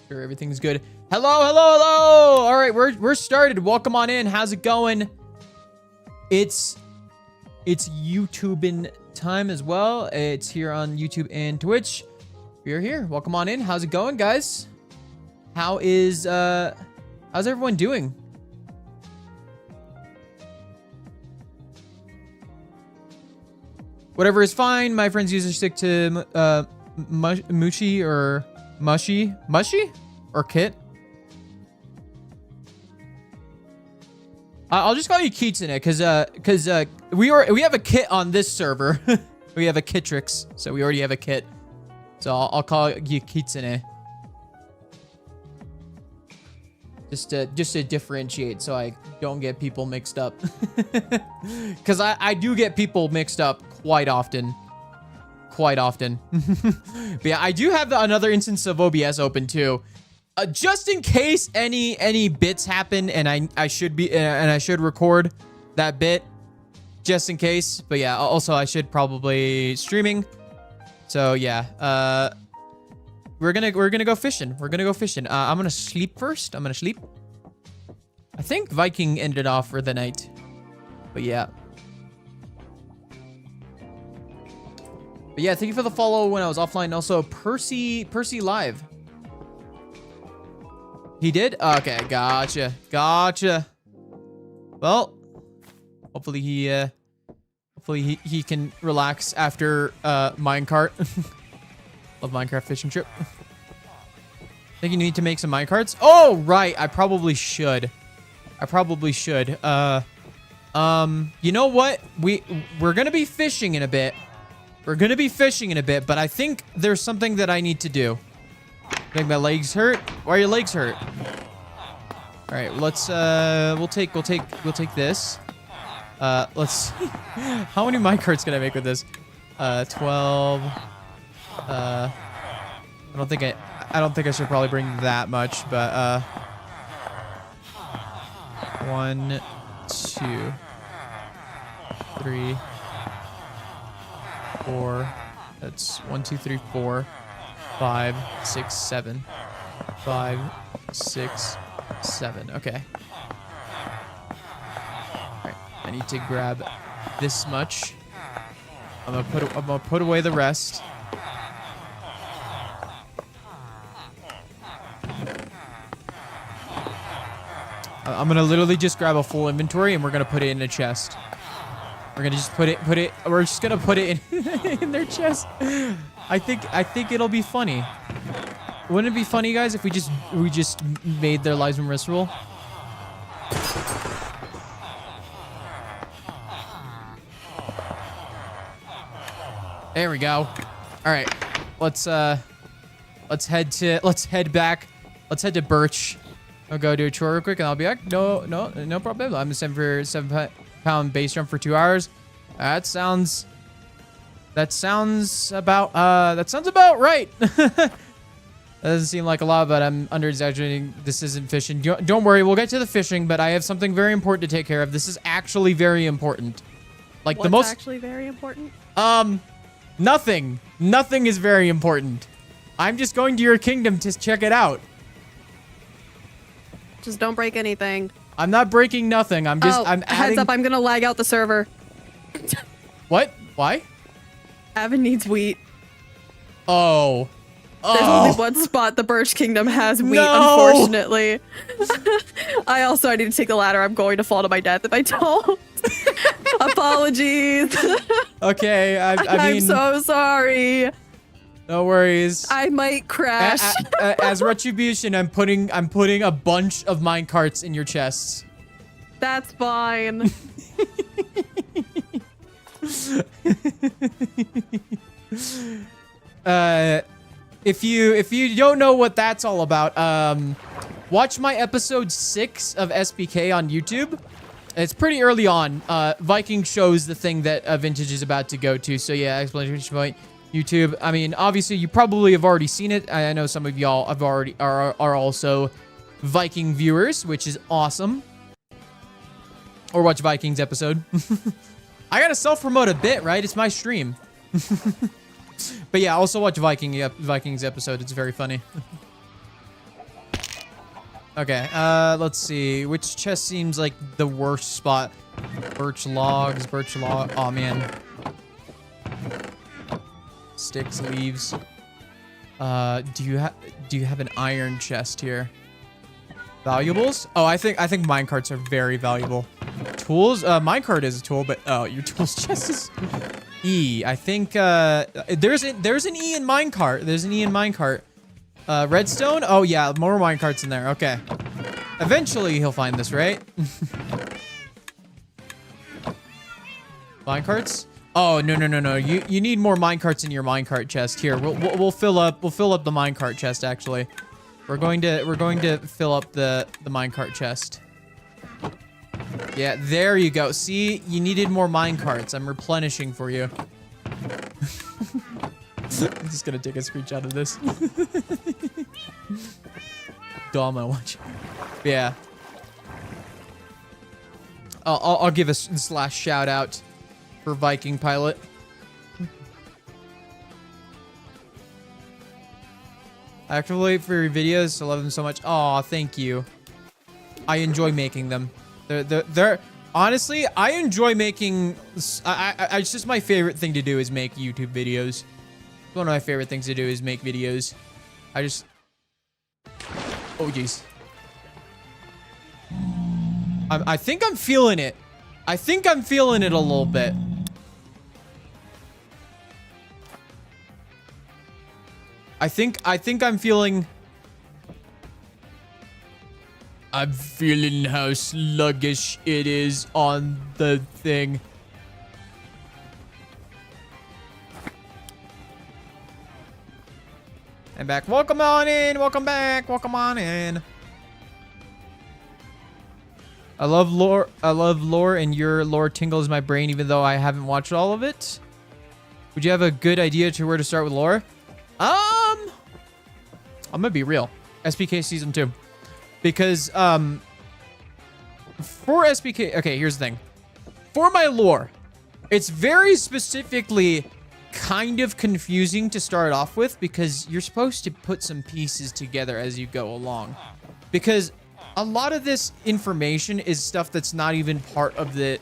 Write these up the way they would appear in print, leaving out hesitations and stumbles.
Sure, everything's good. Hello, hello, hello. All right, we're started. Welcome on in. How's it going? It's YouTubing time as well. It's here on YouTube and Twitch. We're here. Welcome on in. How's it going, guys? How's everyone doing? Whatever is fine. My friends usually stick to mushy or mushy or kit. I'll just call you Kitsune because we have a kit on this server. We have a Kitrix, so we already have a kit. So I'll call you Kitsune. Just to differentiate, so I don't get people mixed up. Because I do get people mixed up quite often. But yeah, I do have another instance of OBS open too. Just in case any bits happen and I should record that bit just in case. But yeah, also I should probably streaming. So yeah, we're gonna go fishing. I'm gonna sleep first. I think Viking ended off for the night. But yeah. But yeah, thank you for the follow when I was offline. Also, Percy Live. He did? Okay, gotcha. Well, hopefully he can relax after minecart. Love Minecraft fishing trip. Think you need to make some minecarts? Oh, right. I probably should. You know what? We're gonna be fishing in a bit. But I think there's something that I need to do. Make my legs hurt? Why are your legs hurt? All right, let's we'll take this. Let's see. How many minecarts can I make with this? 12. I don't think I should probably bring that much, but 1, 2, 3, 4. That's 1, 2, 3, 4, 5, 6, 7. 5, 6, 7. Okay. Alright. I need to grab this much. I'm gonna put away the rest. I'm gonna literally just grab a full inventory and we're gonna put it in a chest. We're gonna just we're just gonna put it in their chest. I think it'll be funny. Wouldn't it be funny, guys, if we just made their lives more miserable? There we go. All right, let's head back. Let's head to Birch. I'll go do a chore real quick and I'll be back. No problem. I'm set for 7-pound base jump for 2 hours. That sounds about right. That doesn't seem like a lot, but I'm under exaggerating. This isn't fishing. Don't worry, we'll get to the fishing, but I have something very important to take care of. This is actually very important. Like the most. What's actually very important? Nothing. Nothing is very important. I'm just going to your kingdom to check it out. Just don't break anything. I'm not breaking nothing. I'm adding... Heads up, I'm gonna lag out the server. What? Why? Avon needs wheat. Oh. There's only one spot the Birch Kingdom has wheat, unfortunately. I need to take the ladder. I'm going to fall to my death if I don't. Apologies. Okay, I mean... I'm so sorry. No worries. I might crash. As retribution, I'm putting a bunch of minecarts in your chests. That's fine. If you don't know what that's all about, watch my episode 6 of SBK on YouTube. It's pretty early on. Viking shows the thing that Vintage is about to go to. So yeah, explanation point. YouTube. I mean, obviously, you probably have already seen it. I know some of y'all have are also Viking viewers, which is awesome. Or watch Vikings episode. I gotta self-promote a bit, right? It's my stream. But yeah, also watch Vikings episode. It's very funny. Okay, let's see. Which chest seems like the worst spot? Birch logs, birch log. Oh, man. Sticks, leaves. Do you have an iron chest here? Valuables? Oh, I think minecarts are very valuable. Tools? Minecart is a tool, but oh, your tools chest is E. I think there's an E in minecart. There's an E in minecart. Redstone? Oh yeah, more minecarts in there. Okay. Eventually he'll find this, right? Minecarts? Oh no. You need more minecarts in your minecart chest. Here, we'll fill up the minecart chest actually. We're going to fill up the minecart chest. Yeah, there you go. See, you needed more minecarts. I'm replenishing for you. I'm just gonna take a screenshot of this. Dumb, I watch. Yeah. I'll give this last shout out for Viking Pilot. I actively wait for your videos. I love them so much. Aw, thank you. I enjoy making them. They're honestly, I enjoy making. It's just my favorite thing to do is make YouTube videos. One of my favorite things to do is make videos. I just. Oh jeez. I think I'm feeling it. I think I'm feeling it a little bit. I think I'm feeling. I'm feeling how sluggish it is on the thing. I'm back. Welcome on in. Welcome back. Welcome on in. I love lore. And your lore tingles my brain even though I haven't watched all of it. Would you have a good idea to where to start with lore? I'm gonna be real. SPK Season 2. Because, for SPK... Okay, here's the thing. For my lore, it's very specifically kind of confusing to start off with because you're supposed to put some pieces together as you go along. Because a lot of this information is stuff that's not even part of the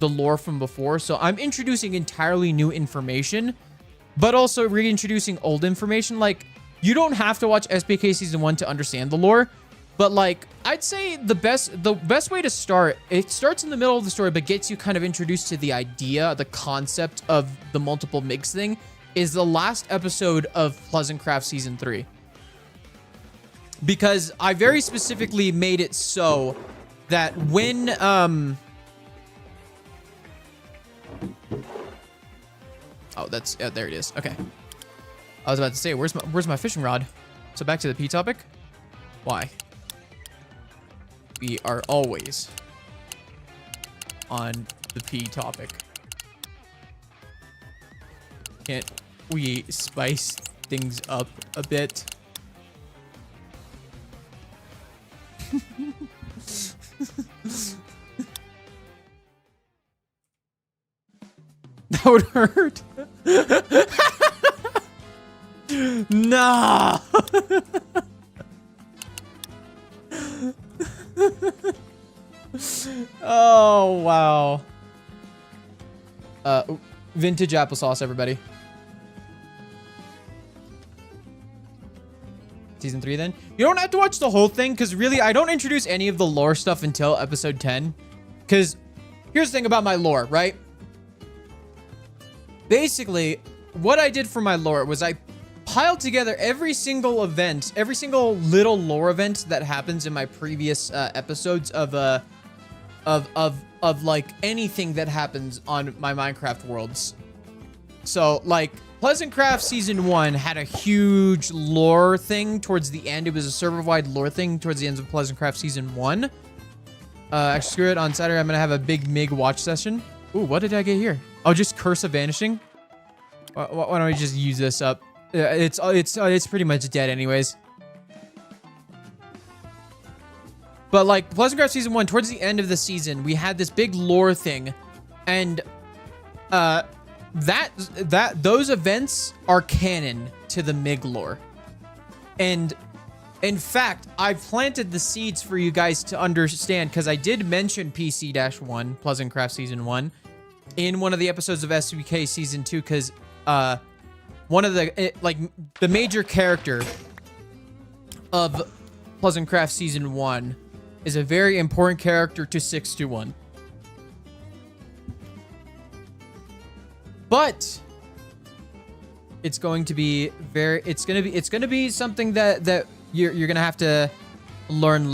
lore from before. So I'm introducing entirely new information, but also reintroducing old information. Like, you don't have to watch SPK Season 1 to understand the lore, but like, I'd say the best way to start, it starts in the middle of the story, but gets you kind of introduced to the idea, the concept of the multiple MIGs thing, is the last episode of Pleasant Craft Season 3. Because I very specifically made it so that when, oh, that's, there it is. Okay. I was about to say, where's my fishing rod? So back to the P topic. Why? We are always on the P topic. Can't we spice things up a bit? That would hurt. Nah. Oh wow. Vintage applesauce, everybody. Season 3 then. You don't have to watch the whole thing because really I don't introduce any of the lore stuff until episode 10. Because here's the thing about my lore, right? Basically, what I did for my lore was I piled together every single event, every single little lore event that happens in my previous episodes of like anything that happens on my Minecraft worlds. So like Pleasant Craft Season 1 had a huge lore thing towards the end. It was a server-wide lore thing towards the end of Pleasant Craft Season 1. Actually, screw it. On Saturday, I'm gonna have a big MIG watch session. Ooh, what did I get here? Oh, just Curse of Vanishing. Why don't we just use this up? It's pretty much dead anyways. But like Pleasant Craft Season 1, towards the end of the season, we had this big lore thing, and those events are canon to the MIG lore. And In fact, I've planted the seeds for you guys to understand, because I did mention PC-1, Pleasant Craft Season 1, in one of the episodes of SBK Season 2, because one of the major character of Pleasant Craft Season 1 is a very important character to 621. But it's going to be something that you're gonna have to learn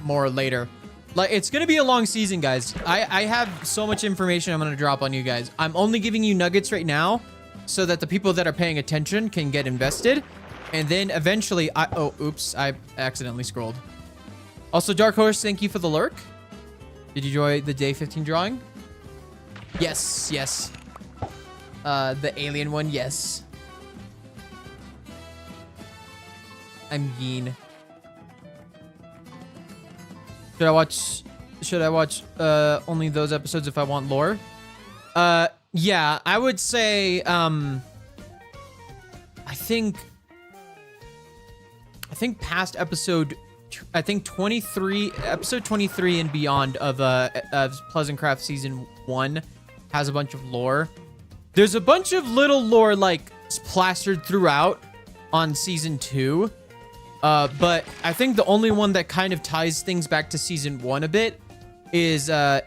more later. Like, it's gonna be a long season, guys. I have so much information I'm gonna drop on you guys. I'm only giving you nuggets right now so that the people that are paying attention can get invested. And then eventually oh, oops, I accidentally scrolled. Also, Dark Horse, thank you for the lurk. Did you enjoy the day 15 drawing? Yes, yes. The alien one, yes. I'm Yeen. Should I watch only those episodes if I want lore? Yeah, I would say I think past episode, I think 23, episode 23 and beyond of Pleasant Craft Season 1 has a bunch of lore. There's a bunch of little lore like plastered throughout on Season 2. But I think the only one that kind of ties things back to Season 1 a bit is the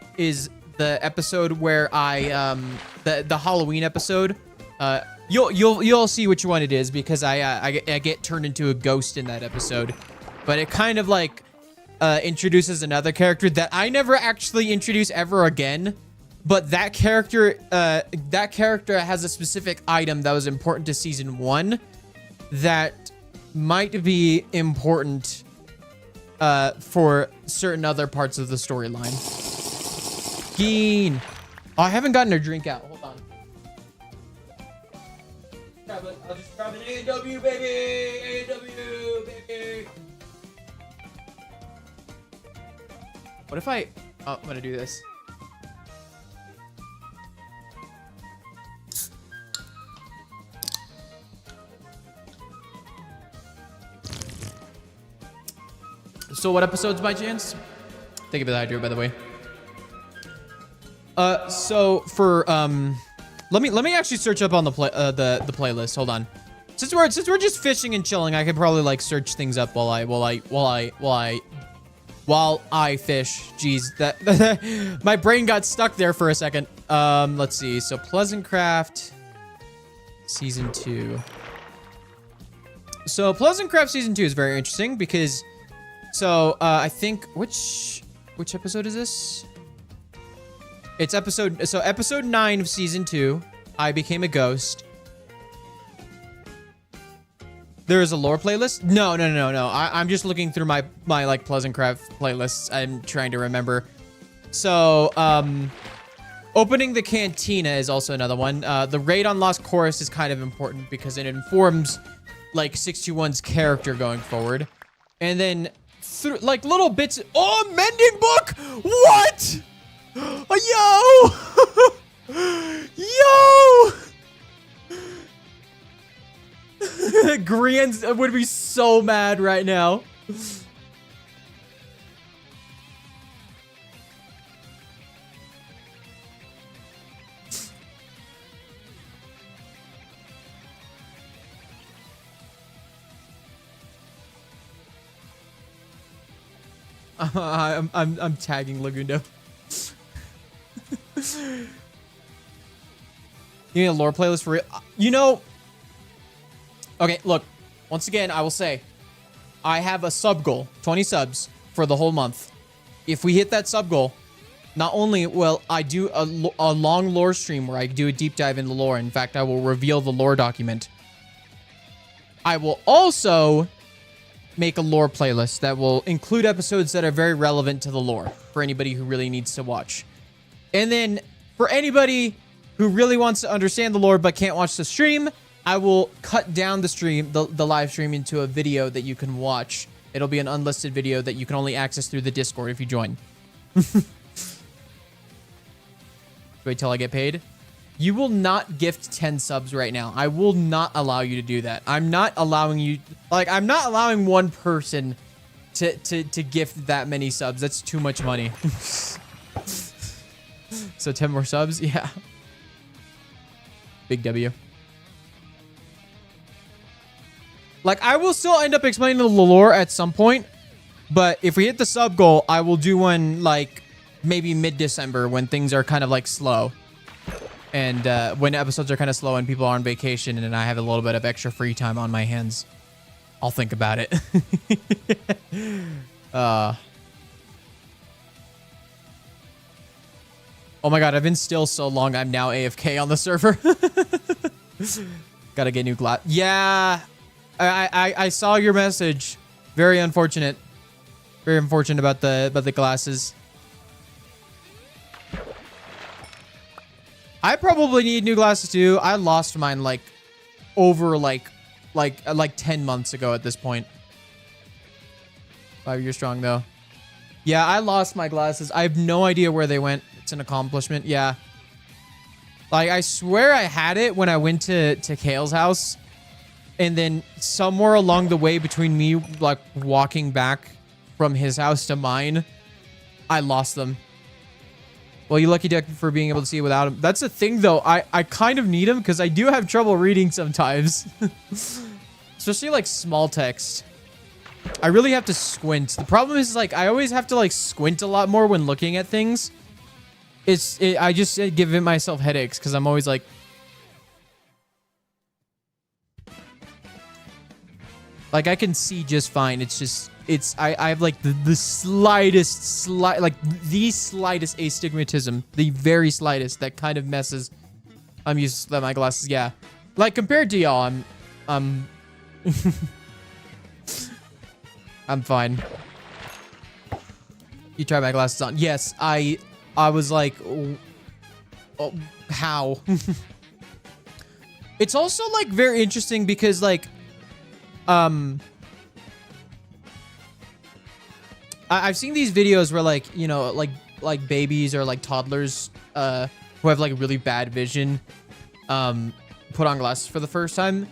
episode where the Halloween episode. You'll see which one it is, because I get turned into a ghost in that episode. But it kind of like introduces another character that I never actually introduce ever again. But that character has a specific item that was important to Season 1 that might be important for certain other parts of the storyline. Geen. Oh, I haven't gotten a drink out. Hold on. I'll just grab an A&W, baby! A&W, baby! What if I... Oh, I'm gonna do this. So what episodes by chance? Thank you for the hydro, by the way. So for let me actually search up on the playlist. Hold on. Since we're just fishing and chilling, I could probably like search things up while I fish. Jeez, that my brain got stuck there for a second. Let's see. So Pleasant Craft Season 2. So Pleasant Craft Season 2 is very interesting because I think which episode is this? It's episode 9 of Season 2. I became a ghost. There is a lore playlist? No. I'm just looking through my like Pleasant Craft playlists. I'm trying to remember. So, opening the cantina is also another one. The raid on Lost Chorus is kind of important because it informs like 621's character going forward. And then through like little bits. Oh, mending book! What? Oh, yo! Grians would be so mad right now. I'm tagging Lagundo. You need a lore playlist for real? You know... Okay, look. Once again, I will say, I have a sub goal, 20 subs for the whole month. If we hit that sub goal, not only will I do a long lore stream where I do a deep dive into lore. In fact, I will reveal the lore document. I will also make a lore playlist that will include episodes that are very relevant to the lore for anybody who really needs to watch. And then for anybody who really wants to understand the lore but can't watch the stream, I will cut down the stream, the live stream, into a video that you can watch. It'll be an unlisted video that you can only access through the Discord if you join. Wait till I get paid. You will not gift 10 subs right now. I will not allow you to do that. I'm not allowing you, like, I'm not allowing one person to gift that many subs. That's too much money. So 10 more subs? Yeah. Big W. Like, I will still end up explaining the lore at some point, but if we hit the sub goal, I will do one, like, maybe mid-December when things are kind of, like, slow. And when episodes are kind of slow and people are on vacation and I have a little bit of extra free time on my hands, I'll think about it. Oh my god, I've been still so long, I'm now AFK on the server. Gotta get new glass. Yeah, I saw your message. Very unfortunate. Very unfortunate about the glasses. I probably need new glasses too. I lost mine like over like 10 months ago at this point. 5 years strong though. Yeah, I lost my glasses. I have no idea where they went. It's an accomplishment. Yeah. Like, I swear I had it when I went to Kale's house. And then somewhere along the way between me, like, walking back from his house to mine, I lost them. Well, you lucky duck for being able to see without him. That's the thing, though. I kind of need him because I do have trouble reading sometimes. Especially, like, small text. I really have to squint. The problem is, like, I always have to, like, squint a lot more when looking at things. I just give myself headaches because I'm always, like... Like, I can see just fine. It's just... I have, like, the slightest astigmatism. The very slightest that kind of messes. I'm used to my glasses. Yeah. Like, compared to y'all, I'm fine. You try my glasses on. Yes, I was like, oh, how? It's also, like, very interesting because, like, I've seen these videos where, like, you know, like babies or like toddlers who have like really bad vision put on glasses for the first time,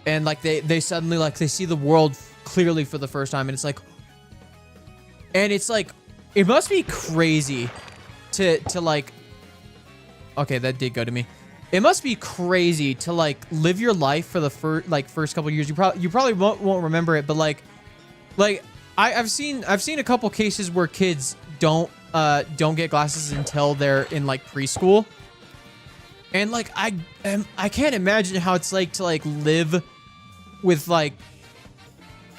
and like they suddenly, like, they see the world clearly for the first time, and it's like it must be crazy to like, okay, that did go to me. It must be crazy to like live your life for the first couple years. You probably won't remember it, but like I've seen a couple cases where kids don't get glasses until they're in like preschool, and like I can't imagine how it's like to like live with like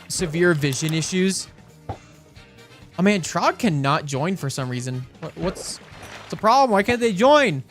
severe vision issues. Oh man, Trog cannot join for some reason. What's the problem? Why can't they join?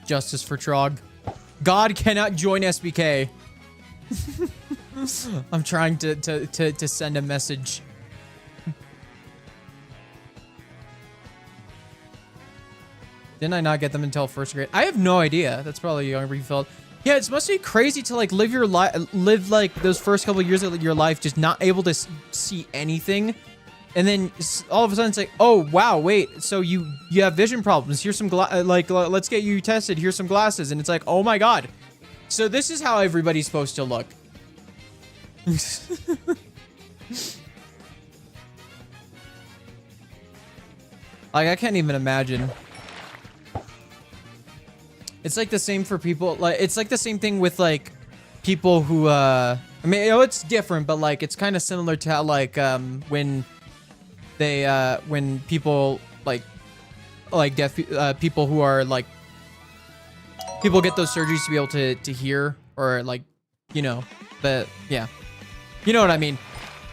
Justice for Trog. God cannot join SBK. I'm trying to send a message. Didn't I not get them until first grade? I have no idea. That's probably young refilled. Yeah, it must be crazy to like live your live like those first couple of years of your life just not able to see anything. And then all of a sudden it's like, oh, wow, wait, so you have vision problems. Here's some, let's get you tested. Here's some glasses. And it's like, oh my God. So this is how everybody's supposed to look. Like, I can't even imagine. It's like the same for people. Like, it's like the same thing with like people who, I mean, you know, it's different, but like, it's kind of similar to how like, when people like deaf people who are like people get those surgeries to be able to hear, or like, you know, yeah, you know what I mean.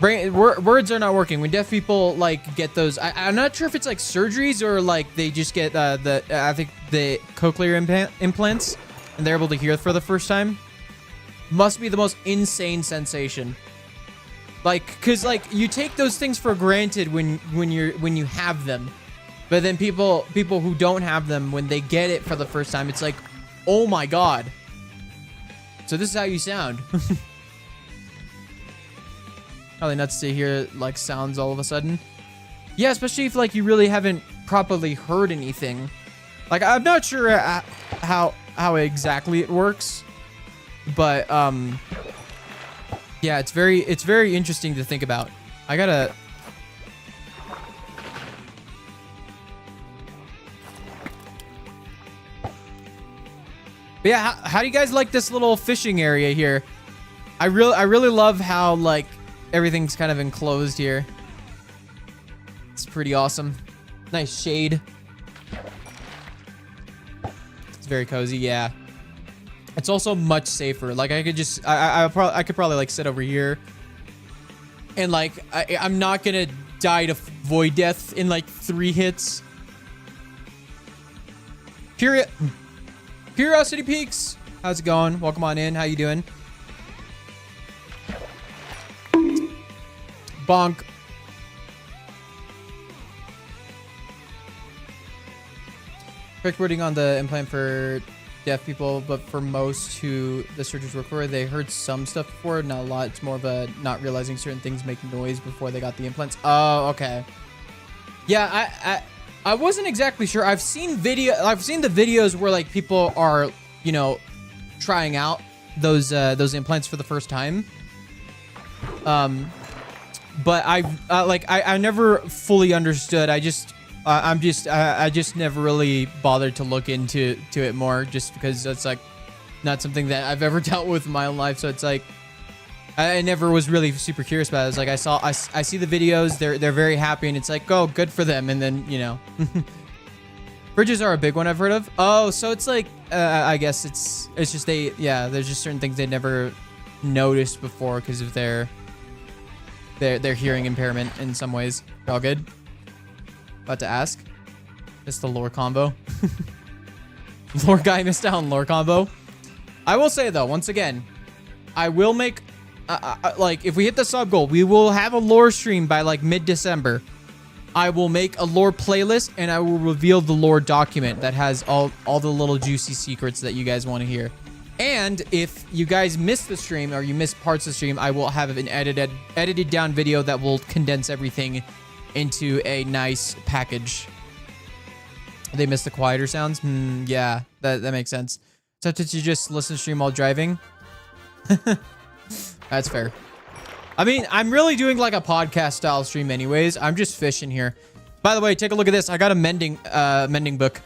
Words are not working when deaf people like get those. I'm not sure if it's like surgeries or like they just get I think the cochlear implants and they're able to hear for the first time. Must be the most insane sensation. Like, cause like you take those things for granted when you have them, but then people who don't have them, when they get it for the first time, it's like, oh my god. So this is how you sound. Probably nuts to hear like sounds all of a sudden. Yeah, especially if like you really haven't properly heard anything. Like, I'm not sure how exactly it works, but yeah, it's very interesting to think about. I gotta. But yeah, how do you guys like this little fishing area here? I really love how like everything's kind of enclosed here. It's pretty awesome. Nice shade. It's very cozy, yeah. It's also much safer. Like I could just I could probably like sit over here and like I'm not gonna die to void death in like 3 hits. Curiosity Peaks, how's it going? Welcome on in. How you doing? Bonk. Correct wording on the implant for deaf people, but for most who the surgeries work for, they heard some stuff before, not a lot. It's more of a not realizing certain things make noise before they got the implants. Oh, okay. Yeah, I wasn't exactly sure. I've seen the videos where like people are, you know, trying out those implants for the first time. But I never fully understood. I just never really bothered to look into it more, just because it's like not something that I've ever dealt with in my own life. So it's like I never was really super curious about it. It's like I see the videos, they're very happy, and it's like, oh, good for them. And then, you know, fridges are a big one I've heard of. Oh, so it's like I guess it's just there's just certain things they never noticed before because of their hearing impairment in some ways. You're all good? About to ask. Missed the lore combo. Lore guy missed out on lore combo. I will say though, once again, I will make like if we hit the sub goal, we will have a lore stream by like mid-December. I will make a lore playlist and I will reveal the lore document that has all the little juicy secrets that you guys want to hear. And if you guys miss the stream or you miss parts of the stream, I will have an edited down video that will condense everything into a nice package. They miss the quieter sounds? Yeah, that makes sense. So did you just listen to stream while driving? That's fair. I mean, I'm really doing like a podcast style stream anyways. I'm just fishing here. By the way, take a look at this. I got a mending book.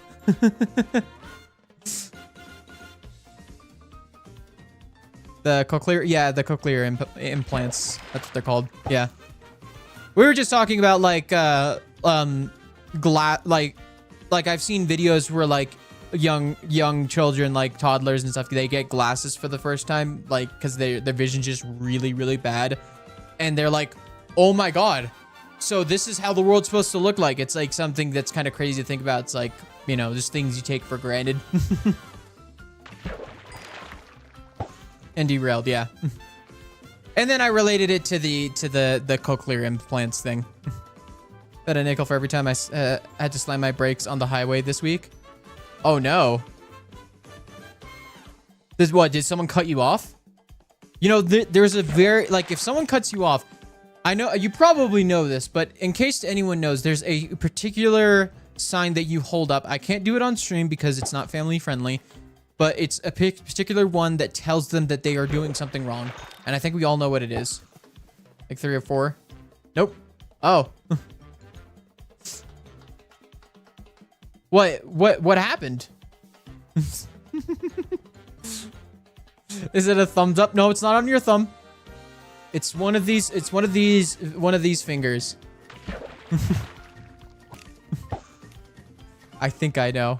The cochlear, yeah, the cochlear implants. That's what they're called. Yeah. We were just talking about like like I've seen videos where like young children, like toddlers and stuff, they get glasses for the first time, like because their vision's just really bad, and they're like, oh my god, so this is how the world's supposed to look like. It's like something that's kind of crazy to think about. It's like, you know, just things you take for granted. And derailed, yeah. And then I related it to the cochlear implants thing. Bet a nickel for every time I had to slam my brakes on the highway this week. Oh no. This what? Did someone cut you off? You know, there's a very, like, if someone cuts you off, I know you probably know this, but in case anyone knows, there's a particular sign that you hold up. I can't do it on stream because it's not family friendly. But it's a particular one that tells them that they are doing something wrong. And I think we all know what it is. Like 3 or 4. Nope. Oh. What happened? Is it a thumbs up? No, it's not on your thumb. It's one of these fingers. I think I know.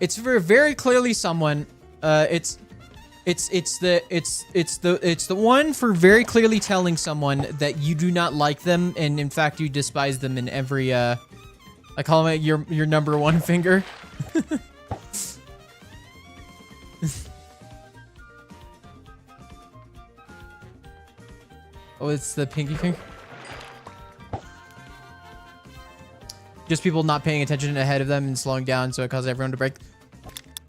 It's for very clearly someone. It's the one for very clearly telling someone that you do not like them, and in fact you despise them in every I call it your number one finger. Oh, it's the pinky finger. Just people not paying attention ahead of them and slowing down, so it causes everyone to brake.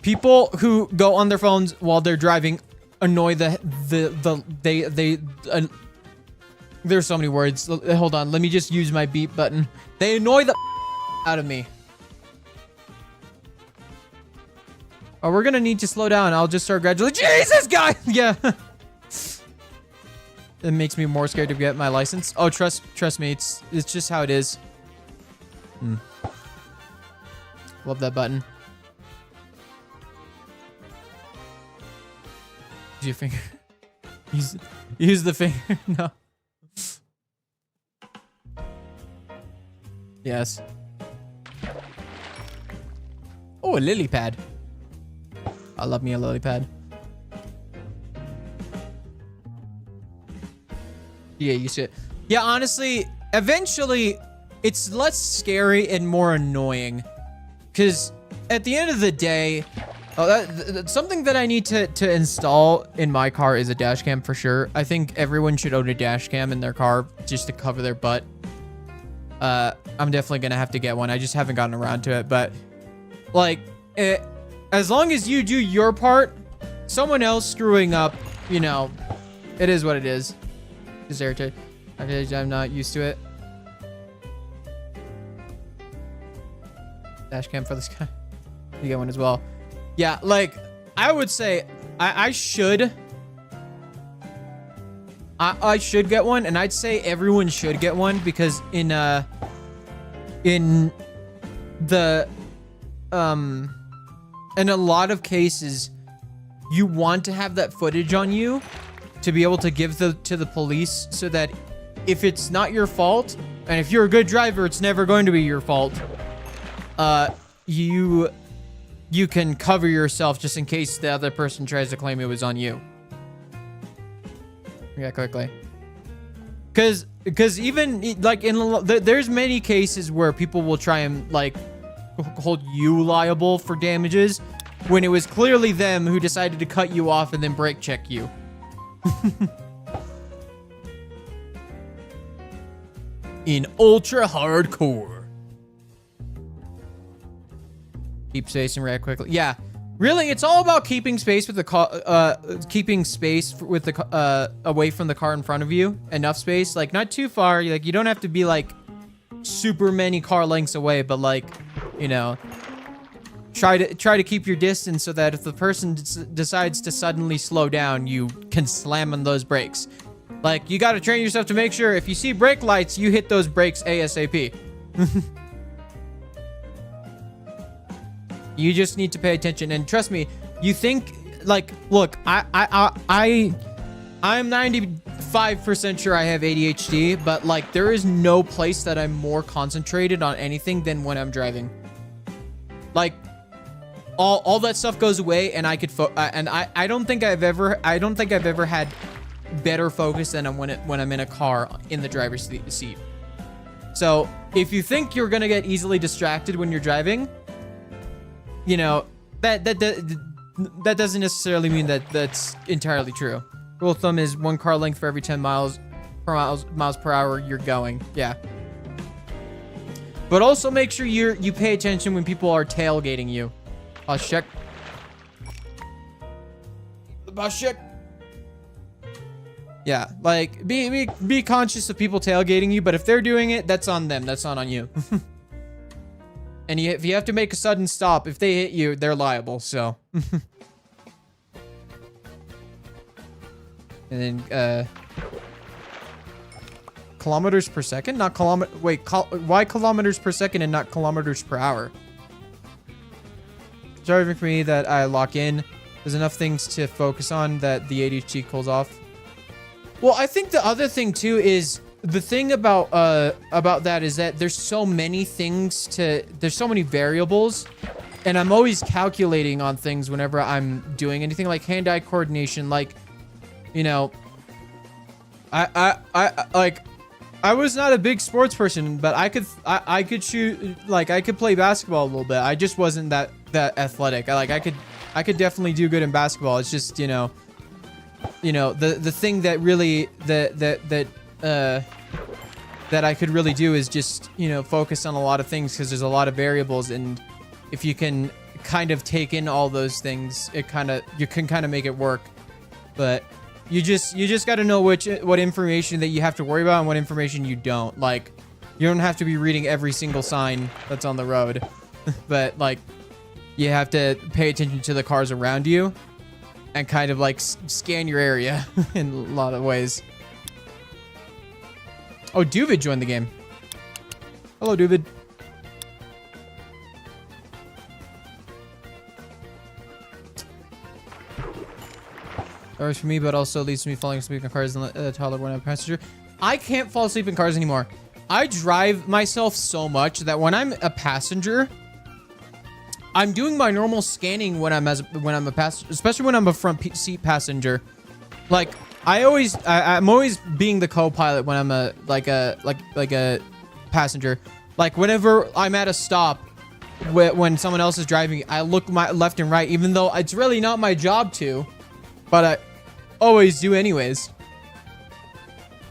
People who go on their phones while they're driving annoy there's so many words. Hold on, let me just use my beep button. They annoy the out of me. Oh, we're gonna need to slow down. I'll just start gradually. Jesus, guy! Yeah. It makes me more scared to get my license. Oh, trust me, it's just how it is. Love that button. Use your finger. Use the finger. No. Yes. Oh, a lily pad. I love me a lily pad. Yeah, you should. Yeah, honestly, eventually, it's less scary and more annoying. Because at the end of the day, that's something that I need to install in my car is a dash cam for sure. I think everyone should own a dash cam in their car just to cover their butt. I'm definitely going to have to get one. I just haven't gotten around to it. But, like, as long as you do your part, someone else screwing up, you know, it is what it is. Just irritated. I'm not used to it. Dash cam for this guy. You get one as well. Yeah, like, I would say I should get one, and I'd say everyone should get one because in a lot of cases you want to have that footage on you to be able to give to the police so that if it's not your fault, and if you're a good driver, it's never going to be your fault. You can cover yourself just in case the other person tries to claim it was on you. Yeah, quickly. Because even like there's many cases where people will try and like hold you liable for damages when it was clearly them who decided to cut you off and then brake check you. In ultra hardcore. Keep space and react quickly. Yeah, really, it's all about keeping space with the car, away from the car in front of you. Enough space, like not too far. Like you don't have to be like super many car lengths away, but like, you know, try to keep your distance so that if the person decides to suddenly slow down, you can slam on those brakes. Like you got to train yourself to make sure if you see brake lights, you hit those brakes ASAP. You just need to pay attention, and trust me, you think like, look, I'm 95% sure I have ADHD, but like there is no place that I'm more concentrated on anything than when I'm driving. Like all that stuff goes away, and I could I don't think I've ever had better focus than when I'm in a car in the driver's seat. So if you think you're gonna get easily distracted when you're driving, you know, that doesn't necessarily mean that that's entirely true. Rule of thumb is 1 car length for every 10 miles per hour you're going. Yeah. But also make sure you pay attention when people are tailgating you. Boss check. The boss check. Yeah, like be conscious of people tailgating you, but if they're doing it, that's on them. That's not on you. And if you have to make a sudden stop, if they hit you, they're liable, so. And then, kilometers per second? Not kilometer. Wait, why kilometers per second and not kilometers per hour? Driving for me that I lock in. There's enough things to focus on that the ADHD cools off. Well, I think the other thing, too, is... The thing about that is that there's so many things there's so many variables, And I'm always calculating on things whenever I'm doing anything, like hand-eye coordination. Like, you know, I was not a big sports person, but I could shoot, like I could play basketball a little bit. I just wasn't that athletic. I could definitely do good in basketball. It's just, you know, the thing that really that I could really do is just, you know, focus on a lot of things, because there's a lot of variables, and if you can kind of take in all those things, you can kind of make it work. But you just got to know what information that you have to worry about and what information you don't. Like, you don't have to be reading every single sign that's on the road, but like, you have to pay attention to the cars around you and kind of like scan your area in a lot of ways. Oh, Duvid joined the game. Hello, Duvid. Works for me, but also leads to me falling asleep in cars and a toddler when I'm a passenger. I can't fall asleep in cars anymore. I drive myself so much that when I'm a passenger, I'm doing my normal scanning when I'm a passenger, especially when I'm a front seat passenger. Like, I'm always being the co-pilot when I'm a passenger. Like, whenever I'm at a stop, when someone else is driving, I look my left and right, even though it's really not my job to, but I always do anyways,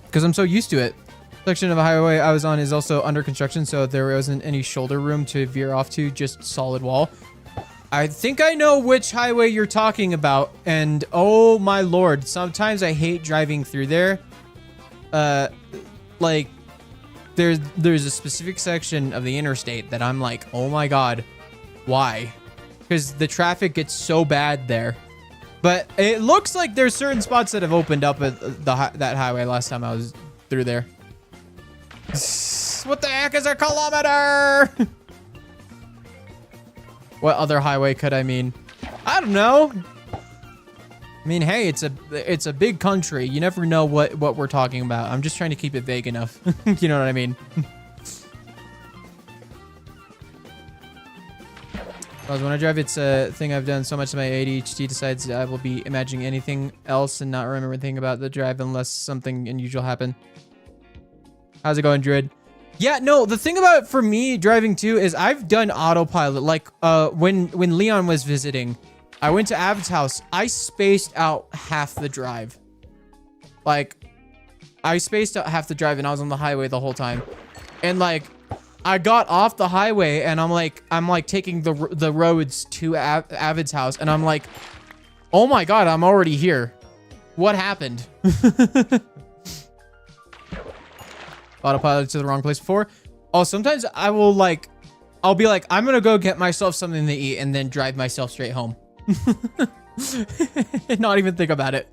because I'm so used to it. Section of a highway I was on is also under construction, so there wasn't any shoulder room to veer off to, just solid wall. I think I know which highway you're talking about, and oh my lord, sometimes I hate driving through there. Like, there's a specific section of the interstate that I'm like, oh my god, why? Because the traffic gets so bad there. But it looks like there's certain spots that have opened up at that highway last time I was through there. What the heck is a kilometer? What other highway could I mean? I don't know. I mean, hey, it's a big country. You never know what we're talking about. I'm just trying to keep it vague enough. You know what I mean? When I drive, it's a thing I've done so much that my ADHD decides I will be imagining anything else and not remember anything about the drive unless something unusual happened. How's it going, Druid? Yeah, no, the thing about for me driving too is I've done autopilot. Like when Leon was visiting, I went to Avid's house. I spaced out half the drive. Like, I spaced out half the drive and I was on the highway the whole time. And like, I got off the highway and I'm like taking the roads to Avid's house, and I'm like, oh my god, I'm already here. What happened? Autopilot to the wrong place before. Oh, sometimes I'll be like, I'm gonna go get myself something to eat and then drive myself straight home. Not even think about it.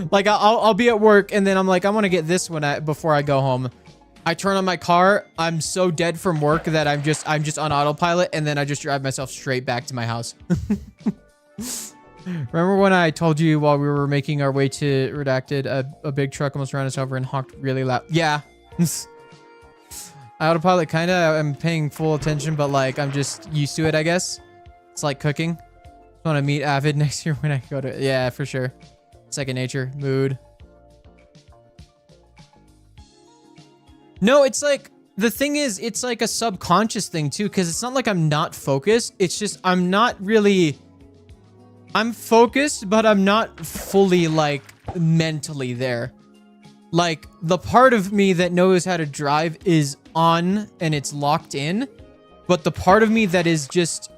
Like, I'll be at work and then I'm like, I want to get this one before I go home. I turn on my car. I'm so dead from work that I'm just on autopilot, and then I just drive myself straight back to my house. Remember when I told you while we were making our way to Redacted, a big truck almost ran us over and honked really loud? Yeah. Autopilot, kind of. I'm paying full attention, but like, I'm just used to it, I guess. It's like cooking. I want to meet Avid next year when I go to... Yeah, for sure. Second nature. Mood. No, it's like, the thing is, it's like a subconscious thing too, because it's not like I'm not focused. It's just, I'm not really, I'm focused, but I'm not fully like mentally there. Like, the part of me that knows how to drive is on and it's locked in, but the part of me that is just,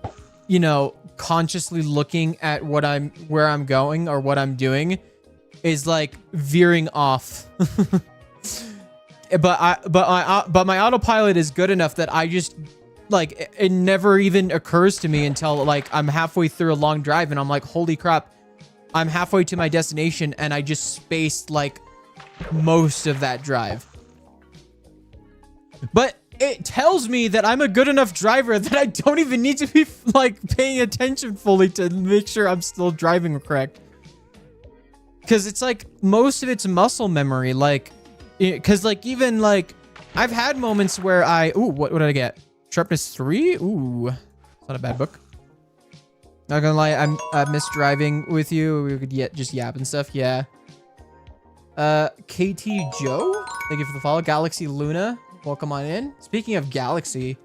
you know, consciously looking at where I'm going or what I'm doing is like veering off. But my autopilot is good enough that I just, like, it never even occurs to me until like I'm halfway through a long drive and I'm like, holy crap, I'm halfway to my destination and I just spaced like most of that drive. But it tells me that I'm a good enough driver that I don't even need to be like paying attention fully to make sure I'm still driving correct. Because it's like most of it's muscle memory, like, because like even like I've had moments where what did I get? Sharpness 3? Ooh, it's not a bad book. Not gonna lie, I miss driving with you. We could just yap and stuff. Yeah. KT Joe, thank you for the follow. Galaxy Luna, welcome on in. Speaking of Galaxy,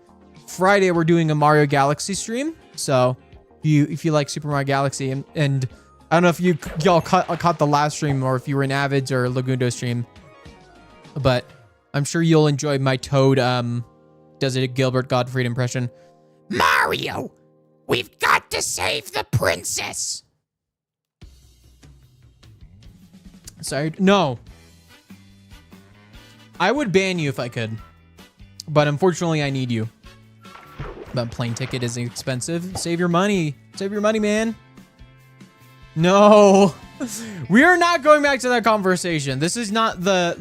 Friday we're doing a Mario Galaxy stream. So if you like Super Mario Galaxy, and I don't know if y'all caught the last stream or if you were in Avid's or Lagundo stream, but I'm sure you'll enjoy my Toad does it a Gilbert Gottfried impression. Mario, we've got to save the princess. Sorry, no. I would ban you if I could, but unfortunately I need you. But plane ticket is expensive. Save your money. Save your money, man. No. We are not going back to that conversation. This is not the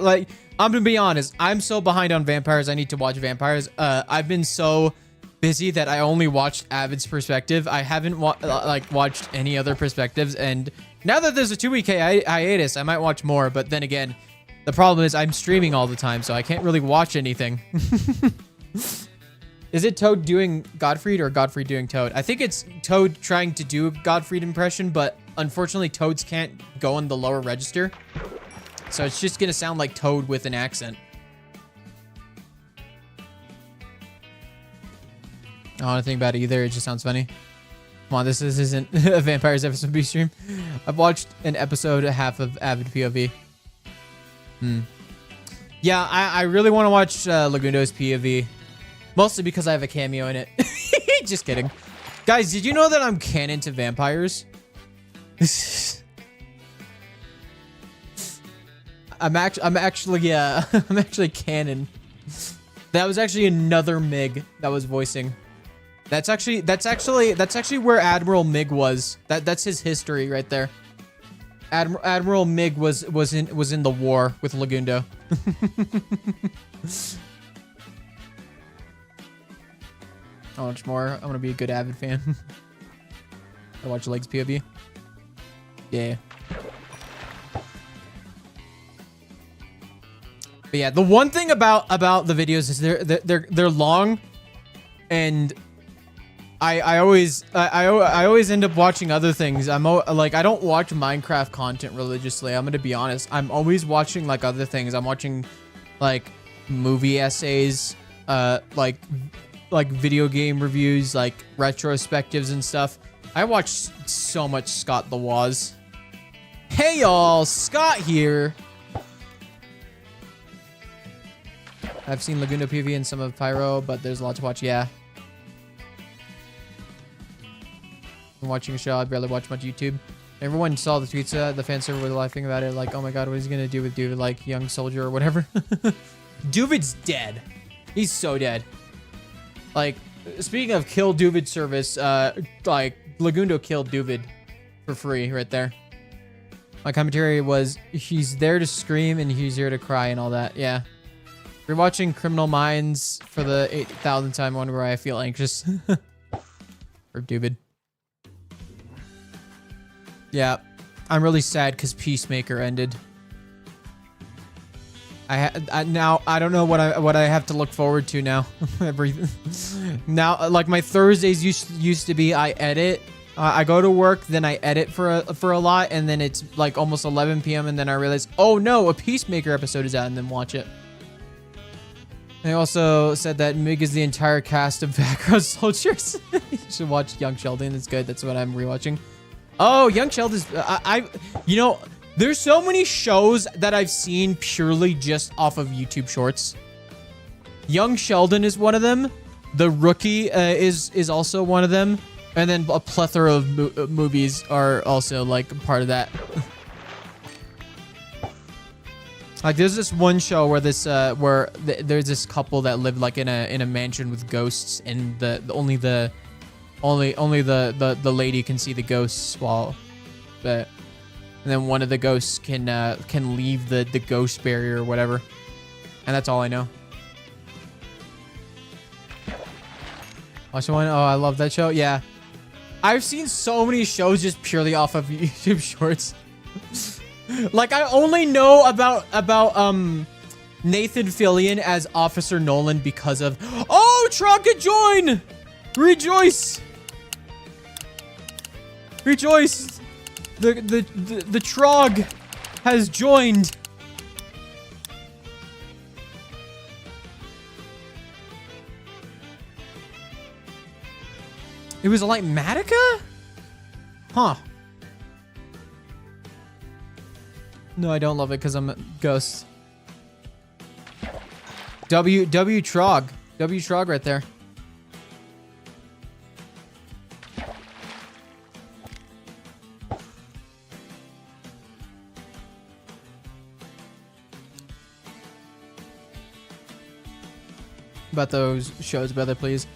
like I'm gonna be honest. I'm so behind on vampires. I need to watch vampires. I've been so busy that I only watched Avid's perspective. I haven't watched any other perspectives, and now that there's a 2-week hiatus, I might watch more. But then again, the problem is I'm streaming all the time, so I can't really watch anything. Is it Toad doing Gottfried or Gottfried doing Toad? I think it's Toad trying to do a Gottfried impression, but unfortunately Toads can't go in the lower register. So it's just gonna sound like Toad with an accent. I don't want to think about it either. It just sounds funny. Come on, this isn't a Vampires FSB stream. I've watched an episode, half of Avid POV. Yeah, I really want to watch Lagundo's POV. Mostly because I have a cameo in it. Just kidding. Guys, did you know that I'm canon to vampires? I'm actually canon. That was actually another MiG that was voicing. That's actually where Admiral MiG was. That's his history right there. Admiral MiG was in the war with Lagundo. I'll watch more. I'm gonna be a good Avid fan. I watch Legs POV. Yeah. But yeah, the one thing about the videos is they're long, and I always end up watching other things. I don't watch Minecraft content religiously. I'm gonna be honest. I'm always watching like other things. I'm watching like movie essays, like video game reviews, like retrospectives and stuff. I watch so much Scott the Woz. Hey y'all, Scott here. I've seen Lagundo PV and some of Pyro, but there's a lot to watch. Yeah. I'm watching a show. I barely watch much YouTube. Everyone saw the tweets. The fan server was laughing about it. Like, oh my god, what is he gonna do with Duvid? Like, young soldier or whatever. Duvid's dead. He's so dead. Like, speaking of kill Duvid service, like, Lagundo killed Duvid for free right there. My commentary was, he's there to scream and he's here to cry and all that. Yeah. We're watching Criminal Minds for the 8,000th time, one where I feel anxious. For Duvid. Yeah. I'm really sad because Peacemaker ended. Now I don't know what I have to look forward to now. Now, like my Thursdays used to be I edit. I go to work, then I edit for a lot, and then it's like almost 11 p.m. and then I realize, oh no, a Peacemaker episode is out, and then watch it. They also said that MiG is the entire cast of background soldiers. You should watch Young Sheldon. It's good. That's what I'm rewatching. Oh, Young Sheldon's you know, there's so many shows that I've seen purely just off of YouTube Shorts. Young Sheldon is one of them. The Rookie is also one of them. And then a plethora of movies are also like part of that. Like there's this one show where this there's this couple that live like in a mansion with ghosts, and only the lady can see the ghosts while and then one of the ghosts can leave the ghost barrier or whatever. And that's all I know. Watch one. Oh, I love that show. Yeah. I've seen so many shows just purely off of YouTube Shorts. Like I only know about Nathan Fillion as Officer Nolan because of, oh, Tronka join! Rejoice! Rejoice! The Trog has joined. It was like Matica? Huh. No, I don't love it because I'm a ghost. W Trog. W Trog right there. About those shows, brother, please.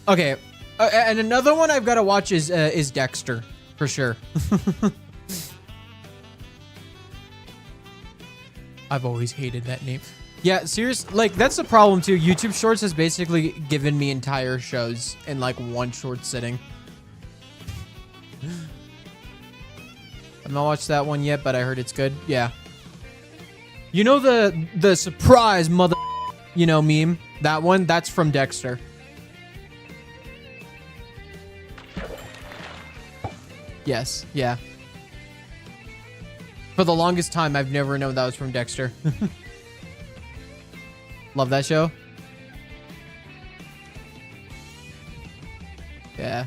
Okay, and another one I've got to watch is Dexter, for sure. I've always hated that name. Yeah, serious. Like, that's the problem too. YouTube Shorts has basically given me entire shows in like one short sitting. I've not watched that one yet, but I heard it's good. Yeah. You know the surprise mother, you know, meme? That one, that's from Dexter. Yes, yeah. For the longest time, I've never known that was from Dexter. Love that show. Yeah.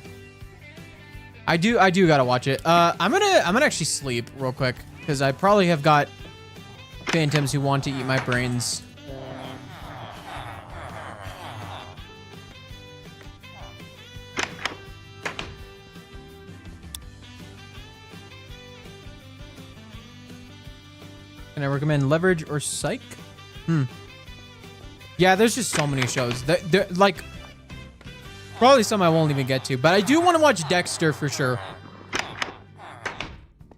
I do gotta watch it. I'm gonna actually sleep real quick because I probably have got phantoms who want to eat my brains. Can I recommend Leverage or Psych? Yeah, there's just so many shows. They're like, probably some I won't even get to, but I do want to watch Dexter for sure.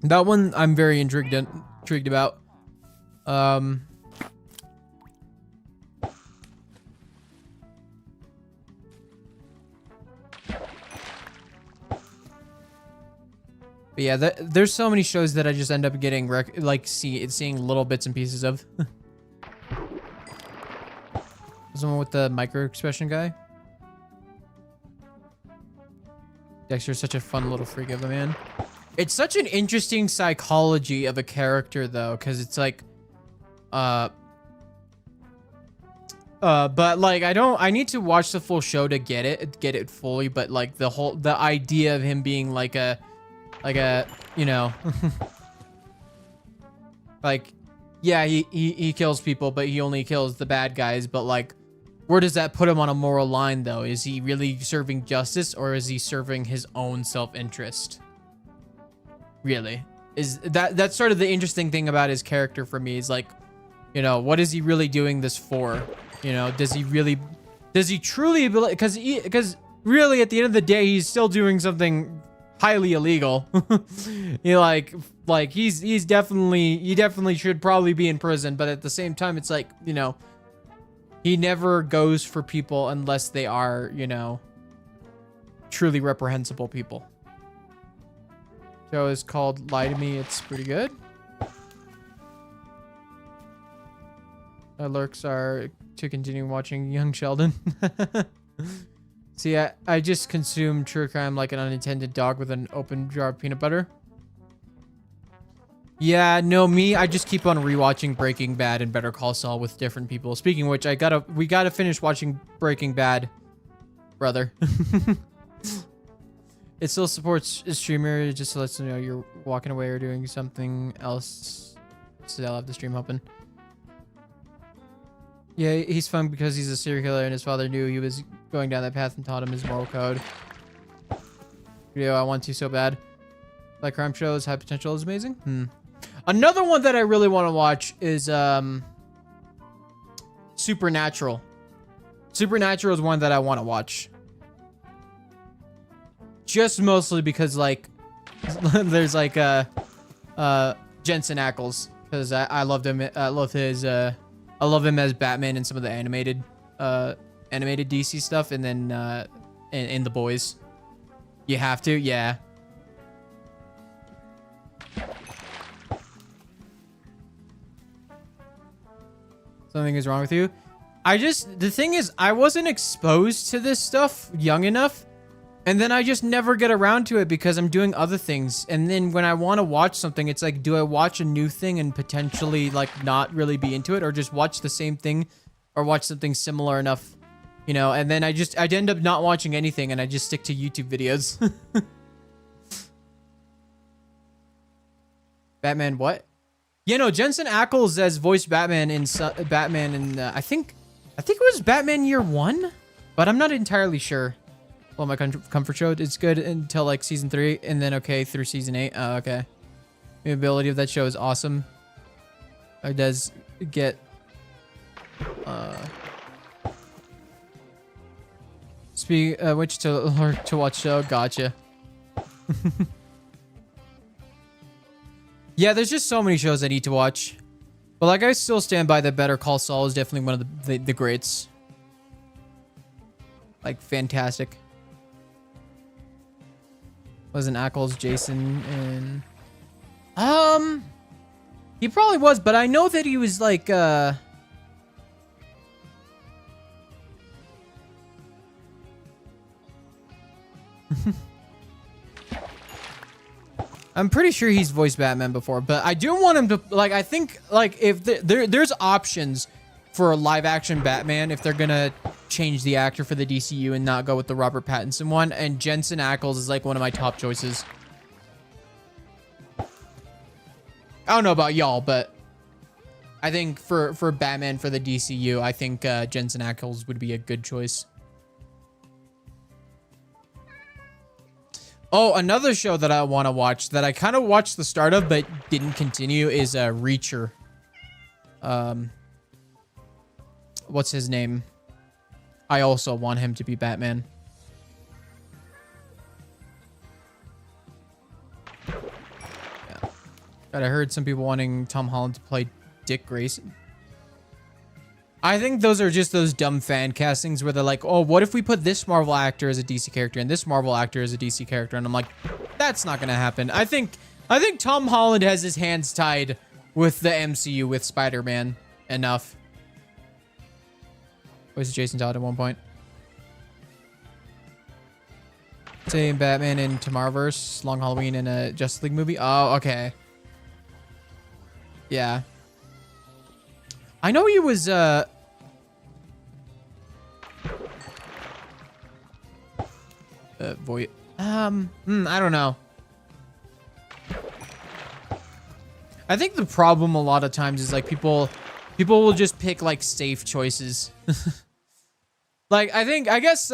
That one I'm very intrigued about. But yeah, there's so many shows that I just end up getting seeing little bits and pieces of. There's one with the micro expression guy. Dexter's such a fun little freak of a man. It's such an interesting psychology of a character though, because it's like, but like I need to watch the full show to get it fully. But like the idea of him being like a, you know, like, yeah, he kills people, but he only kills the bad guys. But like, where does that put him on a moral line though? Is he really serving justice or is he serving his own self-interest? Really? That's sort of the interesting thing about his character for me is like, you know, what is he really doing this for? You know, does he truly, because really at the end of the day, he's still doing something highly illegal. You like he definitely should probably be in prison, but at the same time, it's like, you know, he never goes for people unless they are, you know, truly reprehensible people. Show is called Lie to Me. It's pretty good. My lurks are to continue watching Young Sheldon. See, I just consume true crime like an unintended dog with an open jar of peanut butter. Yeah, no, me, I just keep on rewatching Breaking Bad and Better Call Saul with different people. Speaking of which, we gotta finish watching Breaking Bad, brother. It still supports a streamer, just to let you know you're walking away or doing something else. So I'll have the stream open. Yeah, he's fun because he's a serial killer and his father knew he was going down that path and taught him his moral code. Video I want to so bad. Like crime shows, high potential is amazing. Another one that I really want to watch is Supernatural. Supernatural is one that I want to watch. Just mostly because like there's like Jensen Ackles, because I loved him. I love him as Batman in some of the animated DC stuff, and then in The Boys. You have to, yeah. Something is wrong with you. The thing is, I wasn't exposed to this stuff young enough And then I just never get around to it because I'm doing other things. And then when I want to watch something, it's like, do I watch a new thing and potentially like not really be into it, or just watch the same thing or watch something similar enough, you know? And then I'd end up not watching anything and I just stick to YouTube videos. Batman what? Yeah, no, Jensen Ackles has voiced Batman in I think it was Batman Year 1, but I'm not entirely sure. Well, my comfort show, it's good until like season 3 and then okay through season 8. Oh, okay. The ability of that show is awesome. It does get which to watch show. Gotcha. Yeah, there's just so many shows I need to watch. But like, I still stand by that Better Call Saul is definitely one of the greats. Like, fantastic. Wasn't Ackles Jason in... He probably was, but I know that he was like, I'm pretty sure he's voiced Batman before, but I do want him to, like, I think, like, if there's options for a live-action Batman if they're gonna change the actor for the DCU and not go with the Robert Pattinson one, and Jensen Ackles is, like, one of my top choices. I don't know about y'all, but I think for Batman for the DCU, I think Jensen Ackles would be a good choice. Oh, another show that I want to watch that I kind of watched the start of but didn't continue is Reacher. What's his name? I also want him to be Batman. Yeah. But I heard some people wanting Tom Holland to play Dick Grayson. I think those are just those dumb fan castings where they're like, oh, what if we put this Marvel actor as a DC character and this Marvel actor as a DC character? And I'm like, that's not gonna happen. I think Tom Holland has his hands tied with the MCU with Spider-Man enough. Was Jason Todd at one point? Say Batman in Tomorrowverse, Long Halloween in a Justice League movie. Oh, okay. Yeah. I know he was, I don't know. I think the problem a lot of times is like people will just pick like safe choices. Like, I guess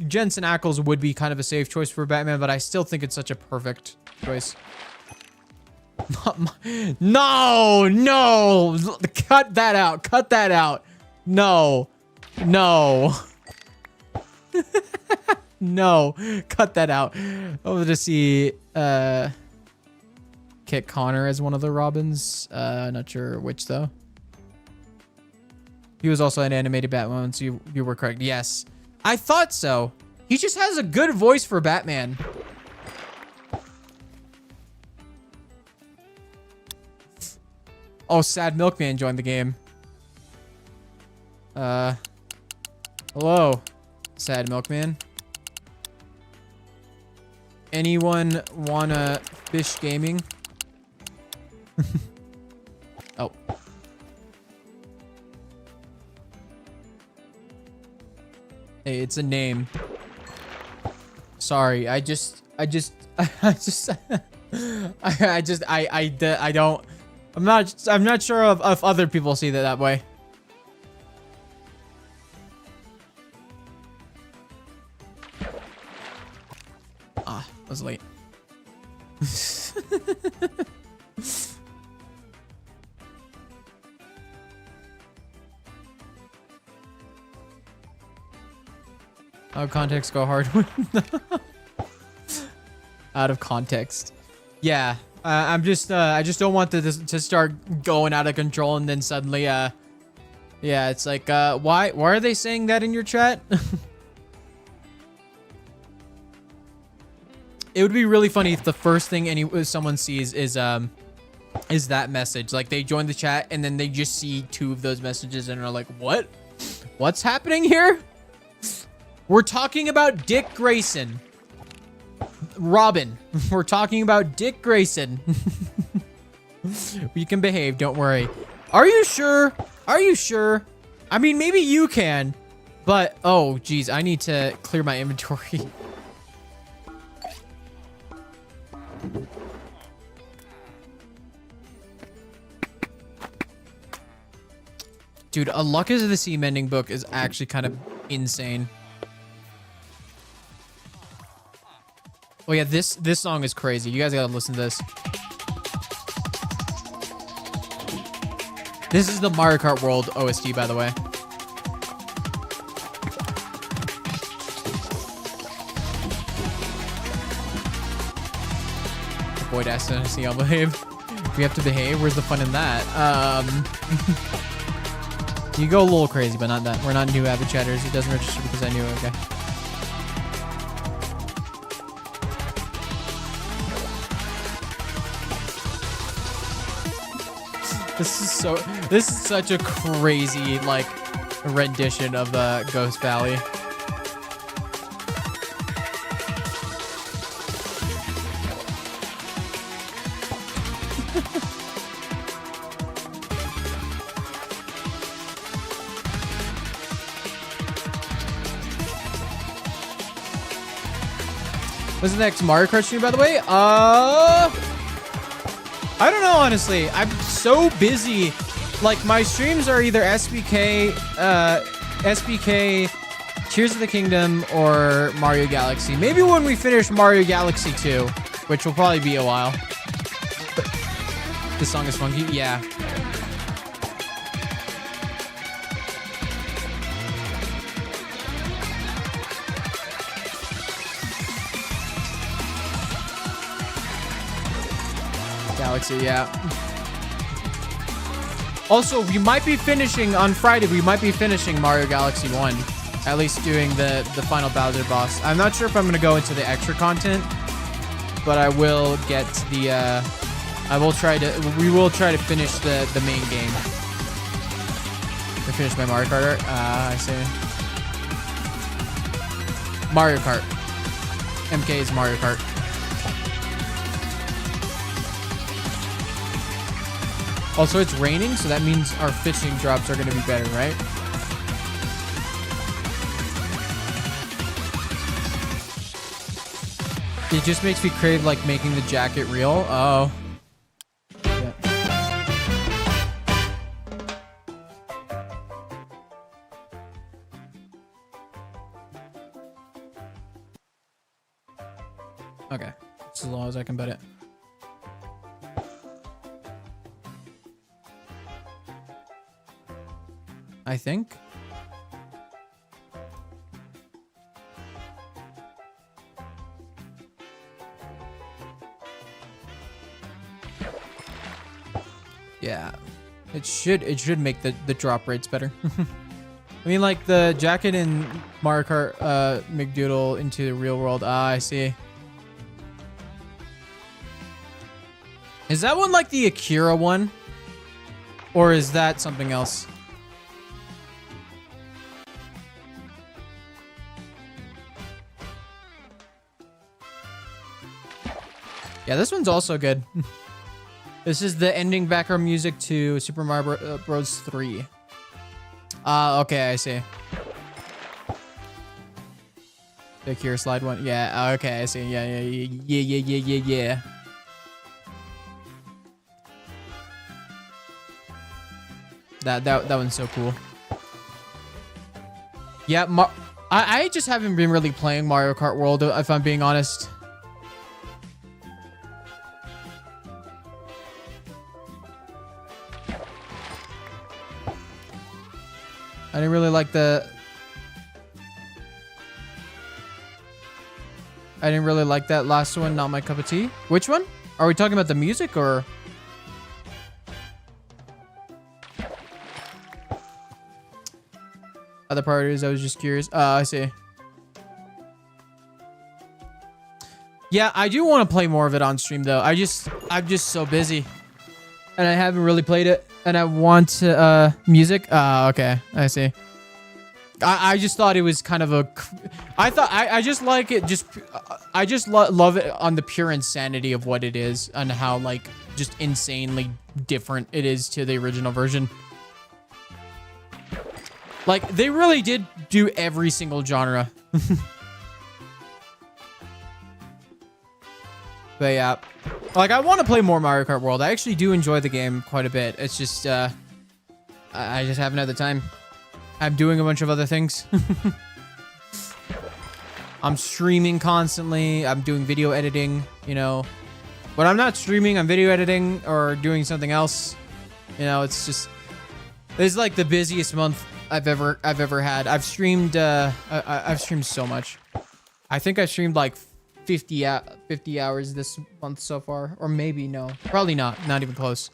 Jensen Ackles would be kind of a safe choice for Batman, but I still think it's such a perfect choice. No, cut that out. No. No, cut that out. I wanted to see Kit Connor as one of the Robins. Not sure which though. He was also an animated Batman, so you were correct. Yes, I thought so. He just has a good voice for Batman. Oh, Sad Milkman joined the game. Hello, Sad Milkman. Anyone wanna fish gaming? Oh. Hey, it's a name. Sorry, I don't. I'm not sure if other people see that way. I was late. Out of context, go hard. Out of context. Yeah. I just don't want this to start going out of control and then suddenly, yeah, it's like, why are they saying that in your chat? It would be really funny if the first thing someone sees is that message. Like, they join the chat and then they just see 2 of those messages and are like, what's happening here? We're talking about Dick Grayson. Robin. We're talking about Dick Grayson. You can behave, don't worry. Are you sure? Are you sure? I mean, maybe you can, but oh, geez, I need to clear my inventory. Dude, a Luck is the Sea Mending book is actually kind of insane. Oh yeah, this song is crazy. You guys gotta listen to this. This is the Mario Kart World OST, by the way. Avoid SNC, I'll behave. We have to behave? Where's the fun in that? You go a little crazy, but not that. We're not new avid chatters. It doesn't register because I knew it. Okay. This is such a crazy, like, rendition of Ghost Valley. What's the next Mario Kart stream, by the way? I don't know, honestly. I'm so busy. Like, my streams are either SBK, Tears of the Kingdom, or Mario Galaxy. Maybe when we finish Mario Galaxy 2, which will probably be a while. But this song is funky. Yeah. Galaxy, yeah. Also, we might be finishing on Friday. We might be finishing Mario Galaxy 1. At least doing the final Bowser boss. I'm not sure if I'm going to go into the extra content, but I will get the, we will try to finish the main game. To finish my Mario Kart art. I see. Mario Kart. MK is Mario Kart. Also, it's raining, so that means our fishing drops are going to be better, right? It just makes me crave, like, making the jacket real. Oh. Yeah. Okay. It's as long as I can bet it. I think. Yeah. It should make the drop rates better. I mean, like the jacket in Mario Kart McDoodle into the real world. Ah, I see. Is that one like the Akira one? Or is that something else? Yeah, this one's also good. This is the ending background music to Super Mario Bros. 3. Okay, I see. The Cure slide one. Yeah, okay, I see. Yeah. That one's so cool. Yeah, I just haven't been really playing Mario Kart World, if I'm being honest. I didn't really like that last one. Not my cup of tea. Which one? Are we talking about the music or? Other parties, I was just curious. I see. Yeah, I do want to play more of it on stream though. I'm just so busy. And I haven't really played it. And I want to, music. Okay, I see. I just thought it was kind of I just like it. I just love it on the pure insanity of what it is and how like just insanely different it is to the original version. Like they really did do every single genre. But yeah, like I want to play more Mario Kart World. I actually do enjoy the game quite a bit. It's just I just haven't had the time. I'm doing a bunch of other things. I'm streaming constantly. I'm doing video editing, you know. When I'm not streaming, I'm video editing or doing something else. You know, it's just this is like the busiest month I've ever had. I've streamed I've streamed so much. I think I streamed like 50 hours this month so far, or maybe no, probably not even close.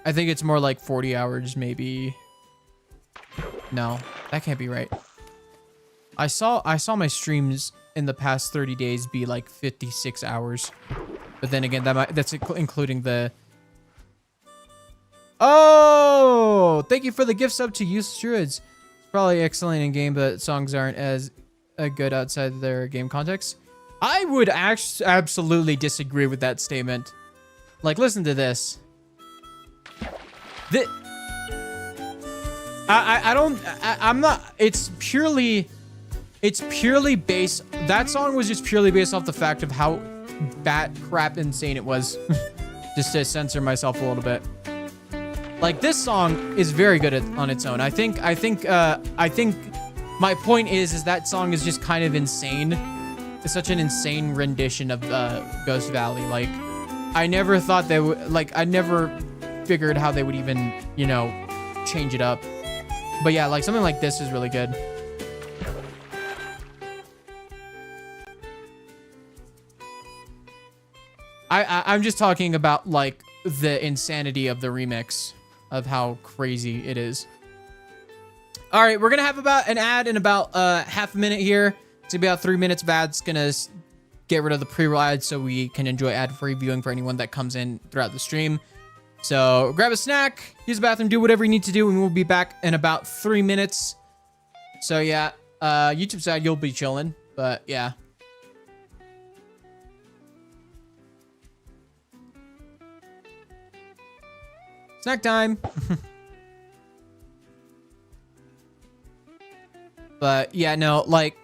I think it's more like 40 hours maybe. No, that can't be right. I saw my streams in the past 30 days be like 56 hours. But then again, that's including the... Oh! Thank you for the gift sub to Useless Druids. It's probably excellent in game, but songs aren't as good outside their game context. I would absolutely disagree with that statement. Like, listen to this. I'm not... It's purely based... That song was just purely based off the fact of how bat crap insane it was. Just to censor myself a little bit. Like, this song is very good on its own. I think my point is that song is just kind of insane. It's such an insane rendition of Ghost Valley. Like, I never thought they would... Like, I never figured how they would even, you know, change it up. But yeah, like, something like this is really good. I'm just talking about, like, the insanity of the remix of how crazy it is. All right, we're going to have about an ad in about half a minute here. It's going to be about 3 minutes of ads. Going to get rid of the pre-roll ads so we can enjoy ad-free viewing for anyone that comes in throughout the stream. So grab a snack, use the bathroom, do whatever you need to do, and we'll be back in about 3 minutes. So yeah, YouTube side, you'll be chilling, but yeah. Snack time. But yeah, no, like,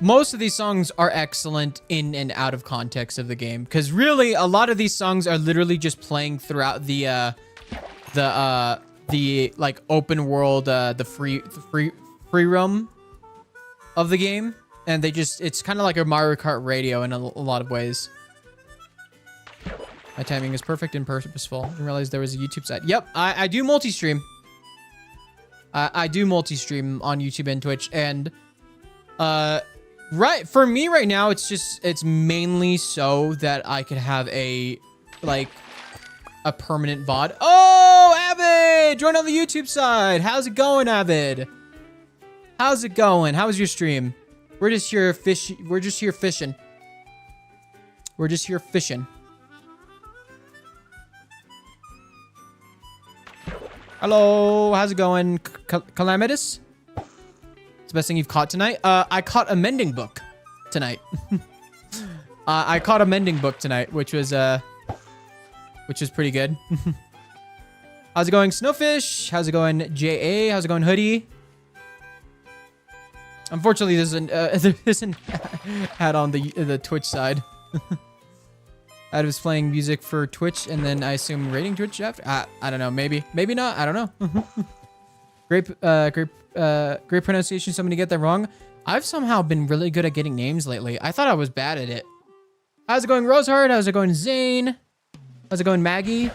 most of these songs are excellent in and out of context of the game, because really a lot of these songs are literally just playing throughout the like open world, the free roam of the game, and it's kind of like a Mario Kart radio in a lot of ways. My timing is perfect and purposeful. I didn't realize there was a YouTube side. Yep, I do multi-stream. I do multi-stream on YouTube and Twitch, and right for me right now, it's mainly so that I could have a permanent VOD. Oh, Avid, join on the YouTube side. How's it going, Avid? How's it going? How was your stream? We're just here fishing. We're just here fishing. We're just here fishing. Hello, how's it going, Calamitous? It's the best thing you've caught tonight? I caught a mending book tonight. I caught a mending book tonight, which was pretty good. How's it going, Snowfish? How's it going, JA? How's it going, Hoodie? Unfortunately, there's an ad on the Twitch side. I was playing music for Twitch, and then I assume rating Twitch after. I don't know. Maybe not. I don't know. Great pronunciation. Somebody get that wrong. I've somehow been really good at getting names lately. I thought I was bad at it. How's it going, Roseheart? How's it going, Zane? How's it going, Maggie?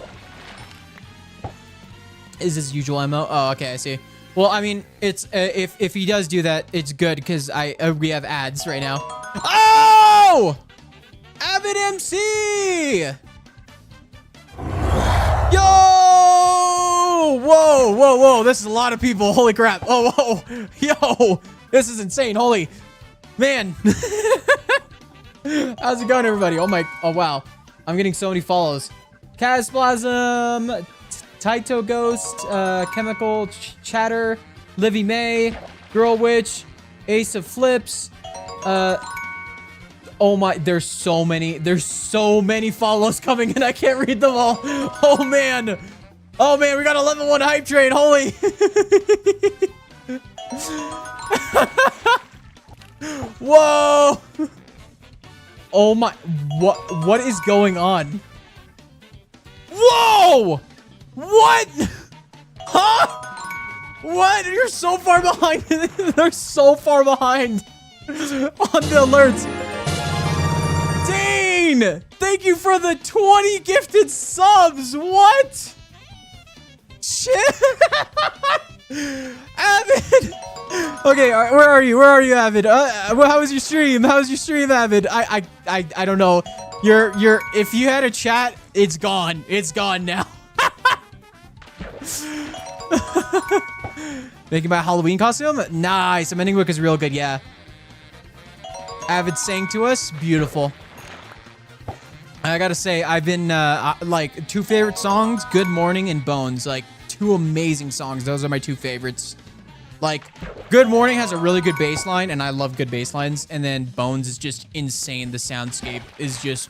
Is this usual MO? Oh, okay, I see. Well, I mean, it's if he does do that, it's good because we have ads right now. Oh! Avid MC! Yo! Whoa! This is a lot of people. Holy crap! Oh, whoa! Yo! This is insane. Holy man! How's it going, everybody? Oh wow! I'm getting so many follows. Casplasm, Taito Ghost, Chemical Chatter, Livy May, Girl Witch, Ace of Flips. Oh my, there's so many follows coming in. I can't read them all. Oh man. Oh man, we got a level 1 hype train. Holy. Whoa. Oh my, what is going on? Whoa. What? Huh? What? You're so far behind. They're so far behind on the alerts. Dane, thank you for the 20 gifted subs. What? Shit. Avid. Okay, where are you? Where are you, Avid? How was your stream? How was your stream, Avid? I don't know. If you had a chat, it's gone. It's gone now. Making my Halloween costume? Nice. Amending book is real good, yeah. Avid sang to us. Beautiful. I gotta say, I've been, like, 2 favorite songs, Good Morning and Bones. Like, 2 amazing songs. Those are my 2 favorites. Like, Good Morning has a really good bass line, and I love good bass lines. And then Bones is just insane. The soundscape is just...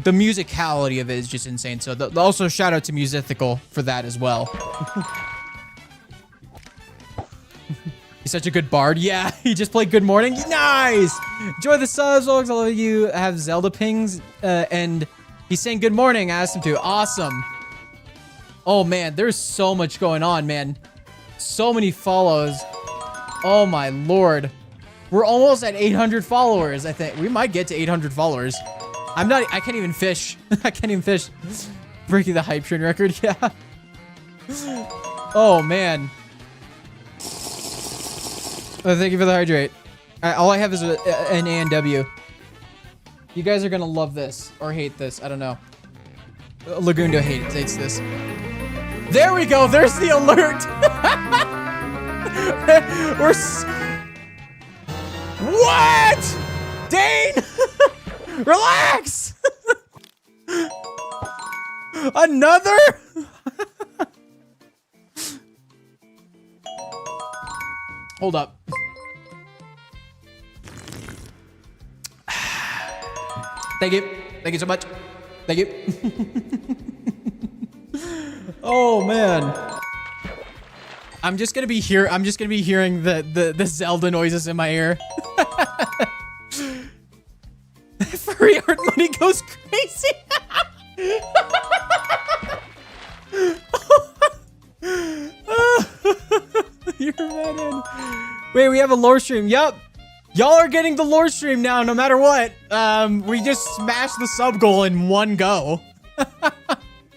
The musicality of it is just insane. So, also shout out to Musithical for that as well. He's such a good bard. Yeah, he just played Good Morning. Nice! Enjoy the subs, folks. All of you have Zelda pings. And he's saying Good Morning. I asked him to. Awesome. Oh, man. There's so much going on, man. So many follows. Oh, my lord. We're almost at 800 followers, I think. We might get to 800 followers. I can't even fish. I can't even fish. Breaking the hype train record. Yeah. Oh, man. Oh, thank you for the hydrate. All I have is an A&W. You guys are gonna love this or hate this. I don't know. Lagundo hates this. There we go. There's the alert. What? Dane! Relax! Another? Hold up. Thank you. Thank you so much. Thank you. Oh man. I'm just gonna be hearing the Zelda noises in my ear. Free art money goes crazy. You're mad in. Wait, we have a lore stream. Yup. Y'all are getting the lore stream now, no matter what. We just smashed the sub goal in one go.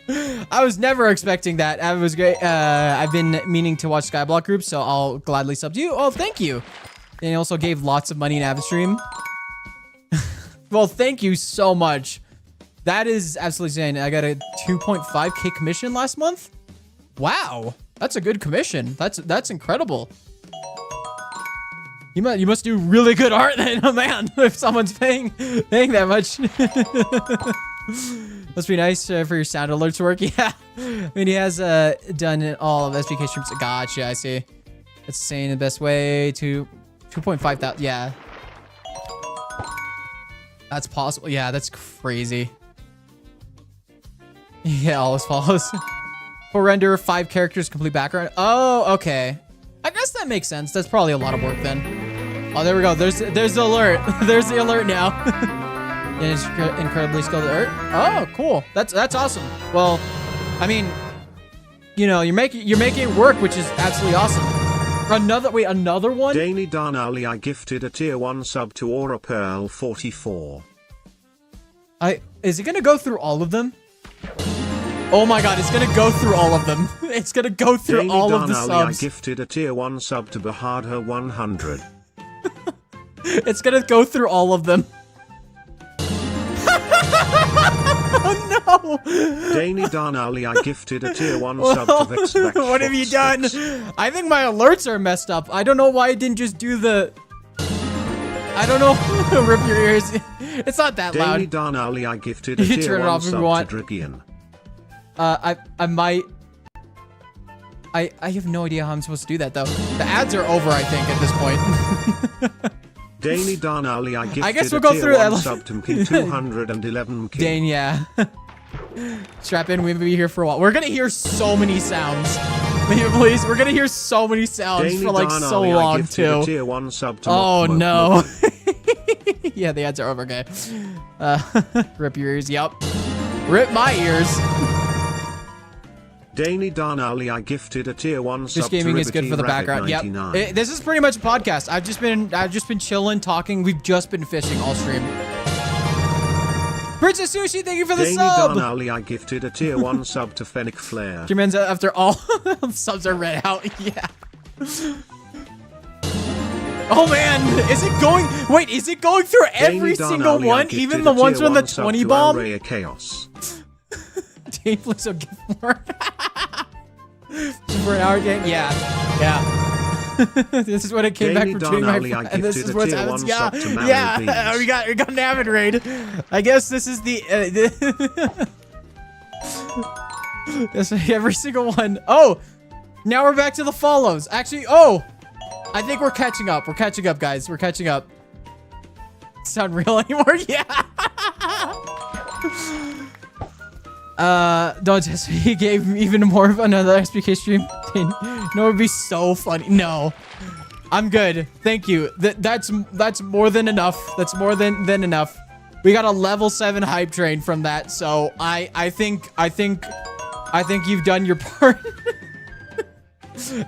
I was never expecting that. It was great. I've been meaning to watch Skyblock groups, so I'll gladly sub to you. Oh, thank you. And he also gave lots of money in Avid stream. Well, thank you so much. That is absolutely insane. I got a 2.5K commission last month. Wow, that's a good commission. That's incredible. You must do really good art then, oh man, if someone's paying that much. Must be nice for your sound alerts work. Yeah, I mean, he has done all of SBK streams. Gotcha, I see. That's saying the best way to 2.5 thousand. Yeah, that's possible. Yeah, that's crazy. Yeah, all his follows. For render 5 characters, complete background. Oh, okay. I guess that makes sense. That's probably a lot of work then. Oh, there we go. There's the alert. There's the alert now. Yeah, it's incredibly skilled alert. Oh, cool. That's awesome. Well, I mean, you know, you're making it work, which is absolutely awesome. Another one? Danny Darnally, I gifted a tier 1 sub to Aura Pearl 44. Is it gonna go through all of them? Oh my god, it's gonna go through all of them. It's gonna go through Danny all of the Darnally, subs. I gifted a tier 1 sub to Bahadha 100. It's gonna go through all of them. Oh no! Danny Darnally, I gifted a tier 1 sub to Vex. What have you done? I think my alerts are messed up. I don't know why I didn't just do the... I don't know. Rip your ears. It's not that loud. Danny Darnally, I gifted a You tier turn it 1 off if you sub want. to Drigian. I might... I have no idea how I'm supposed to do that though. The ads are over, I think, at this point. Danny Darnally, I gifted guess we'll go through a that. sub to 211 K. Dane, yeah. Strap in, we'll be here for a while. We're gonna hear so many sounds. Please, we're gonna hear so many sounds Danny for like Darnally, so I long gifted a too. tier 1 sub to Oh Mo- no. Yeah, the ads are over, okay. Rip your ears, yep. Rip my ears. Danny Darnally, I gifted a tier 1 sub This gaming to is good for the Rabbit background. 99. Yep. This is pretty much a podcast. I've just been chilling, talking. We've just been fishing all stream. Princess Sushi, thank you for the Danny sub. Darnally, I gifted a tier 1 sub to Fennec Flare. Jermaine, after all subs are read out, yeah. Oh man, is it going? Wait, is it going through every Danny single Darnally, I one, gifted even a the ones tier with the 1 sub 20 to bomb? Array of Chaos. Dane, please don't give more. For an hour game, yeah. This is what it came back from doing my Darnally, I and this is gifted a what's tier happening. 1 Yeah, sub to Mallow yeah. Beans. We got an avid raid. I guess this is the. This every single one. Oh, now we're back to the follows. Actually, I think we're catching up. We're catching up, guys. We're catching up. Sound real anymore? Yeah. Don't test me. He gave even more of another SPK stream. No, it would be so funny. No, I'm good. Thank you. That's more than enough. That's more than enough. We got a level 7 hype train from that. So I think you've done your part.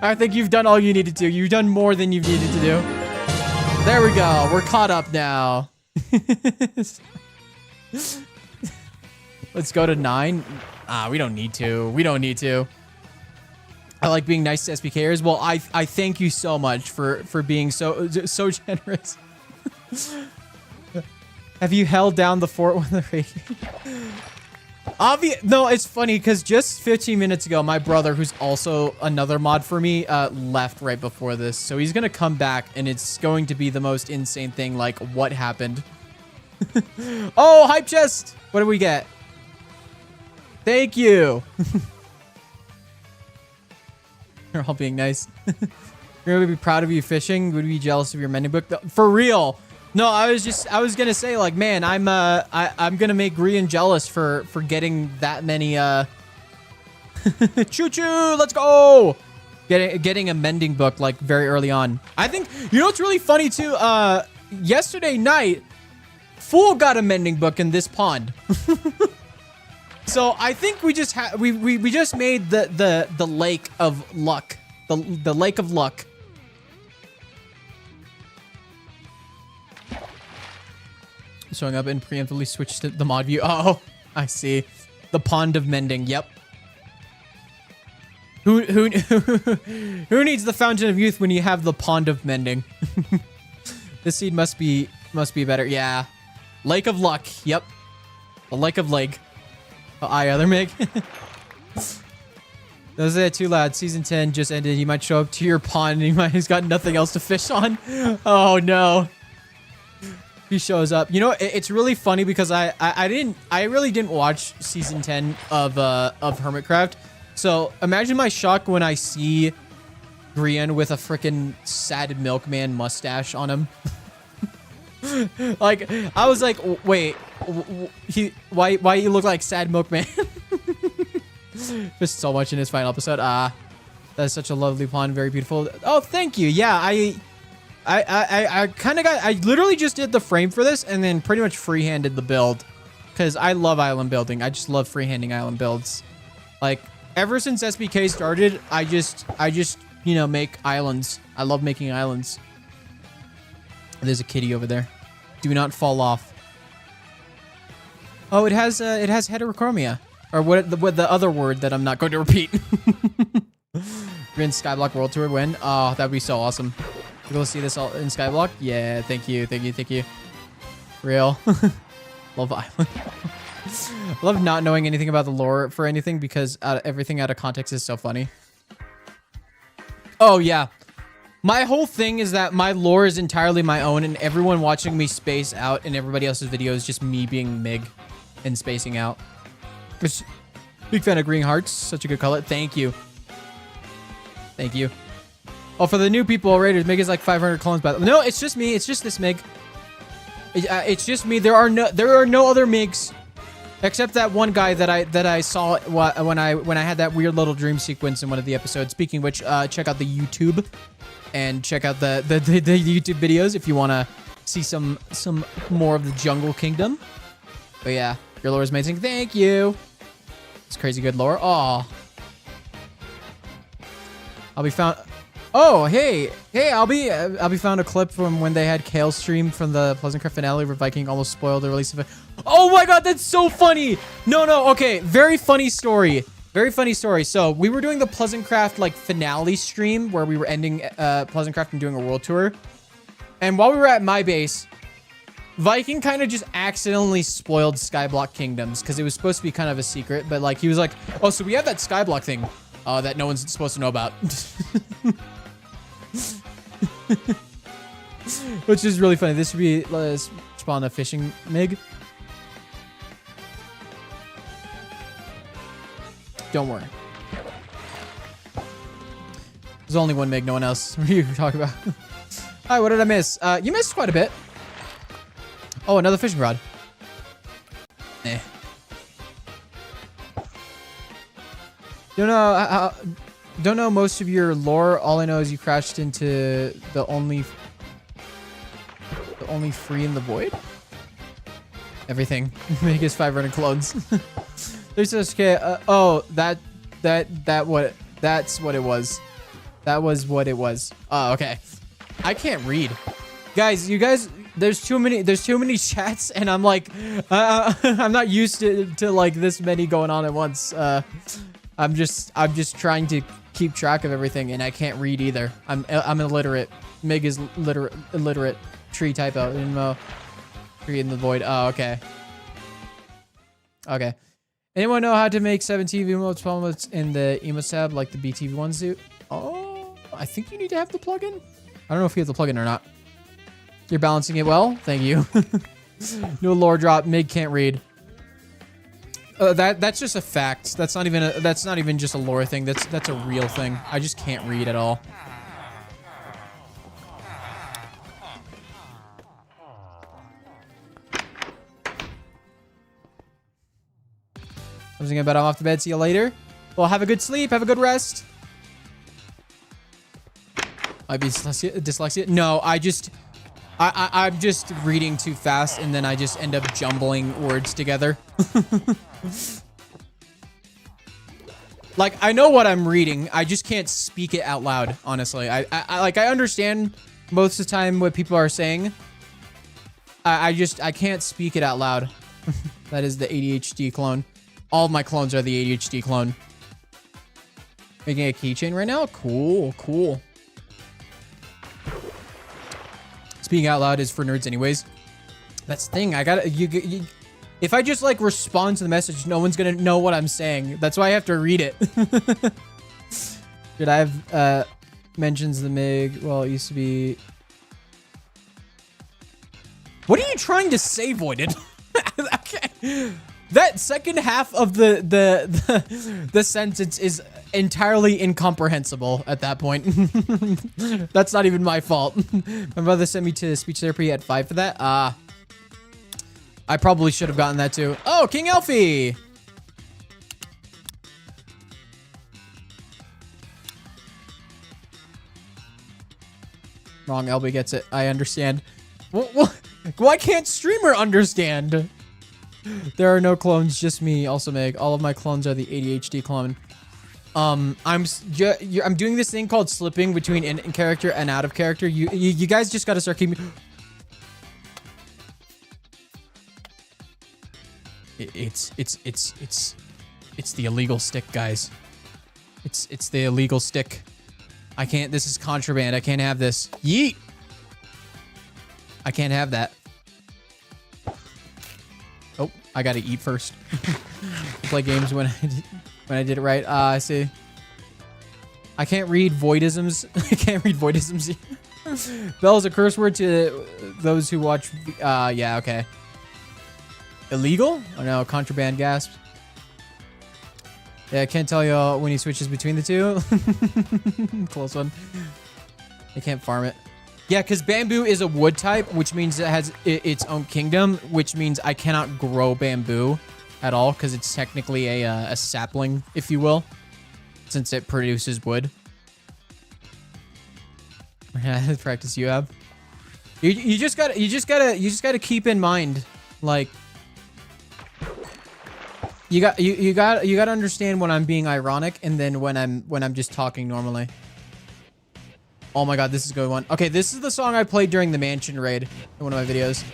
I think you've done all you needed to. You've done more than you've needed to do. There we go. We're caught up now. Let's go to 9. We don't need to. We don't need to. I like being nice to SPKers. Well, I thank you so much for being so generous. Have you held down the fort when the raid? No, it's funny because just 15 minutes ago, my brother, who's also another mod for me, left right before this. So he's gonna come back, and it's going to be the most insane thing. Like, what happened? Oh, hype chest! What do we get? Thank you. You're all being nice. You're gonna be proud of you fishing. Would be jealous of your mending book. For real. No, I was gonna say, like, man, I'm gonna make Rian jealous for getting that many choo choo, let's go. Getting a mending book like very early on. I think, you know what's really funny too? Yesterday night, Fool got a mending book in this pond. So I think we just we just made the lake of luck. The lake of luck. Showing up and preemptively switched to the mod view. Oh, I see. The pond of mending. Yep. Who needs the fountain of youth when you have the pond of mending? This seed must be better. Yeah. Lake of luck. Yep. The lake of leg. Oh, other Mig. Those are too loud. Season 10 just ended. He might show up to your pond and he's got nothing else to fish on. Oh no. He shows up. You know, it's really funny because I really didn't watch season 10 of Hermitcraft. So imagine my shock when I see Grian with a freaking sad milkman mustache on him. Like, I was like, wait, why you look like sad milkman? Just so much in his final episode. That's such a lovely pond, very beautiful. Oh, thank you. Yeah, I kind of I literally just did the frame for this and then pretty much freehanded the build because I love island building. I just love freehanding island builds. Like, ever since SBK started, I just, you know, make islands. I love making islands. There's a kitty over there. Do not fall off. Oh, it has heterochromia, or what the other word that I'm not going to repeat. You're in Skyblock World Tour when? Oh, that'd be so awesome. You're gonna see this all in Skyblock? Yeah, thank you. Real. Love Island. Love not knowing anything about the lore for anything because everything out of context is so funny. Oh, yeah. My whole thing is that my lore is entirely my own and everyone watching me space out in everybody else's video is just me being Mig and spacing out. Big fan of green hearts. Such a good color. Thank you. Thank you. Oh, for the new people, Raiders, Mig is like 500 clones. But no, it's just me. It's just this Mig. It's just me. There are no other Migs, except that one guy that I saw when I had that weird little dream sequence in one of the episodes. Speaking of which, check out the YouTube and check out the YouTube videos if you want to see some more of the Jungle Kingdom. But yeah, your lore is amazing. Thank you. It's crazy good lore. Aw. I'll be found. Oh, hey, I'll be found a clip from when they had Kale stream from the Pleasantcraft finale where Viking almost spoiled the release of it. Oh my god, that's so funny. No, okay, very funny story. Very funny story. So we were doing the Pleasantcraft like finale stream where we were ending Pleasantcraft and doing a world tour. And while we were at my base, Viking kind of just accidentally spoiled Skyblock Kingdoms because it was supposed to be kind of a secret. But like he was like, oh, so we have that Skyblock thing that no one's supposed to know about. Which is really funny. This would be spawn a fishing Mig. Don't worry. There's only one Mig, no one else. What are you talking about? Hi, what did I miss? You missed quite a bit. Oh, another fishing rod. Eh. Don't know most of your lore. All I know is you crashed into the only free in the void. Everything. Make his 500 clones. There's this kid. Oh, that's what it was. That was what it was. Oh, okay. I can't read, guys. You guys, there's too many chats, and I'm like, I'm not used to like this many going on at once. I'm just trying to keep track of everything, and I can't read either. I'm illiterate. Mig is illiterate. Tree typo. Tree in the void. Oh, okay. Okay. Anyone know how to make 17 emotes, 12 emotes in the emotes tab like the BTV ones do? Oh, I think you need to have the plugin. I don't know if you have the plugin or not. You're balancing it well. Thank you. No lore drop. Mig can't read. That's just a fact. That's not even just a lore thing. That's a real thing. I just can't read at all. I was thinking about I'm off to bed. See you later. Well, have a good sleep. Have a good rest. Might be dyslexia. No, I'm just reading too fast, and then I just end up jumbling words together. Like, I know what I'm reading. I just can't speak it out loud, honestly. I understand most of the time what people are saying. I can't speak it out loud. That is the ADHD clone. All of my clones are the ADHD clone. Making a keychain right now? Cool, cool. Speaking out loud is for nerds anyways. That's the thing. I gotta... if I just, like, respond to the message, no one's gonna know what I'm saying. That's why I have to read it. Should I have, mentions the MIG? Well, it used to be... What are you trying to say, Voided? Okay. That second half of the sentence is entirely incomprehensible at that point. That's not even my fault. My brother sent me to speech therapy at 5 for that. I probably should have gotten that too. Oh, King Elfie! Wrong, Elby gets it. I understand. Why can't streamer understand? There are no clones, just me. Also, Meg. All of my clones are the ADHD clone. I'm doing this thing called slipping between in character and out of character. You guys just gotta start keeping. It's the illegal stick, guys. It's the illegal stick. I can't. This is contraband. I can't have this. Yeet. I can't have that. Oh, I gotta eat first. Play games when I did it right. I see. I can't read voidisms. I can't read voidisms. Bell is a curse word to those who watch. Yeah, okay. Illegal? Oh no, contraband gasp. Yeah, I can't tell you when he switches between the two. Close one. I can't farm it. Yeah, because bamboo is a wood type, which means it has its own kingdom, which means I cannot grow bamboo at all because it's technically a sapling, if you will, since it produces wood. Yeah, the practice you have. You just gotta keep in mind, like, you gotta understand when I'm being ironic and then when I'm just talking normally. Oh my god, this is a good one. Okay, this is the song I played during the mansion raid in one of my videos.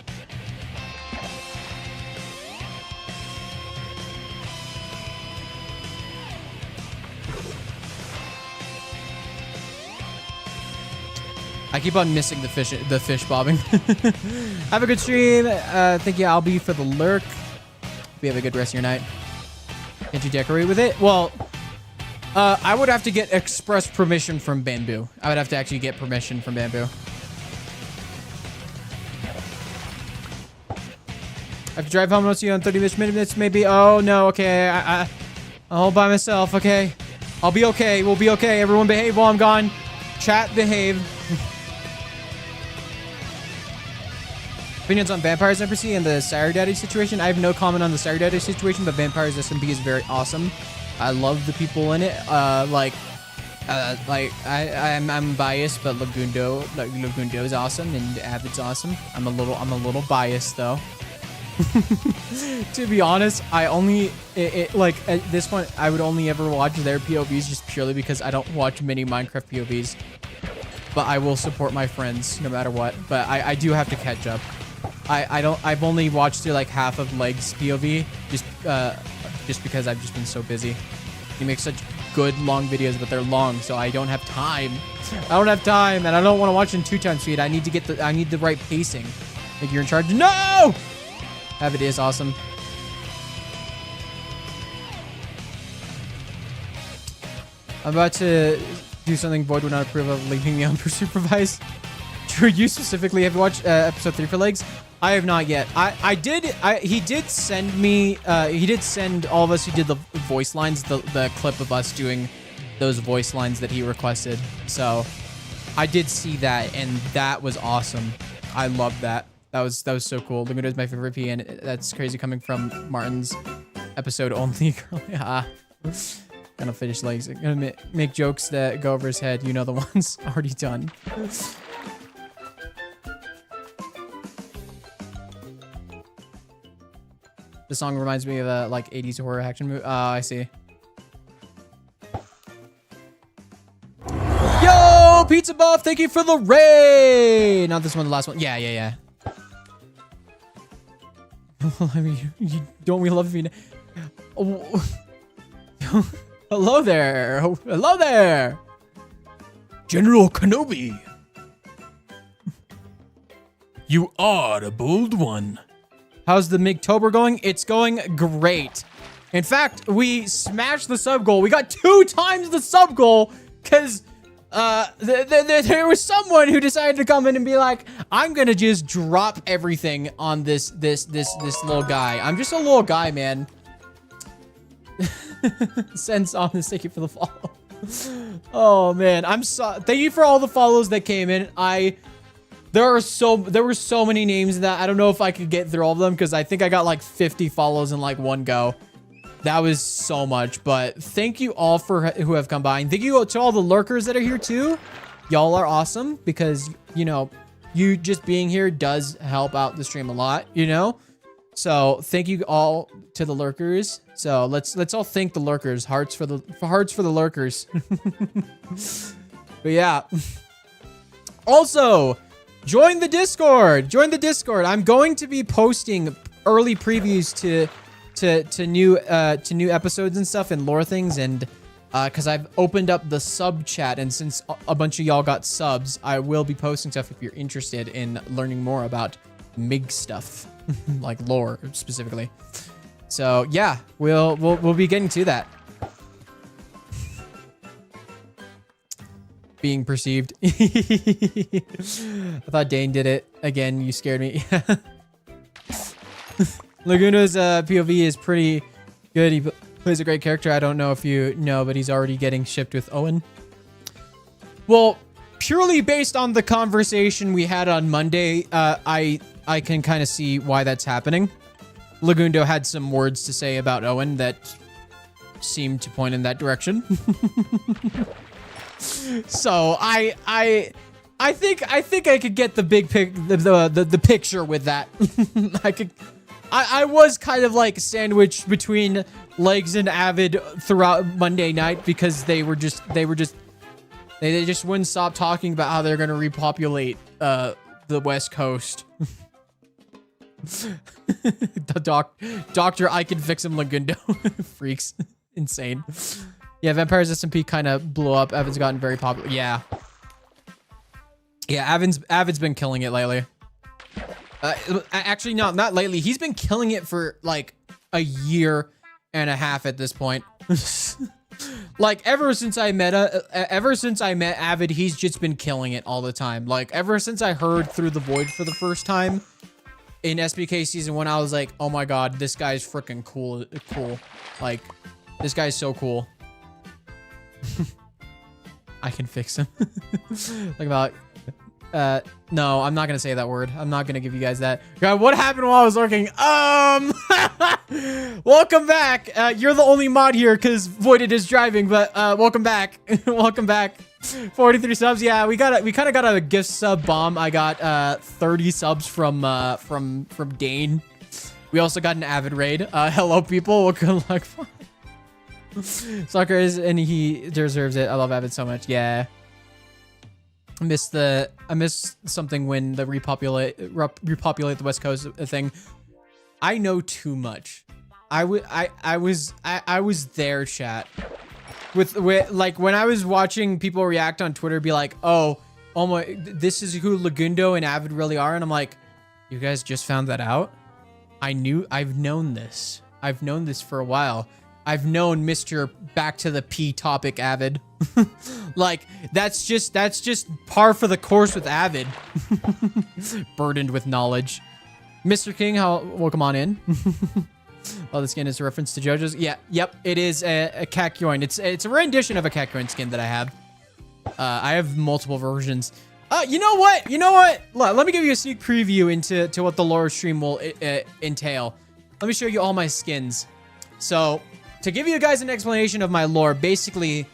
I keep on missing the fish bobbing. Have a good stream. Thank you, Albie, for the lurk. Hope you have a good rest of your night. Can't you decorate with it? Well, I would have to get express permission from Bamboo. I would have to actually get permission from Bamboo. I have to drive home. I'll see you in 30 minutes, maybe. Oh, no. Okay. I'm all by myself. Okay. I'll be okay. We'll be okay. Everyone behave while I'm gone. Chat, behave. Opinions on Vampires SMP and the Sire Daddy situation. I have no comment on the Sire Daddy situation, but Vampires SMP is very awesome. I love the people in it. I'm biased, but Lagundo is awesome and Avid's awesome. I'm a little biased though. To be honest, I only like at this point I would only ever watch their POVs just purely because I don't watch many Minecraft POVs. But I will support my friends no matter what. But I do have to catch up. I've only watched through like half of Legs POV just because I've just been so busy. He makes such good long videos, but they're long, so I don't have time. I don't have time, and I don't want to watch in 2x speed. I need the right pacing. Like you're in charge. No! Avid is awesome. I'm about to do something Void would not approve of, leaving me unsupervised. Drew, you specifically, have you watched episode 3 for Legs? I have not yet. He did send me, he did send all of us who did the voice lines, the clip of us doing those voice lines that he requested. So I did see that, and that was awesome. I loved that. That was so cool. Limited is my favorite P, and that's crazy coming from Martin's episode only. Gonna finish Legs. Gonna make jokes that go over his head. You know the ones already done. The song reminds me of a like 80s horror action movie. Oh, I see. Yo, Pizza Buff, thank you for the raid. Not this one, the last one. Yeah. I mean, don't we love you? Oh. Hello there. Hello there. General Kenobi. You are a bold one. How's the Migtober going? It's going great. In fact, we smashed the sub goal. We got 2 times the sub goal because there was someone who decided to come in and be like, I'm gonna just drop everything on this little guy. I'm just a little guy, man. Sense on this. Thank you for the follow. Oh man, thank you for all the follows that came in. There were so many names that I don't know if I could get through all of them because I think I got like 50 follows in like one go. That was so much, but thank you all for who have come by, and thank you to all the lurkers that are here too. Y'all are awesome because, you know, you just being here does help out the stream a lot, you know? So thank you all to the lurkers. So let's all thank the lurkers. Hearts for the lurkers. But yeah. Also, join the Discord. Join the Discord. I'm going to be posting early previews to new episodes and stuff and lore things, and because I've opened up the sub chat, and since a bunch of y'all got subs, I will be posting stuff if you're interested in learning more about MIG stuff, like lore specifically. So yeah, we'll be getting to that. Being perceived. I thought Dane did it again. You scared me. Laguna's POV is pretty good. Plays a great character. I don't know if you know, but he's already getting shipped with Owen. Well, purely based on the conversation we had on Monday, I can kind of see why that's happening. Lagundo had some words to say about Owen that seemed to point in that direction. So I think I could get the big the picture with that. I was kind of like sandwiched between Legs and Avid throughout Monday night because they just wouldn't stop talking about how they're gonna repopulate the West Coast. Doctor, I can fix him, Lagundo. Freaks. Insane. Yeah, Vampire's SMP kind of blew up. Evan's gotten very popular. Yeah. Yeah, Avid's been killing it lately. Actually, no, not lately. He's been killing it for like a year and a half at this point. Like ever since I met Avid, he's just been killing it all the time. Like ever since I heard Through the Void for the first time in SBK season 1, I was like, oh my god, this guy's freaking cool. Like, this guy's so cool. I can fix him. Like about no, I'm not gonna say that word. I'm not gonna give you guys that. God, what happened while I was lurking? Welcome back. You're the only mod here because Voided is driving, but welcome back. Welcome back. 43 subs. Yeah, we kind of got a gift sub bomb. I got 30 subs from Dane. We also got an Avid raid. Hello people. What good luck for? Soccer is, and he deserves it. I love Avid so much. Yeah. I missed something when the repopulate the West Coast thing. I know too much. I was there, chat. With like when I was watching people react on Twitter, be like, oh my, this is who Lagundo and Avid really are, and I'm like, you guys just found that out? I've known this. I've known this for a while. I've known Mr. Back to the P topic Avid. Like that's just par for the course with Avid. Burdened with knowledge. Mr. King, welcome on in. Oh, the skin is a reference to JoJo's. Yeah, yep, it is a Kakyoin. It's a rendition of a Kakyoin skin that I have. I have multiple versions. You know what? Let me give you a sneak preview into what the lore stream will entail. Let me show you all my skins. So, to give you guys an explanation of my lore, basically,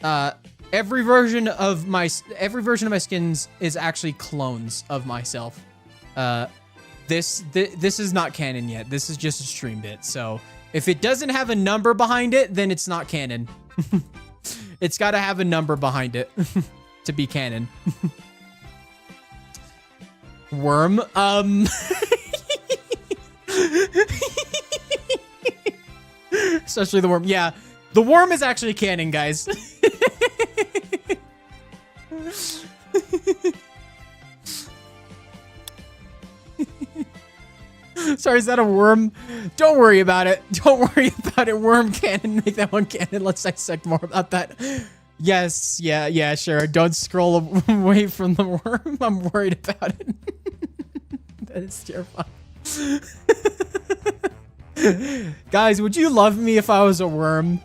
every version of my skins is actually clones of myself. This is not canon yet. This is just a stream bit. So if it doesn't have a number behind it, then it's not canon. It's got to have a number behind it to be canon. Worm. Especially the worm. Yeah, the worm is actually canon, guys. Sorry, is that a worm? Don't worry about it. Don't worry about it. Worm canon. Make that one canon. Let's dissect more about that. Yes. Yeah, sure. Don't scroll away from the worm. I'm worried about it. That is terrifying. Guys, would you love me if I was a worm?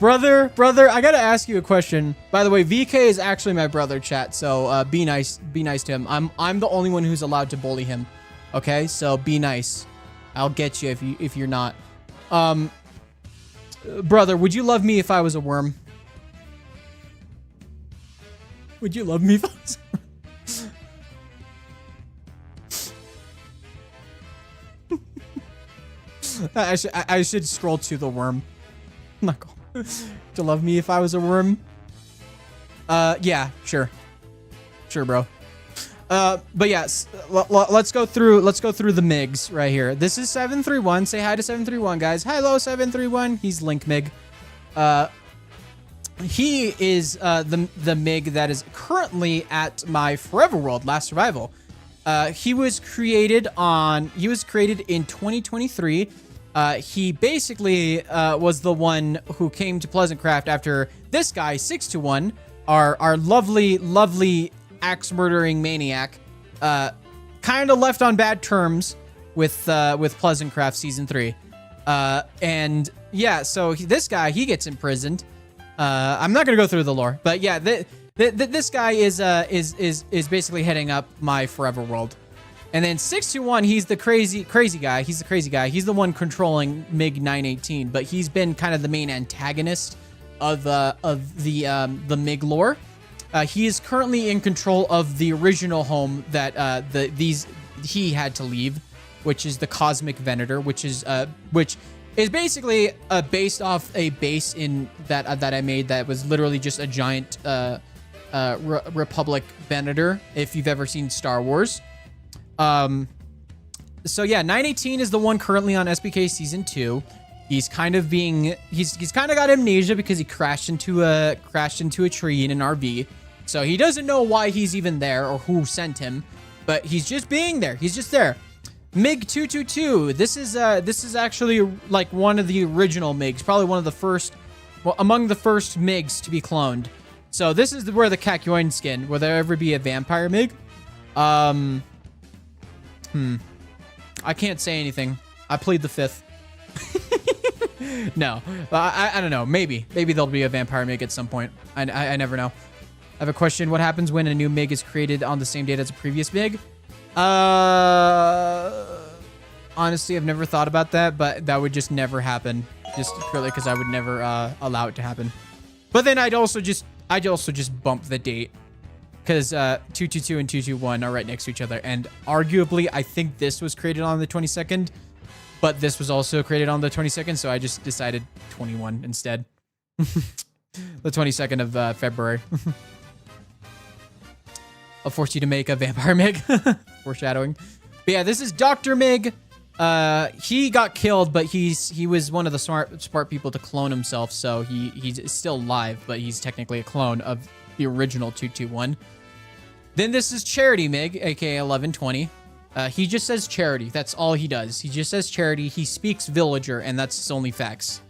Brother, I gotta ask you a question. By the way, VK is actually my brother, chat. So be nice to him. I'm the only one who's allowed to bully him. Okay, so be nice. I'll get you if you're not. Brother, would you love me if I was a worm? Would you love me if I was a worm? I should scroll to the worm. I'm not going to love me if I was a worm. Yeah, sure, bro. But yes, let's go through the MIGs right here. This is 731. Say hi to 731, guys. Hello, 731. He's Link MIG. He is the MIG that is currently at my Forever World Last Survival. He was created in 2023. He basically was the one who came to Pleasant Craft after this guy 621, our lovely axe murdering maniac, kind of left on bad terms with Pleasant Craft season 3, and yeah, so this guy, he gets imprisoned. I'm not gonna go through the lore, but yeah, this guy is basically heading up my forever world. And then 621, he's the crazy guy. He's the crazy guy. He's the one controlling MiG 918, but he's been kind of the main antagonist of the MiG lore. He is currently in control of the original home that he had to leave, which is the Cosmic Venator, which is basically based off a base in that I made that was literally just a giant Republic Venator. If you've ever seen Star Wars. So yeah, 918 is the one currently on SBK Season 2. He's kind of got amnesia because he crashed into a tree in an RV. So he doesn't know why he's even there or who sent him, but he's just being there. He's just there. MiG 222. This is actually like one of the original MiGs, probably one of the first, well, among the first MiGs to be cloned. So this is where the Kakyoin skin. Will there ever be a vampire MiG? I can't say anything. I plead the fifth. No, I don't know. Maybe there'll be a vampire MiG at some point. I never know. I have a question. What happens when a new MiG is created on the same date as a previous MiG? Honestly, I've never thought about that, but that would just never happen. Just purely because I would never allow it to happen. But then I'd also just bump the date. Because 222 and 221 are right next to each other. And arguably, I think this was created on the 22nd. But this was also created on the 22nd. So I just decided 21 instead. The 22nd of February. I'll force you to make a vampire MiG. Foreshadowing. But yeah, this is Dr. MiG. He got killed, but he was one of the smart people to clone himself. So he's still alive, but he's technically a clone of the original 221. Then this is Charity MiG, aka 1120. He just says charity. That's all he does. He just says charity. He speaks villager, and that's his only facts.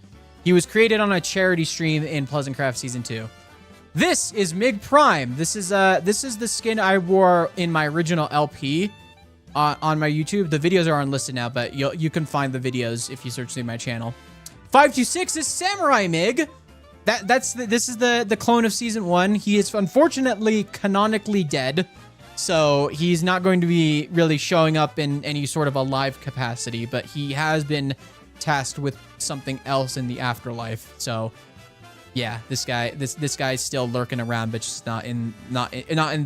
He was created on a charity stream in Pleasantcraft Season 2. This is MiG Prime. This is the skin I wore in my original LP on my YouTube. The videos are unlisted now, but you can find the videos if you search through my channel. 526 is Samurai MiG. This is the clone of Season 1. He is unfortunately canonically dead, so he's not going to be really showing up in any sort of a live capacity, but he has been tasked with something else in the afterlife. So yeah, this guy's still lurking around, but just not in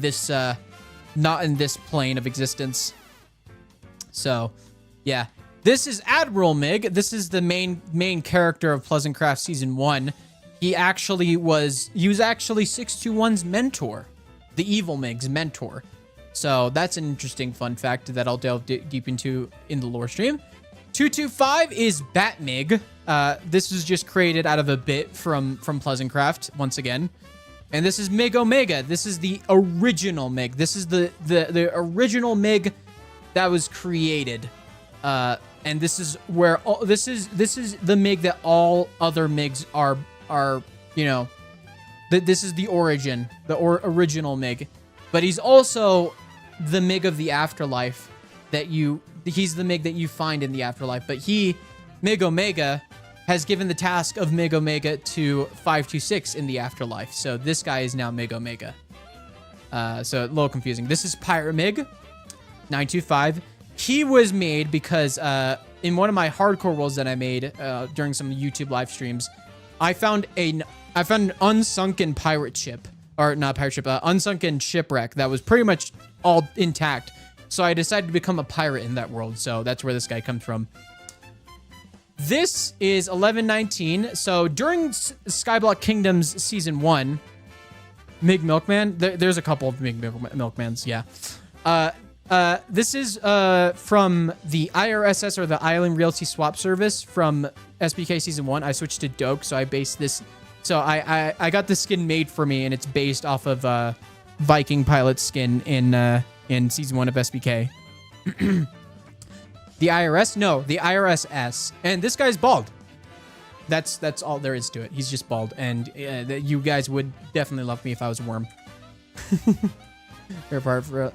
this plane of existence. So yeah, this is Admiral MiG. This is the main character of Pleasantcraft Season 1. He was actually 621's mentor, the evil MiG's mentor. So that's an interesting fun fact that I'll delve deep into in the lore stream. 225 is Bat MiG. This was just created out of a bit from Pleasantcraft once again. And this is MiG Omega. This is the original MiG. This is the original MiG that was created. And this is where this is the MiG that all other MiGs are, you know, this is the origin, original MiG. But he's also the MiG of the afterlife he's the MiG that you find in the afterlife. But MiG Omega, has given the task of MiG Omega to 526 in the afterlife. So this guy is now MiG Omega. So a little confusing. This is Pirate MiG 925. He was made because in one of my hardcore worlds that I made during some YouTube live streams, I found an unsunken pirate ship, or not pirate ship, unsunken shipwreck that was pretty much all intact. So I decided to become a pirate in that world. So that's where this guy comes from. This is 1119. So during Skyblock Kingdoms Season 1, MiG Milkman, there's a couple of MiG Milkmans, yeah. This is from the IRSS, or the Island Realty Swap Service from SBK Season 1. I switched to Doke, so I based this. So I got this skin made for me, and it's based off of Viking pilot skin in Season 1 of SBK. The IRS? No, the IRSS. And this guy's bald. That's all there is to it. He's just bald. And you guys would definitely love me if I was a worm. Fair part for...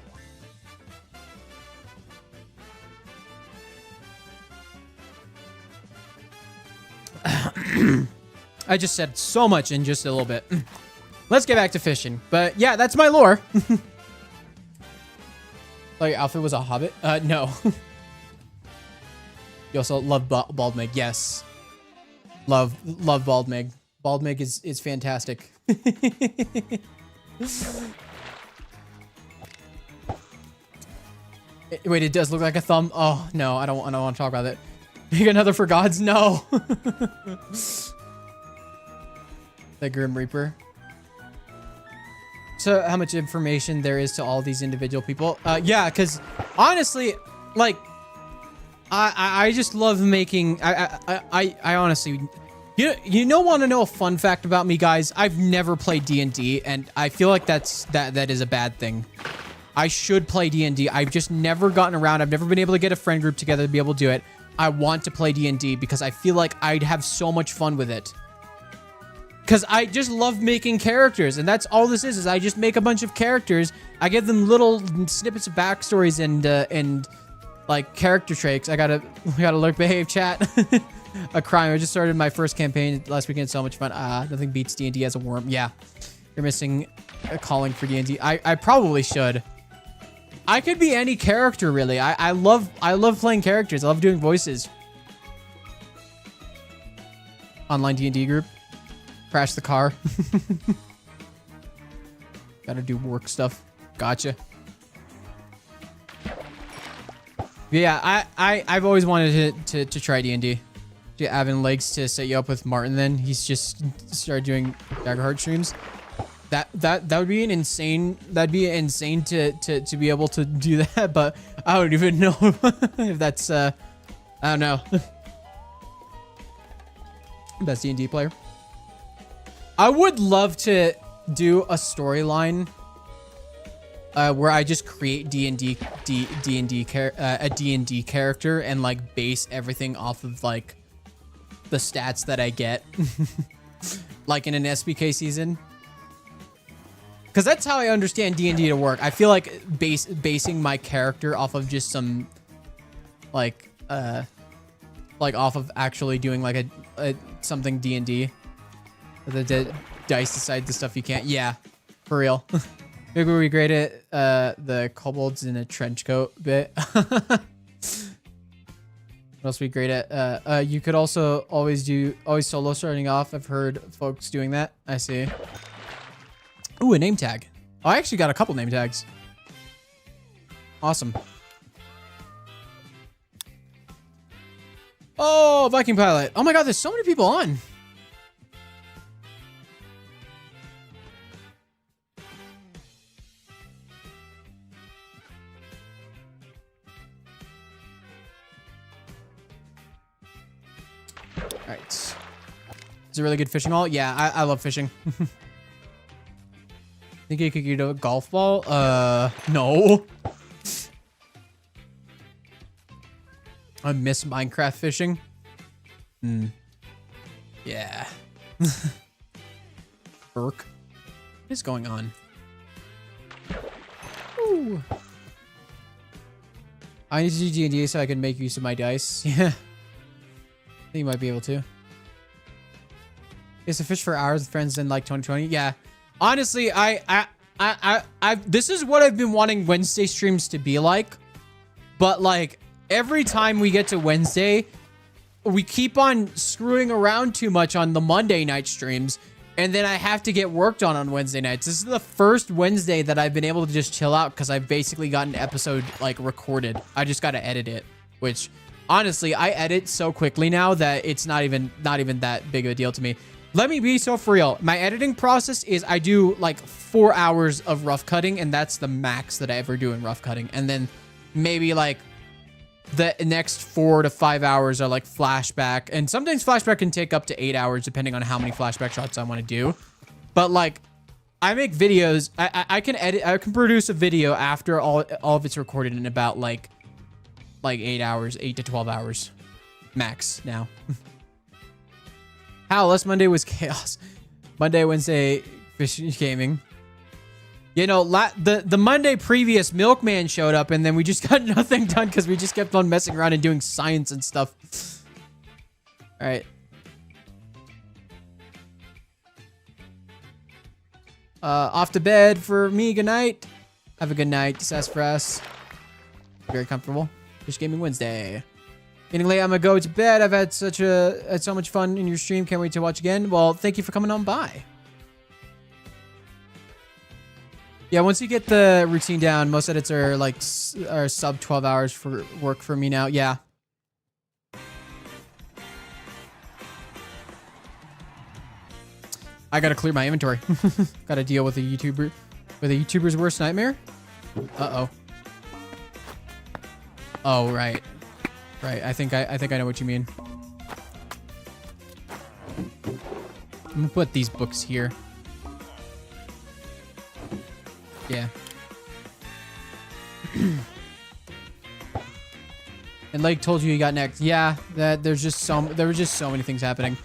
I just said so much in just a little bit. Let's get back to fishing. But yeah, that's my lore. Like, Alfred was a hobbit? No. You also love Bald Meg. Yes. Love Bald Meg. Bald Meg is fantastic. Wait, it does look like a thumb. Oh, no, I don't want to talk about it. Make another for gods? No. The Grim Reaper. So how much information there is to all these individual people? Yeah, because honestly, like, I just love making, I honestly, you want to know a fun fact about me, guys? I've never played D&D, and I feel like that is a bad thing. I should play D&D. I've just never gotten around. I've never been able to get a friend group together to be able to do it. I want to play D&D because I feel like I'd have so much fun with it. Because I just love making characters, and that's all this is I just make a bunch of characters. I give them little snippets of backstories and like character traits. We gotta lurk behave chat. A crime. I just started my first campaign last weekend. So much fun. Nothing beats D&D as a worm. Yeah, you're missing a calling for D&D. I probably should. I could be any character, really. I love playing characters. I love doing voices. Online D&D group. Crash the car. Gotta do work stuff. Gotcha. Yeah, I've always wanted to try D&D. Do you have legs to set you up with Martin then? He's just started doing Daggerheart streams. That would be insane to be able to do that, but I don't even know if that's I don't know. Best D&D player. I would love to do a storyline where I just create a D&D character and like base everything off of like the stats that I get, like in an SBK season. Because that's how I understand D&D to work. I feel like basing my character off of just some, like off of actually doing like a something D&D. The dice decide the stuff you can't. Yeah, for real. Maybe we grade it the kobolds in a trench coat bit. What else we grade it? You could also always solo starting off. I've heard folks doing that. I see. Ooh, a name tag. Oh, I actually got a couple name tags. Awesome. Oh, Viking Pilot. Oh my god, there's so many people on. All right. It's a really good fishing haul. Yeah, I love fishing. Think you could get a golf ball? No. I miss Minecraft fishing. Yeah. Burk. What is going on? Ooh. I need to do D&D so I can make use of my dice. Yeah. I think you might be able to. It's to fish for hours with friends in like 2020. Yeah. Honestly, this is what I've been wanting Wednesday streams to be like. But like every time we get to Wednesday, we keep on screwing around too much on the Monday night streams. And then I have to get worked on Wednesday nights. This is the first Wednesday that I've been able to just chill out because I've basically got an episode like recorded. I just got to edit it, which honestly, I edit so quickly now that it's not even that big of a deal to me. Let me be so for real. My editing process is I do like 4 hours of rough cutting, and that's the max that I ever do in rough cutting. And then maybe like the next 4 to 5 hours are like flashback. And sometimes flashback can take up to 8 hours depending on how many flashback shots I want to do. But like I make videos. I can edit. I can produce a video after all of it's recorded in about like 8 hours, 8 to 12 hours max now. How last Monday was chaos. Monday, Wednesday, fishing gaming. You know, the Monday previous, Milkman showed up, and then we just got nothing done because we just kept on messing around and doing science and stuff. All right. Off to bed for me. Good night. Have a good night. Sassafras. Very comfortable. Just Gaming Wednesday. Getting late. I'm gonna go to bed. I've had so much fun in your stream. Can't wait to watch again. Well, thank you for coming on by. Yeah, once you get the routine down, most edits are like sub 12 hours for work for me now. Yeah. I gotta clear my inventory. Gotta deal with a YouTuber's worst nightmare. Uh-oh. Oh, right. Right. I think I know what you mean. I'm gonna put these books here. Yeah. And Lake told you got next. Yeah, there were just so many things happening.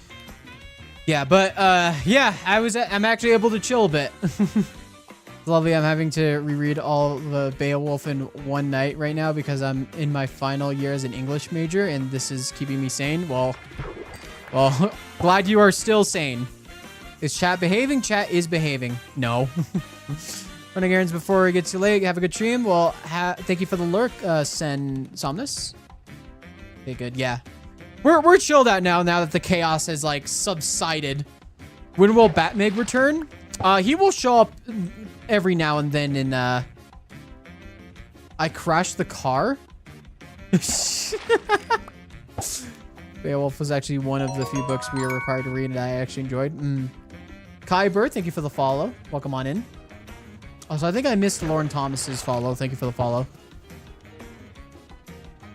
Yeah, but yeah, I'm actually able to chill a bit. It's lovely. I'm having to reread all the Beowulf in one night right now because I'm in my final year as an English major, and this is keeping me sane. Well, glad you are still sane. Is chat behaving? Chat is behaving. No. Running errands before it gets too late. Have a good stream. Well, thank you for the lurk, Sen Somnus. Okay, good. Yeah. We're chilled out now that the chaos has like subsided. When will Batmig return? He will show up every now and then in I crashed the car. Beowulf was actually one of the few books we were required to read and I actually enjoyed. Kyber, thank you for the follow. Welcome on in. Also, I think I missed Lauren Thomas's follow. Thank you for the follow.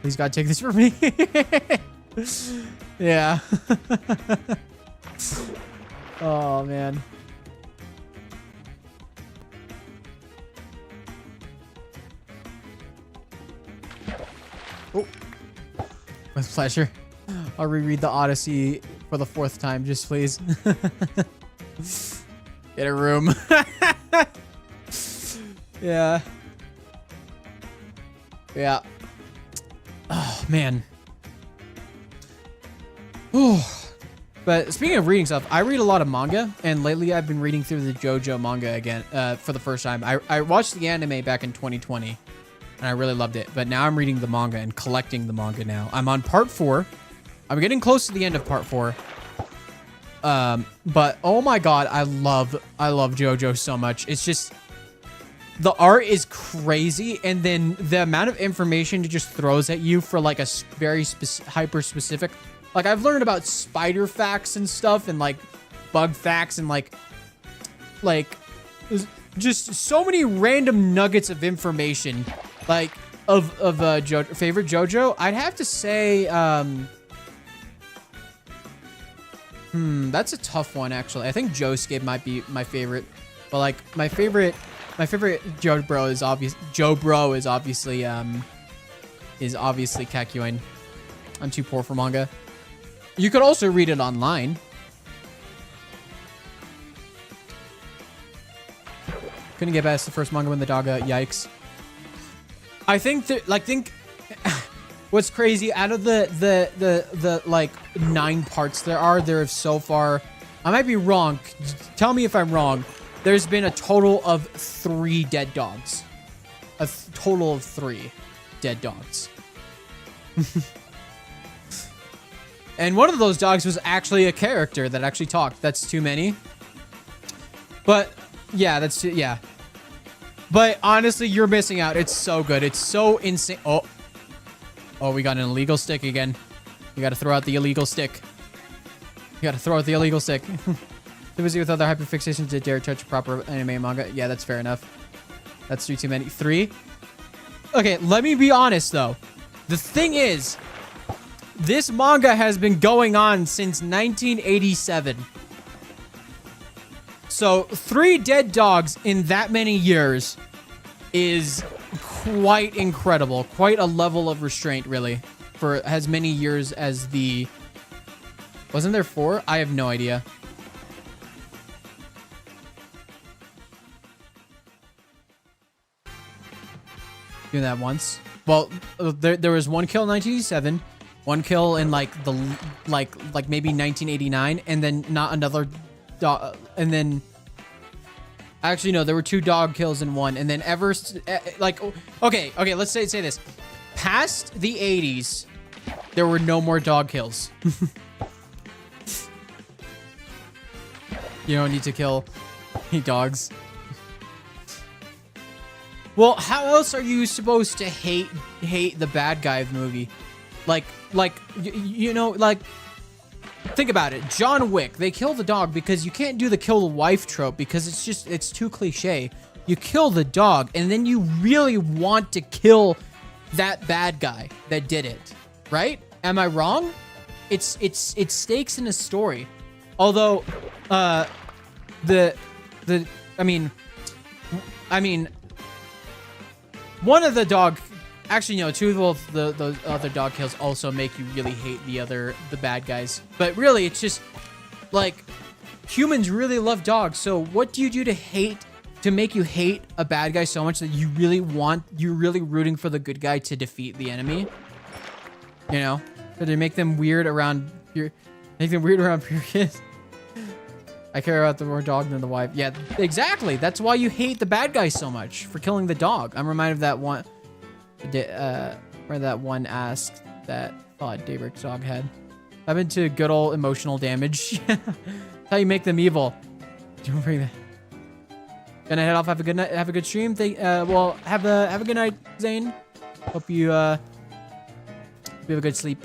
Please God, take this for me. Yeah. Oh, man. Oh. With pleasure. I'll reread the Odyssey for the 4th time, just please. Get a room. Yeah. Yeah. Oh, man. But speaking of reading stuff, I read a lot of manga, and lately I've been reading through the JoJo manga again for the first time. I watched the anime back in 2020, and I really loved it. But now I'm reading the manga and collecting the manga now. I'm on part 4. I'm getting close to the end of part 4. But oh my god, I love JoJo so much. It's just the art is crazy, and then the amount of information it just throws at you for like a very hyper specific. Like I've learned about spider facts and stuff, and like bug facts, and like just so many random nuggets of information, like of favorite JoJo. I'd have to say, that's a tough one actually. I think Josuke might be my favorite, but like my favorite JoBro is obviously Kakyoin. I'm too poor for manga. You could also read it online. Couldn't get past the first manga when the dog yikes. I think that what's crazy, out of the like 9 parts there have so far, I might be wrong. Tell me if I'm wrong. There's been a total of 3 dead dogs. A total of 3 dead dogs. And one of those dogs was actually a character that actually talked. That's too many. But yeah, yeah. But honestly, you're missing out. It's so good. It's so insane. Oh, we got an illegal stick again. You got to throw out the illegal stick. Too busy with other hyperfixations to dare touch proper anime and manga. Yeah, that's fair enough. That's 3 too many. 3? Okay, let me be honest, though. The thing is, this manga has been going on since 1987. So 3 dead dogs in that many years is quite incredible. Quite a level of restraint, really, for as many years as the... Wasn't there 4? I have no idea. Doing that once. Well, there was 1 kill in 1987, 1 kill in like maybe 1989, and then not another, and then Actually, no, there were 2 dog kills in one, and then like, okay, let's say this. Past the 80s, there were no more dog kills. You don't need to kill any dogs. Well, how else are you supposed to hate the bad guy of the movie? Like, you know, like, think about it. John Wick, they kill the dog because you can't do the kill the wife trope because it's too cliche. You kill the dog and then you really want to kill that bad guy that did it, right? Am I wrong? It's stakes in a story. Although, I mean, one of the dog, actually, no, 2 of the other dog kills also make you really hate the bad guys. But really, it's just like humans really love dogs. So what do you do to make you hate a bad guy so much that you're really rooting for the good guy to defeat the enemy? You know, so they make them weird around pure kids. I care about the more dog than the wife. Yeah, exactly. That's why you hate the bad guy so much for killing the dog. I'm reminded of that one, where that one asked that Daybreak's dog had. I've been to good old emotional damage. That's how you make them evil. Don't bring that. Gonna head off. Have a good night. Have a good stream. Well, have a good night, Zane. Hope you have a good sleep.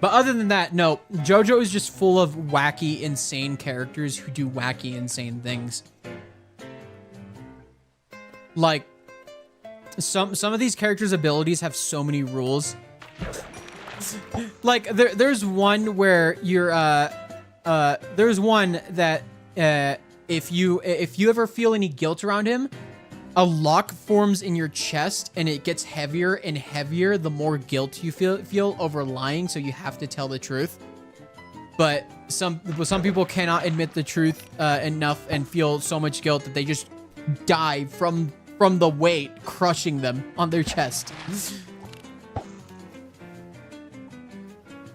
But other than that, no, JoJo is just full of wacky, insane characters who do wacky, insane things. Like, some of these characters' abilities have so many rules. Like, there's one where you're, there's one that, if you ever feel any guilt around him, a lock forms in your chest and it gets heavier and heavier the more guilt you feel over lying, so you have to tell the truth. But some people cannot admit the truth enough and feel so much guilt that they just die from the weight crushing them on their chest.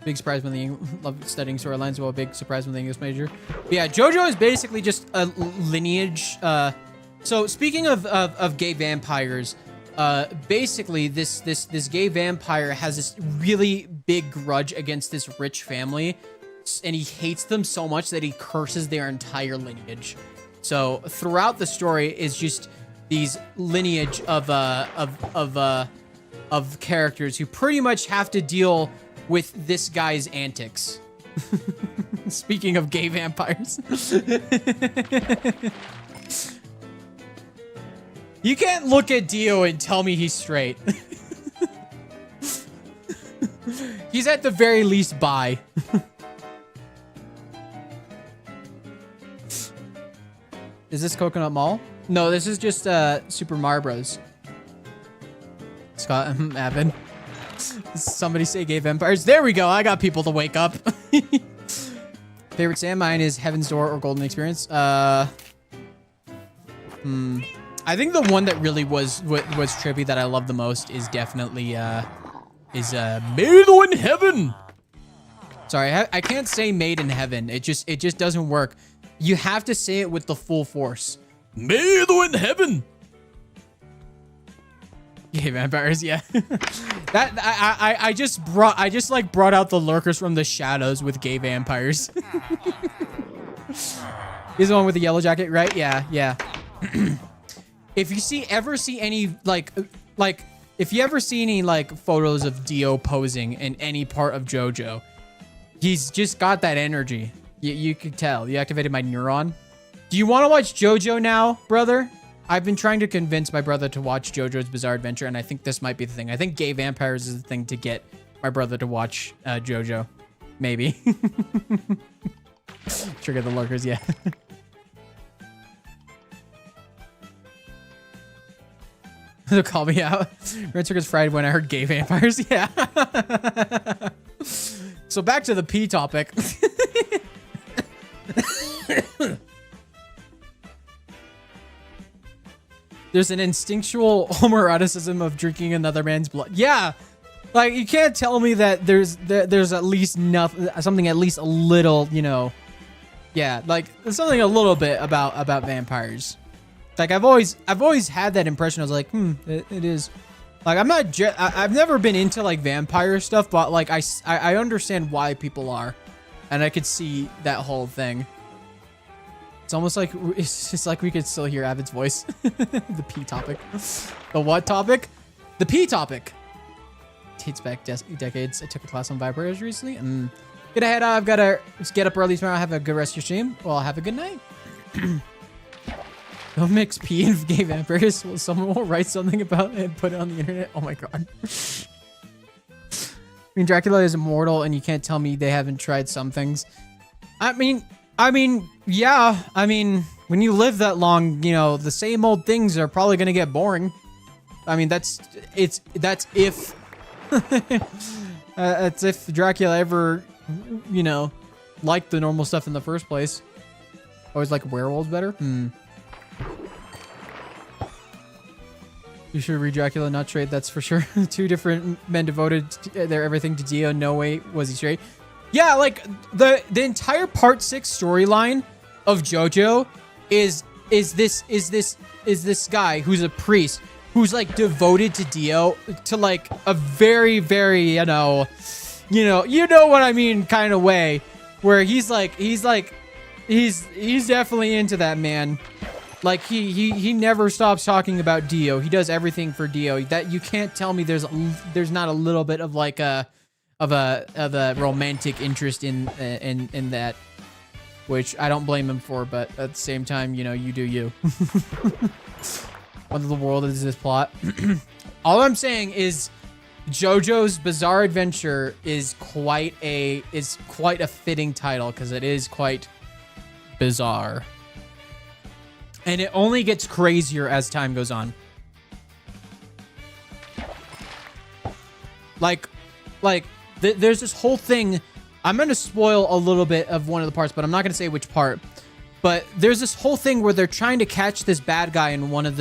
Big surprise when the love studying storylines. Well, big surprise when the English major. But yeah, JoJo is basically just a lineage. So speaking of gay vampires, basically this gay vampire has this really big grudge against this rich family, and he hates them so much that he curses their entire lineage. So throughout the story is just these lineage of characters who pretty much have to deal with this guy's antics. Speaking of gay vampires. You can't look at Dio and tell me he's straight. He's at the very least bi. Is this Coconut Mall? No, this is just Super Mario Bros. Scott, Evan. Somebody say gay vampires. There we go. I got people to wake up. Favorite stand? Mine is Heaven's Door or Golden Experience. I think the one that really was trippy that I love the most is definitely Made in Heaven. Sorry, I can't say Made in Heaven. It just doesn't work. You have to say it with the full force. Made in Heaven. Gay vampires, yeah. That I just brought out the lurkers from the shadows with gay vampires. He's the one with the yellow jacket, right? Yeah. If you ever see any if you ever see any photos of Dio posing in any part of JoJo, he's just got that energy. You could tell. You activated my neuron. Do you want to watch JoJo now, brother? I've been trying to convince my brother to watch JoJo's Bizarre Adventure, and I think this might be the thing. I think gay vampires is the thing to get my brother to watch JoJo. Maybe. Trigger the lurkers, yeah. They'll call me out. Red Circus fried when I heard gay vampires. Yeah. So back to the pee topic. There's an instinctual homoeroticism of drinking another man's blood. Yeah. Like, you can't tell me that there's at least something at least a little, you know, yeah, like something a little bit about vampires. Like I've always had that impression. I was like, it is. Like I've never been into like vampire stuff, but like I understand why people are, and I could see that whole thing. It's almost like it's like we could still hear Avid's voice. The P topic, the what topic, the P topic. Dates back decades. I took a class on vipers recently. Get ahead. I've got to get up early tomorrow. Have a good rest of your stream. Well, have a good night. Don't mix P and gay vampires. Well, someone will write something about it and put it on the internet. Oh my god. I mean, Dracula is immortal, and you can't tell me they haven't tried some things. I mean, yeah. I mean, when you live that long, you know, the same old things are probably gonna get boring. I mean, that's if it's if Dracula ever, you know, liked the normal stuff in the first place. Always like werewolves better. You should read Dracula, not trade, that's for sure. Two different men devoted their everything to Dio. No way was he straight. Yeah, like the entire part 6 storyline of JoJo is this guy who's a priest who's like devoted to Dio to like a very, very, you know what I mean kind of way, where he's definitely into that man. Like he never stops talking about Dio. He does everything for Dio. That you can't tell me there's not a little bit of like a romantic interest in that, which I don't blame him for. But at the same time, you know, you do you. What in the world is this plot? All I'm saying is JoJo's Bizarre Adventure is quite a fitting title because it is quite bizarre. And it only gets crazier as time goes on. There's this whole thing. I'm going to spoil a little bit of one of the parts, but I'm not going to say which part. But there's this whole thing where they're trying to catch this bad guy in one of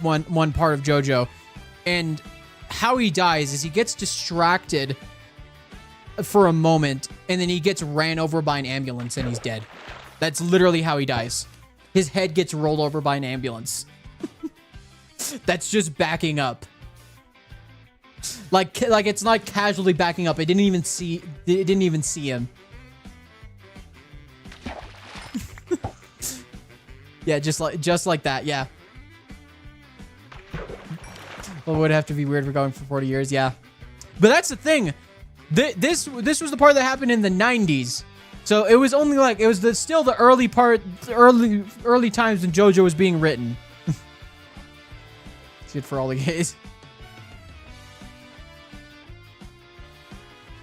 one part of JoJo. And how he dies is he gets distracted for a moment, and then he gets ran over by an ambulance and he's dead. That's literally how he dies. His head gets rolled over by an ambulance. That's just backing up. Like it's not casually backing up. It didn't even see him. Yeah, just like that. Yeah. Well, it would have to be weird for going for 40 years. Yeah. But that's the thing. This was the part that happened in the 90s. So it was only like, it was still the early times when JoJo was being written. It's good for all the gays.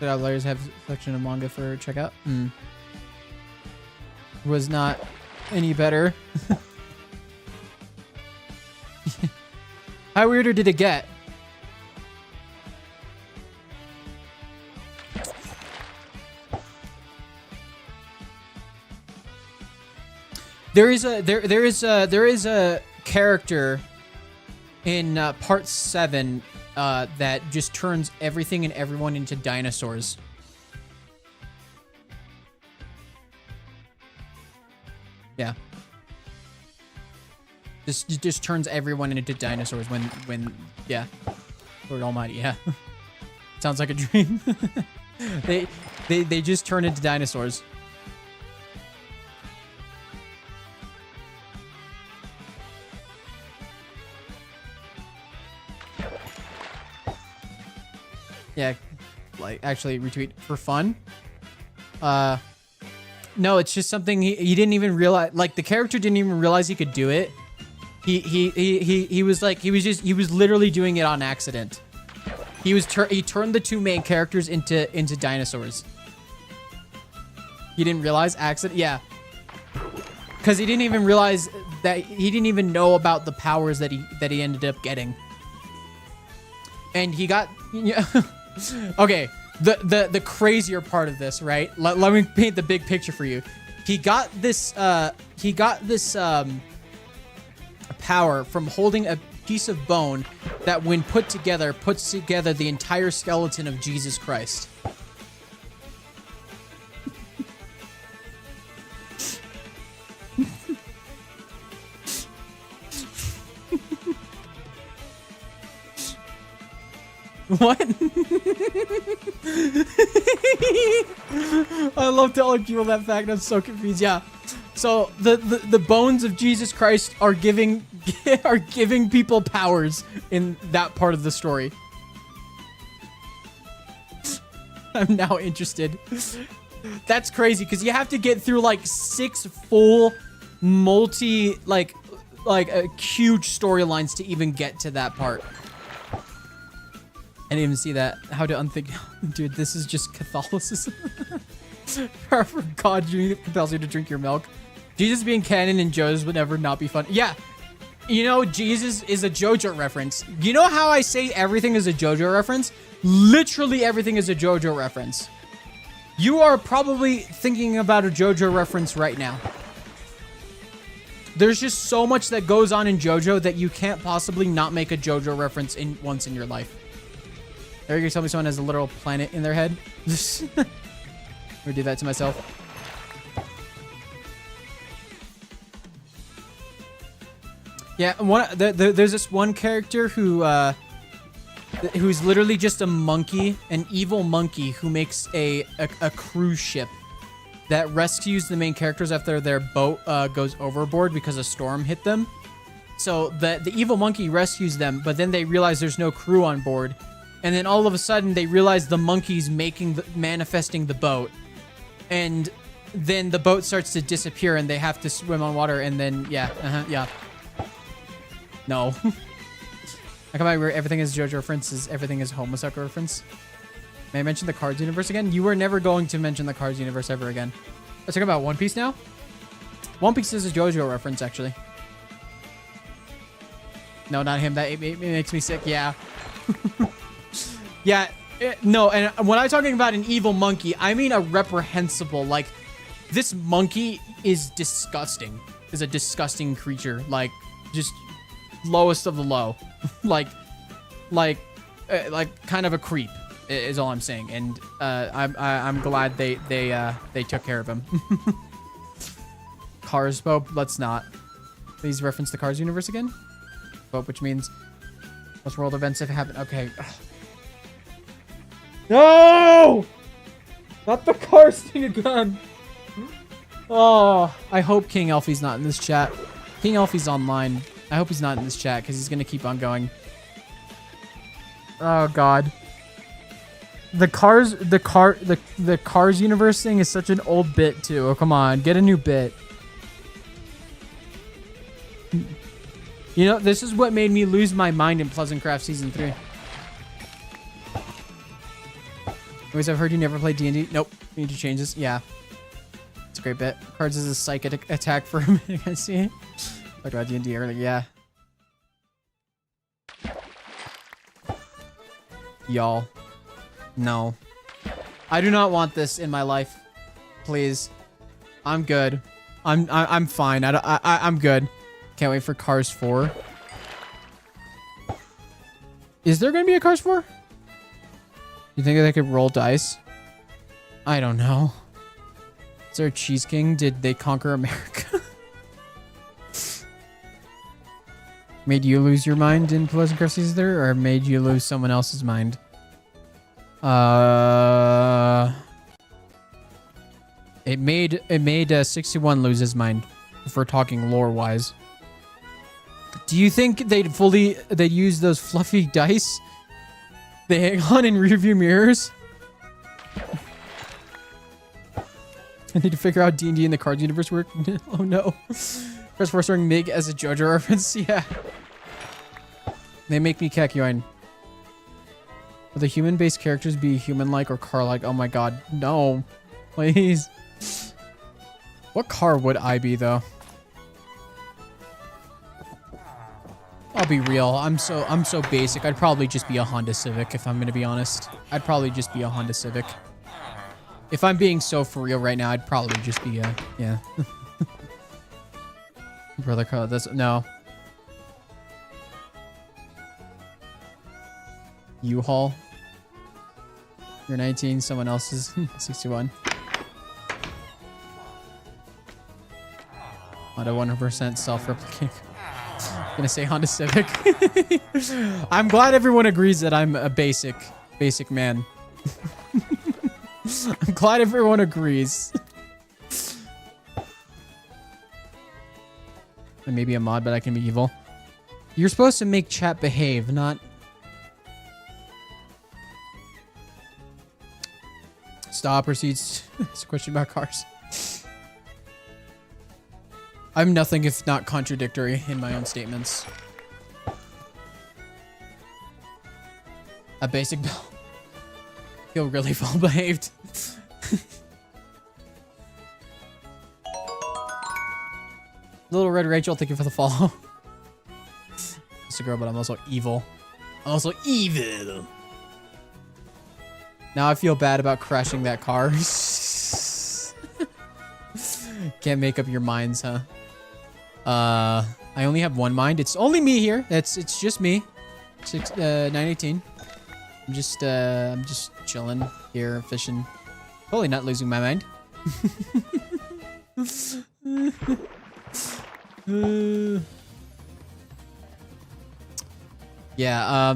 Should Outliers have a section of manga for checkout? Was not any better. How weirder did it get? There is a character in part 7 that just turns everything and everyone into dinosaurs. Yeah. Just turns everyone into dinosaurs when yeah. Lord Almighty, yeah. Sounds like a dream. They just turn into dinosaurs. Yeah, like actually retweet for fun. No, it's just something he didn't even realize. Like the character didn't even realize he could do it. He was literally doing it on accident. He turned the two main characters into dinosaurs. He didn't realize accident. Yeah, because he didn't even realize that he didn't even know about the powers that he ended up getting. And he got okay. The crazier part of this, right? Let me paint the big picture for you. He got this power from holding piece of bone that when put together, puts together the entire skeleton of Jesus Christ. What? I love telling people that fact. I'm so confused. Yeah. So the bones of Jesus Christ are giving people powers in that part of the story. I'm now interested. That's crazy because you have to get through like 6 full huge storylines to even get to that part. I didn't even see that. How to unthink. Dude, this is just Catholicism. For God, you compels you to drink your milk. Jesus being canon and JoJo's would never not be fun. Yeah. You know, Jesus is a JoJo reference. You know how I say everything is a JoJo reference? Literally everything is a JoJo reference. You are probably thinking about a JoJo reference right now. There's just so much that goes on in JoJo that you can't possibly not make a JoJo reference once in your life. Are you gonna tell me someone has a literal planet in their head? Or do that to myself. Yeah, there's this one character who's literally just a monkey, an evil monkey who makes a cruise ship that rescues the main characters after their boat goes overboard because a storm hit them. So the evil monkey rescues them, but then they realize there's no crew on board. And then all of a sudden, they realize the monkey's manifesting the boat. And then the boat starts to disappear and they have to swim on water. And then, yeah. No. How come everything is JoJo references, everything is Homosucker reference? May I mention the Cards universe again? You were never going to mention the Cards universe ever again. Let's talk about One Piece now. One Piece is a JoJo reference, actually. No, not him. That it makes me sick. Yeah. Yeah, no, and when I'm talking about an evil monkey, I mean a reprehensible, like, this monkey is disgusting, is a disgusting creature, like, just lowest of the low, like kind of a creep, is all I'm saying, and I'm glad they took care of him. Cars, Bob, let's not. Please reference the Cars universe again, Bob, which means most world events have happened. Okay. No! Not the Cars thing again. Oh, I hope King Elfie's not in this chat. King Elfie's online. I hope he's not in this chat because he's going to keep on going. Oh, God. The Cars universe thing is such an old bit, too. Oh, come on. Get a new bit. You know, this is what made me lose my mind in Pleasant Craft Season 3. Anyways, I've heard you never played D&D. Nope. We need to change this. Yeah. It's a great bit. Cards is a psych attack for a minute. I see. Talked about D&D earlier. Yeah. Y'all. No. I do not want this in my life. Please. I'm good. I'm fine. I'm good. Can't wait for Cars 4. Is there going to be a Cars 4? You think they could roll dice? I don't know. Is there a Cheese King? Did they conquer America? Made you lose your mind in Pleasant Craft Season 3, or made you lose someone else's mind? It made 61 lose his mind, if we're talking lore-wise. Do you think they'd use those fluffy dice they hang on in rearview mirrors? I need to figure out D&D in the Cards universe work. Oh no. Press 4 starring Mig as a JoJo reference. Yeah. They make me Kakyoin. Will the human-based characters be human-like or car-like? Oh my god. No. Please. What car would I be, though? I'll be real. I'm so basic. I'd probably just be a Honda Civic, if I'm gonna be honest. I'd probably just be a Honda Civic. If I'm being so for real right now, I'd probably just be a, yeah. Brother Carl, that's, no. U-Haul. You're 19, someone else is 61. Honda 100% self-replicating. Gonna say Honda Civic. I'm glad everyone agrees that I'm a basic man. I'm glad everyone agrees. I may be a mod, but I can be evil. You're supposed to make chat behave, not... Stop receipts. It's a question about cars. I'm nothing if not contradictory in my own statements. A basic bill. Feel really well behaved. Little Red Rachel, thank you for the follow. Just a girl, but I'm also evil. I'm also evil. Now I feel bad about crashing that car. Can't make up your minds, huh? I only have one mind. It's only me here. It's just me. 918. I'm just chilling here, fishing. Totally not losing my mind. Yeah,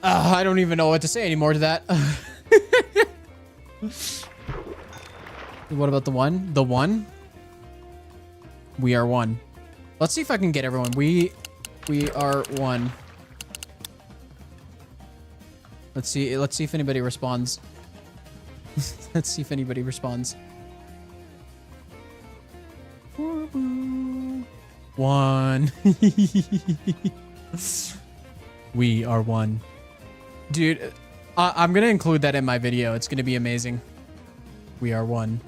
I don't even know what to say anymore to that. What about the one? The one? We are one. Let's see if I can get everyone. We are one. Let's see if anybody responds. Let's see if anybody responds. One. We are one. Dude, I'm gonna include that in my video. It's gonna be amazing. We are one.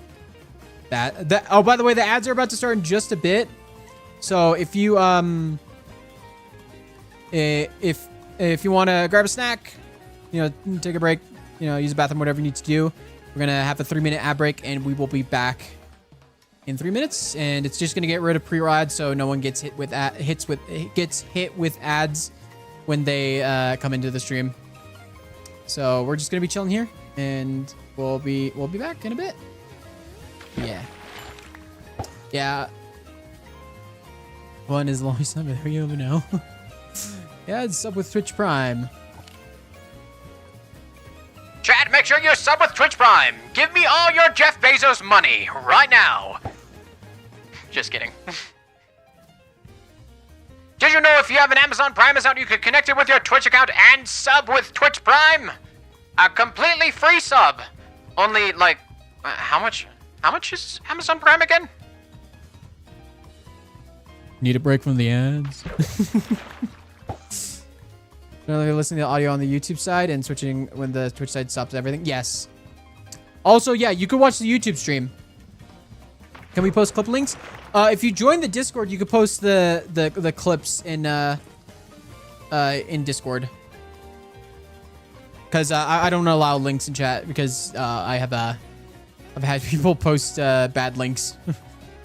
That oh, by the way, the ads are about to start in just a bit. So if you if you want to grab a snack, you know, take a break, you know, use the bathroom, whatever you need to do, we're gonna have a 3-minute ad break, and we will be back in 3 minutes. And it's just gonna get rid of pre-roll ads, so no one gets hit with ads when they come into the stream. So we're just gonna be chilling here, and we'll be back in a bit. Yeah. One is the longest number. There you know. Yeah, it's sub with Twitch Prime. Chat, make sure you sub with Twitch Prime. Give me all your Jeff Bezos money right now. Just kidding. Did you know if you have an Amazon Prime account, you could connect it with your Twitch account and sub with Twitch Prime? A completely free sub. Only, like, how much is Amazon Prime again? Need a break from the ads? Generally listening to the audio on the YouTube side and switching when the Twitch side stops everything. Yes. Also, yeah, you can watch the YouTube stream. Can we post clip links? If you join the Discord, you can post the clips in Discord. Because I don't allow links in chat because I've had people post bad links.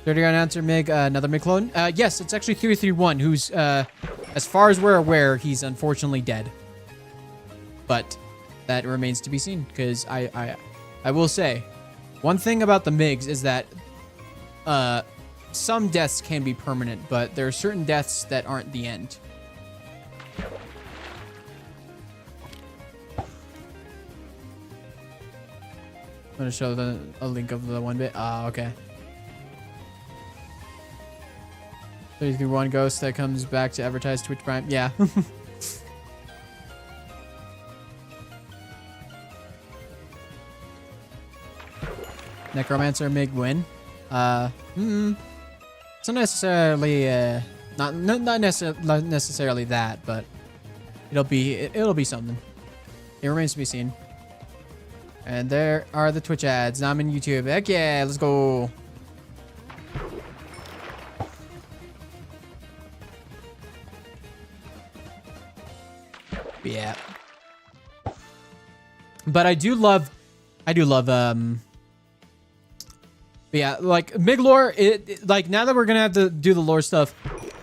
30 answer Mig, another Mig clone. Yes, it's actually 331, who's as far as we're aware, he's unfortunately dead. But that remains to be seen, because I will say, one thing about the MiGs is that some deaths can be permanent, but there are certain deaths that aren't the end. I'm gonna show a link of the one bit. Okay. 331 Ghost that comes back to advertise Twitch Prime. Yeah. Necromancer Mig win. It's not necessarily not necessarily that, but it'll be something. It remains to be seen. And there are the Twitch ads. Now I'm in YouTube. Heck yeah, let's go. Yeah. But I do love yeah, like MIG lore, like now that we're gonna have to do the lore stuff,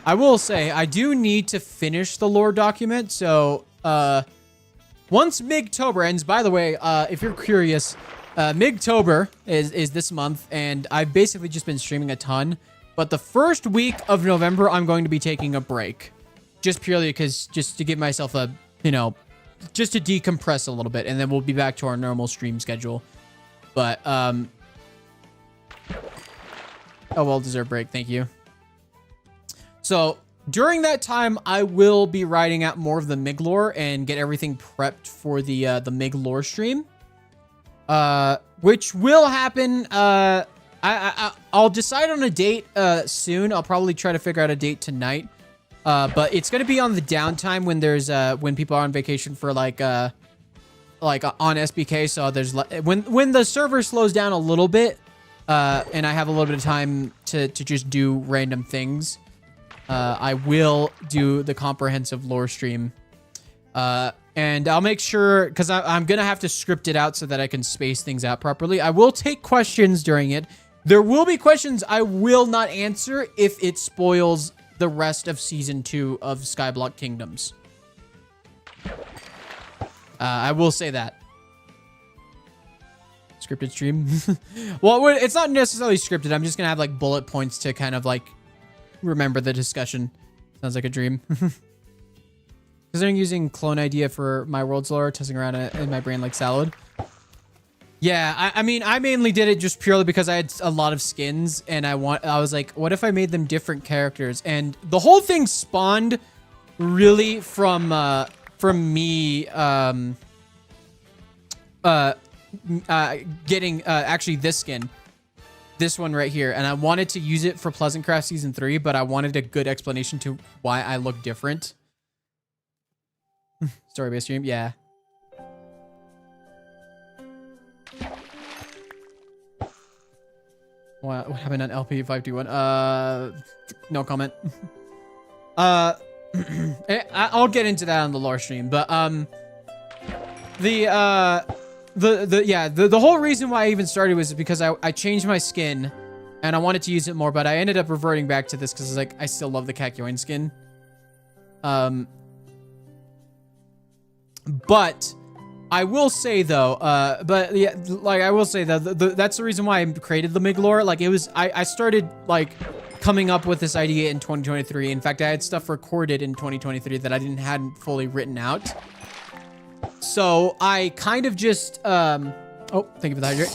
I will say I do need to finish the lore document. So once Migtober ends, by the way, if you're curious, Migtober is this month, and I've basically just been streaming a ton. But the first week of November, I'm going to be taking a break, just purely because just to give myself a, you know, just to decompress a little bit, and then we'll be back to our normal stream schedule. But a well-deserved break, thank you. So during that time, I will be writing out more of the MIG lore and get everything prepped for the MIG lore stream, which will happen. I'll decide on a date soon. I'll probably try to figure out a date tonight. But it's gonna be on the downtime when there's when people are on vacation for like on SBK. So there's when the server slows down a little bit, and I have a little bit of time to just do random things. I will do the comprehensive lore stream. And I'll make sure, because I'm going to have to script it out so that I can space things out properly. I will take questions during it. There will be questions I will not answer if it spoils the rest of Season 2 of Skyblock Kingdoms. I will say that. Scripted stream? Well, it's not necessarily scripted. I'm just going to have like bullet points to kind of like remember the discussion. Sounds like a dream. Considering using clone idea for my world's lore, testing around in my brain like salad. Yeah, I mean, I mainly did it just purely because I had a lot of skins, and I was like, what if I made them different characters? And the whole thing spawned really from me getting actually this skin. This one right here, and I wanted to use it for Pleasant Craft Season 3, but I wanted a good explanation to why I look different. Story-based stream, yeah. What happened on LP521? No comment. I'll get into that on the lore stream, but the whole reason why I even started was because I changed my skin and I wanted to use it more, but I ended up reverting back to this because it's like I still love the Kakyoin skin. But I will say though, but yeah, like I will say that that's the reason why I created the MIG lore. Like it was, I started like coming up with this idea in 2023. In fact, I had stuff recorded in 2023 that I hadn't fully written out. So I kind of just, oh, thank you for the hydrate.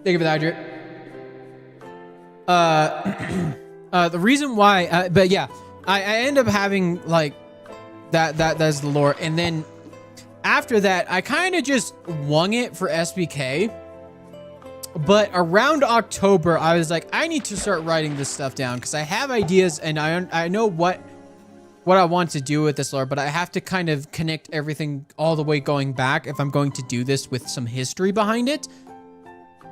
Thank you for the hydrate. The reason why, but yeah, I end up having like that's the lore. And then after that, I kind of just wung it for SBK. But around October, I was like, I need to start writing this stuff down because I have ideas and I know what I want to do with this lore, but I have to kind of connect everything all the way going back if I'm going to do this with some history behind it.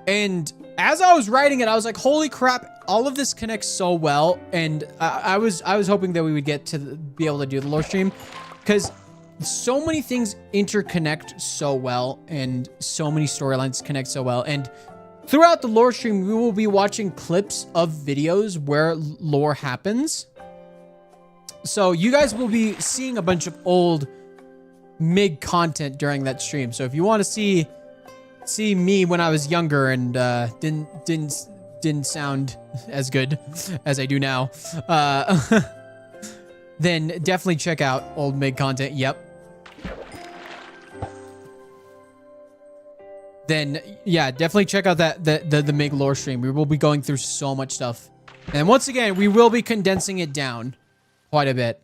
And as I was writing it, I was like, holy crap, all of this connects so well. And I was hoping that we would get to be able to do the lore stream because so many things interconnect so well and so many storylines connect so well. And throughout the lore stream, we will be watching clips of videos where lore happens. So you guys will be seeing a bunch of old MIG content during that stream. So if you want to see me when I was younger and didn't sound as good as I do now, then definitely check out old MIG content. Yep. Then yeah, definitely check out the MIG lore stream. We will be going through so much stuff, and once again, we will be condensing it down quite a bit.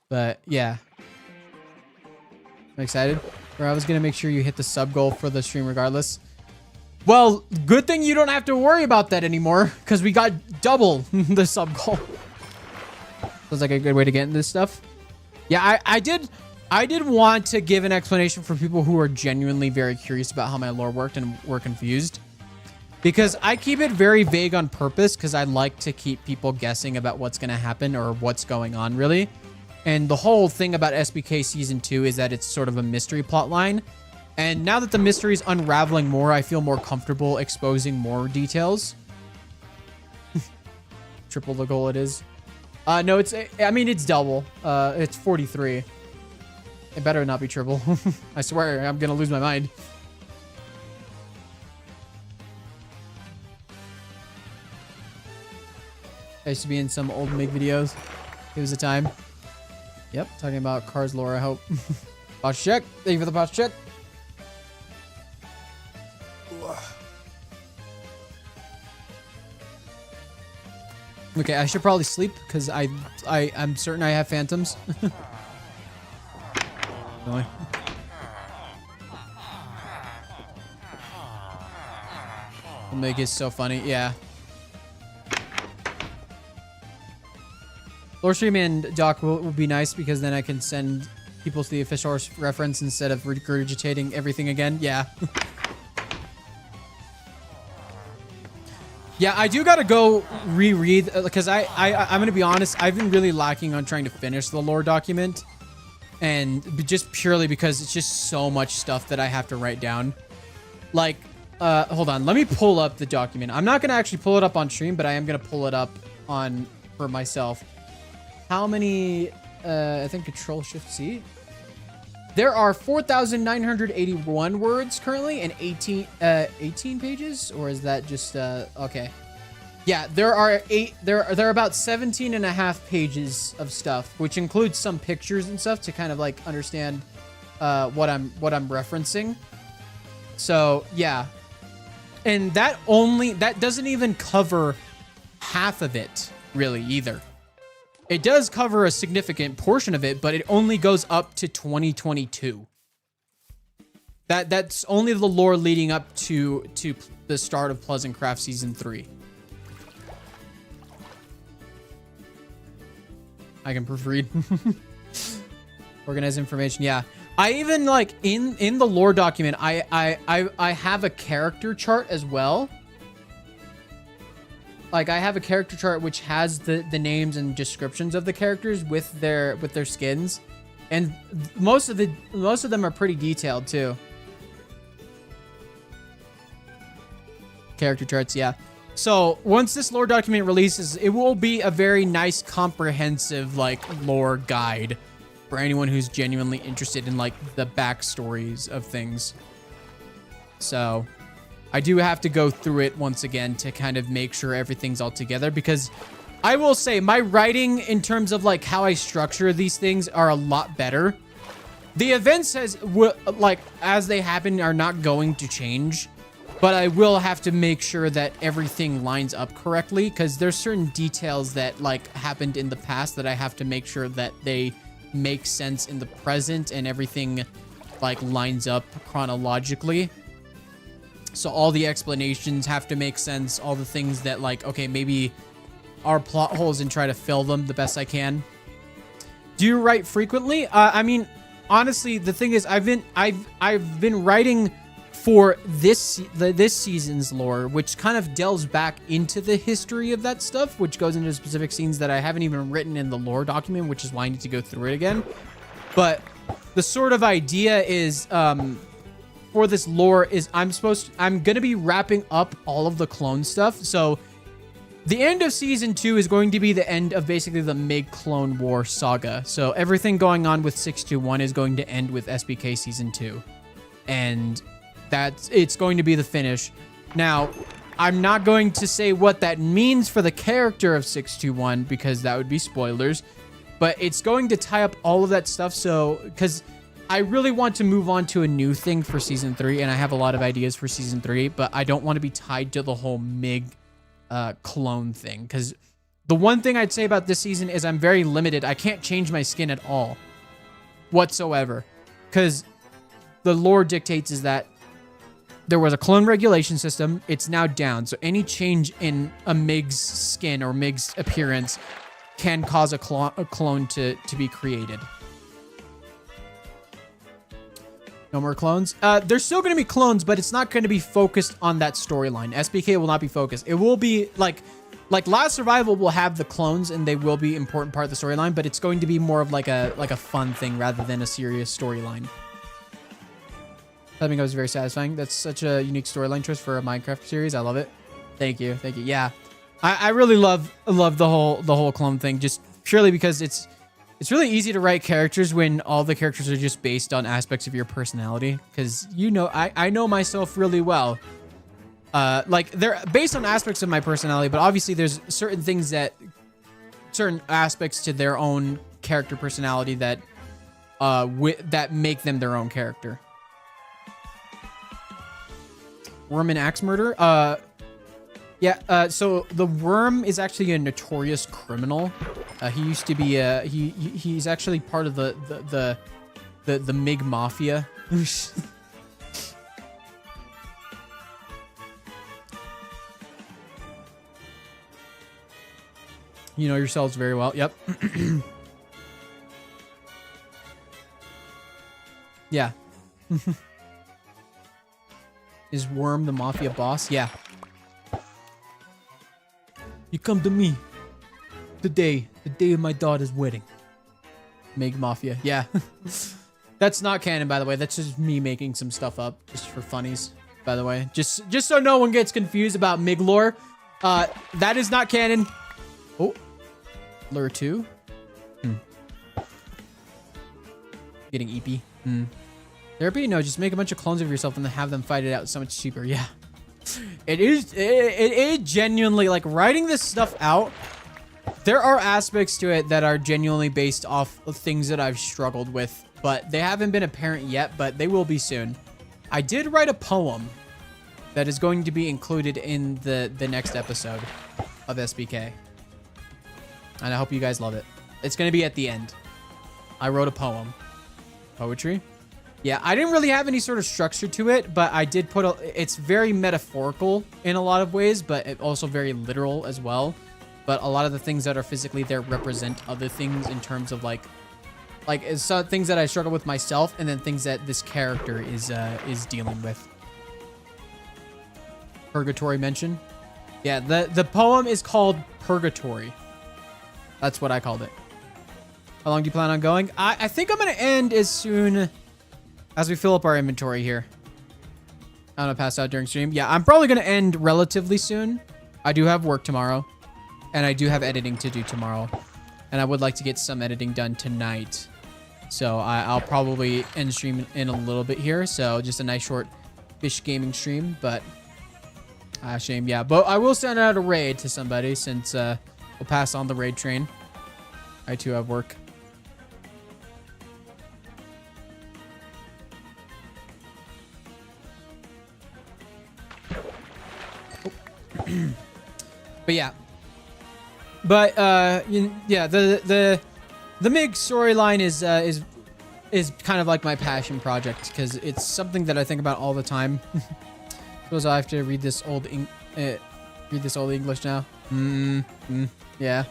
But yeah, I'm excited. Or I was gonna make sure you hit the sub goal for the stream regardless. Well, good thing you don't have to worry about that anymore because we got double the sub goal. Sounds like a good way to get into this stuff. Yeah, I did want to give an explanation for people who are genuinely very curious about how my lore worked and were confused. Because I keep it very vague on purpose because I like to keep people guessing about what's going to happen or what's going on, really. And the whole thing about SBK Season 2 is that it's sort of a mystery plot line. And now that the mystery is unraveling more, I feel more comfortable exposing more details. Triple the goal it is. No, I mean, it's double. It's 43. It better not be triple. I swear, I'm gonna lose my mind. I used to be in some old MIG videos. It was a time. Yep, talking about Cars lore, I hope. Box check. Thank you for the box check. Okay, I should probably sleep because I'm certain I have phantoms. Really? The MIG is so funny, yeah. Lore stream and doc will be nice because then I can send people to the official reference instead of regurgitating everything again. Yeah. Yeah, I do gotta go reread because I'm gonna be honest. I've been really lacking on trying to finish the lore document, and just purely because it's just so much stuff that I have to write down. Like, hold on, let me pull up the document. I'm not gonna actually pull it up on stream, but I am gonna pull it up for myself. How many? I think Control-Shift-C. There are 4,981 words currently and 18 pages, or is that just okay? Yeah, there are about 17 and a half pages of stuff, which includes some pictures and stuff to kind of like understand what I'm referencing. So yeah, and that doesn't even cover half of it really either. It does cover a significant portion of it, but it only goes up to 2022. That's only the lore leading up to the start of Pleasant Craft Season 3. I can proofread. Organize information, yeah. I even like in the lore document, I have a character chart as well. Like I have a character chart which has the names and descriptions of the characters with their skins, and most of them are pretty detailed too. Character charts, yeah. So once this lore document releases, it will be a very nice, comprehensive like lore guide for anyone who's genuinely interested in like the backstories of things. So I do have to go through it once again to kind of make sure everything's all together, because I will say my writing in terms of like how I structure these things are a lot better. The events as they happen are not going to change, but I will have to make sure that everything lines up correctly, because there's certain details that like happened in the past that I have to make sure that they make sense in the present and everything like lines up chronologically. So all the explanations have to make sense. All the things that like, okay, maybe are plot holes, and try to fill them the best I can. Do you write frequently? I mean, honestly, the thing is, I've been writing for this season's lore, which kind of delves back into the history of that stuff, which goes into specific scenes that I haven't even written in the lore document, which is why I need to go through it again. But the sort of idea is, for this lore is I'm gonna be wrapping up all of the clone stuff. So the end of season 2 is going to be the end of basically the MiG Clone War saga. So everything going on with 621 is going to end with SBK season 2, and it's going to be the finish. Now, I'm not going to say what that means for the character of 621 because that would be spoilers, but it's going to tie up all of that stuff. So because I really want to move on to a new thing for season 3, and I have a lot of ideas for season 3, but I don't want to be tied to the whole MiG clone thing, because the one thing I'd say about this season is I'm very limited. I can't change my skin at all whatsoever, because the lore dictates is that there was a clone regulation system. It's now down, so any change in a MiG's skin or MiG's appearance can cause a clone to be created. No more clones. There's still going to be clones, but it's not going to be focused on that storyline. SBK will not be focused. It will be like like Last Survival will have the clones and they will be important part of the storyline, but it's going to be more of like a fun thing rather than a serious storyline. I think it was very satisfying. That's such a unique storyline choice for a Minecraft series. I love it. Thank you. Thank you. Yeah. I really love the whole clone thing, just purely because it's really easy to write characters when all the characters are just based on aspects of your personality. Because, you know, I know myself really well. Like, they're based on aspects of my personality, but obviously there's certain aspects to their own character personality that that make them their own character. Worm and Axe Murder? Yeah, so the Worm is actually a notorious criminal. He used to be he's actually part of the MIG Mafia. You know yourselves very well. Yep. Yeah. Is Worm the Mafia boss? Yeah. You come to me the day of my daughter's wedding. MIG Mafia. Yeah. That's not canon, by the way. That's just me making some stuff up just for funnies, by the way. Just so no one gets confused about MIG lore. That is not canon. Oh. Lure 2. Getting EP. Therapy? No, just make a bunch of clones of yourself and then have them fight it out. It's so much cheaper. Yeah. It is genuinely, like, writing this stuff out, there are aspects to it that are genuinely based off of things that I've struggled with, but they haven't been apparent yet, but they will be soon. I did write a poem that is going to be included in the next episode of SBK. And I hope you guys love it. It's going to be at the end. I wrote a poem. Poetry? Yeah, I didn't really have any sort of structure to it, but I did put it's very metaphorical in a lot of ways, but it also very literal as well. But a lot of the things that are physically there represent other things in terms of like some things that I struggle with myself, and then things that this character is dealing with. Purgatory mention. Yeah, the poem is called Purgatory. That's what I called it. How long do you plan on going? I think I'm going to end as soon as we fill up our inventory here. I'm going to pass out during stream. Yeah, I'm probably going to end relatively soon. I do have work tomorrow. And I do have editing to do tomorrow. And I would like to get some editing done tonight. So I'll probably end stream in a little bit here. So just a nice short fish gaming stream. But, shame. Yeah, but I will send out a raid to somebody since we'll pass on the raid train. I too have work. But yeah, yeah, the MIG storyline is kind of like my passion project because it's something that I think about all the time. Suppose I have to read this old English now. Yeah.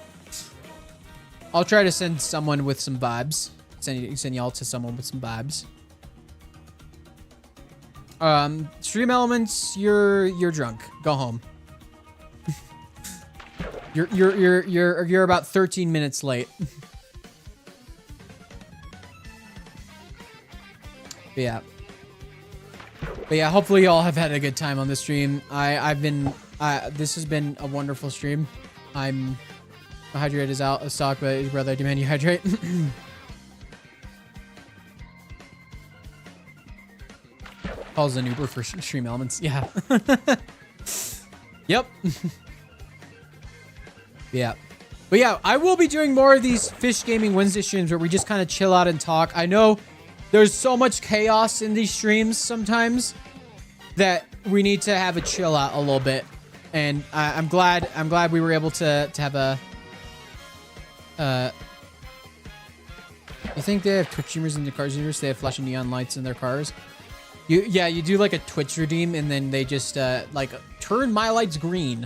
I'll try to send someone with some vibes. Send y'all to someone with some vibes. Stream Elements, you're drunk. Go home. You're about 13 minutes late. But yeah, hopefully y'all have had a good time on the stream. This has been a wonderful stream. I'm hydrated is out of stock, but brother, I demand you hydrate. Calls an Uber for Stream Elements. Yeah. Yep. Yeah. But yeah, I will be doing more of these Fish Gaming Wednesday streams where we just kind of chill out and talk. I know there's so much chaos in these streams sometimes that we need to have a chill out a little bit. And I'm glad we were able to have a you think they have Twitch streamers in the cars universe? They have flashing neon lights in their cars. You do like a Twitch redeem and then they just like turn my lights green.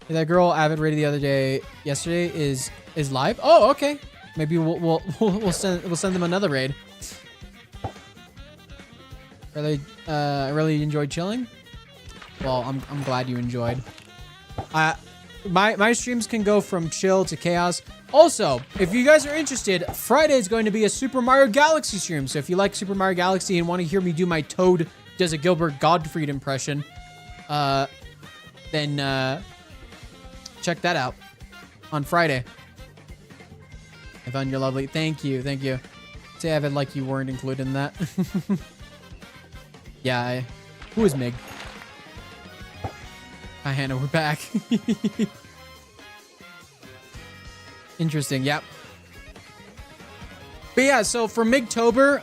That girl Avid rated yesterday is live. Oh, okay. Maybe we'll send them another raid. I really enjoyed chilling. Well, I'm glad you enjoyed. My streams can go from chill to chaos. Also, if you guys are interested, Friday is going to be a Super Mario Galaxy stream. So if you like Super Mario Galaxy and want to hear me do my Toad does a Gilbert Gottfried impression, then check that out on Friday. I found your lovely. Thank you. Thank you. Say Evan like you weren't included in that. Yeah. Who is Mig? Hi, Hannah. We're back. Interesting. Yep. But yeah, so for Migtober,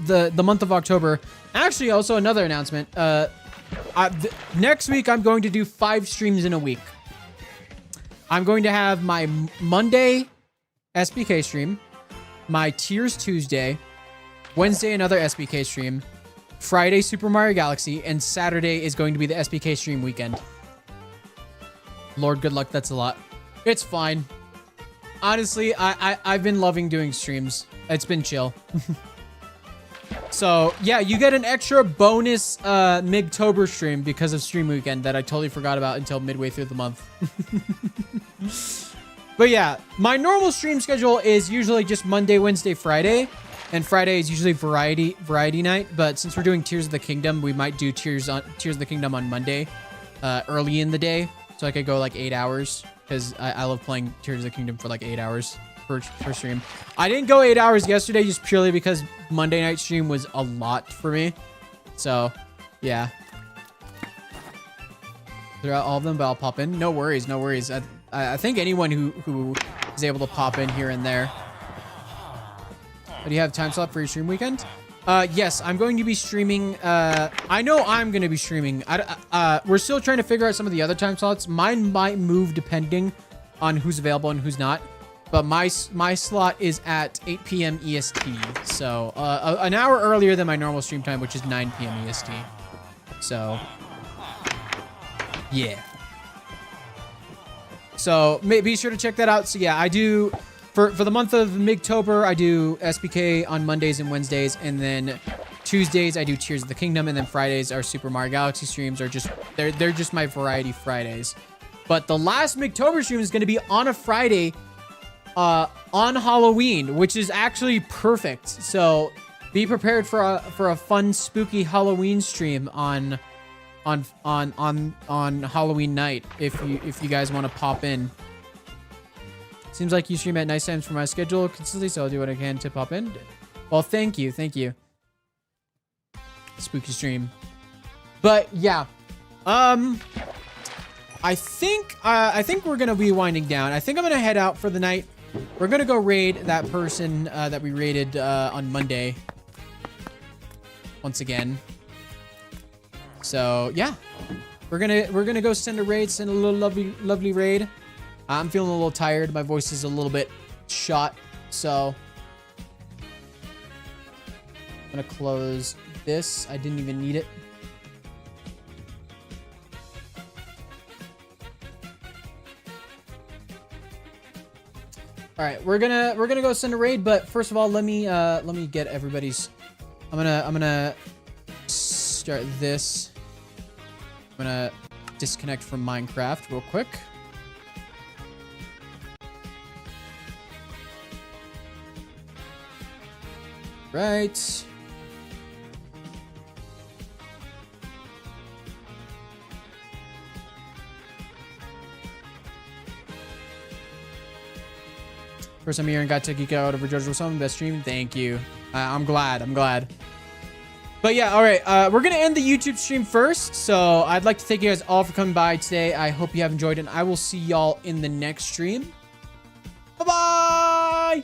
the month of October, actually also another announcement. Next week, I'm going to do 5 streams in a week. I'm going to have my Monday SBK stream, my Tears Tuesday, Wednesday another SBK stream, Friday Super Mario Galaxy, and Saturday is going to be the SBK stream weekend. Lord, good luck. That's a lot. It's fine. Honestly, I've been loving doing streams. It's been chill. So, yeah, you get an extra bonus Migtober stream because of stream weekend that I totally forgot about until midway through the month. But yeah, my normal stream schedule is usually just Monday, Wednesday, Friday. And Friday is usually variety night. But since we're doing Tears of the Kingdom, we might do Tears of the Kingdom on Monday early in the day. So I could go like 8 hours because I love playing Tears of the Kingdom for like 8 hours per stream. I didn't go 8 hours yesterday just purely because Monday night stream was a lot for me. So, yeah. Throughout all of them, but I'll pop in. No worries, no worries. I think anyone who is able to pop in here and there. Do you have a time slot for your stream weekend? Yes, I'm going to be streaming. I know I'm going to be streaming. We're still trying to figure out some of the other time slots. Mine might move depending on who's available and who's not. But my slot is at 8 p.m. EST. So an hour earlier than my normal stream time, which is 9 p.m. EST. So, yeah. So be sure to check that out. So yeah, I do... For the month of Migtober, I do SBK on Mondays and Wednesdays, and then Tuesdays I do Tears of the Kingdom, and then Fridays our Super Mario Galaxy streams are just they're just my variety Fridays. But the last Migtober stream is going to be on a Friday, on Halloween, which is actually perfect. So be prepared for a fun, spooky Halloween stream on Halloween night if you guys want to pop in. Seems like you stream at nice times for my schedule consistently, so I'll do what I can to pop in. Well, thank you. Spooky stream. But yeah, I think we're gonna be winding down. I think I'm gonna head out for the night. We're gonna go raid that person that we raided on Monday. Once again. So yeah, we're gonna go send a little lovely raid. I'm feeling a little tired. My voice is a little bit shot, so I'm gonna close this. I didn't even need it. All right, we're gonna go send a raid, but first of all, let me get everybody's. I'm gonna start this. I'm gonna disconnect from Minecraft real quick. Right. First time here and got to geek out over JoJo Song, best stream. Thank you. I'm glad. But yeah, all right. We're gonna end the YouTube stream first. So I'd like to thank you guys all for coming by today. I hope you have enjoyed it. And I will see y'all in the next stream. Bye bye.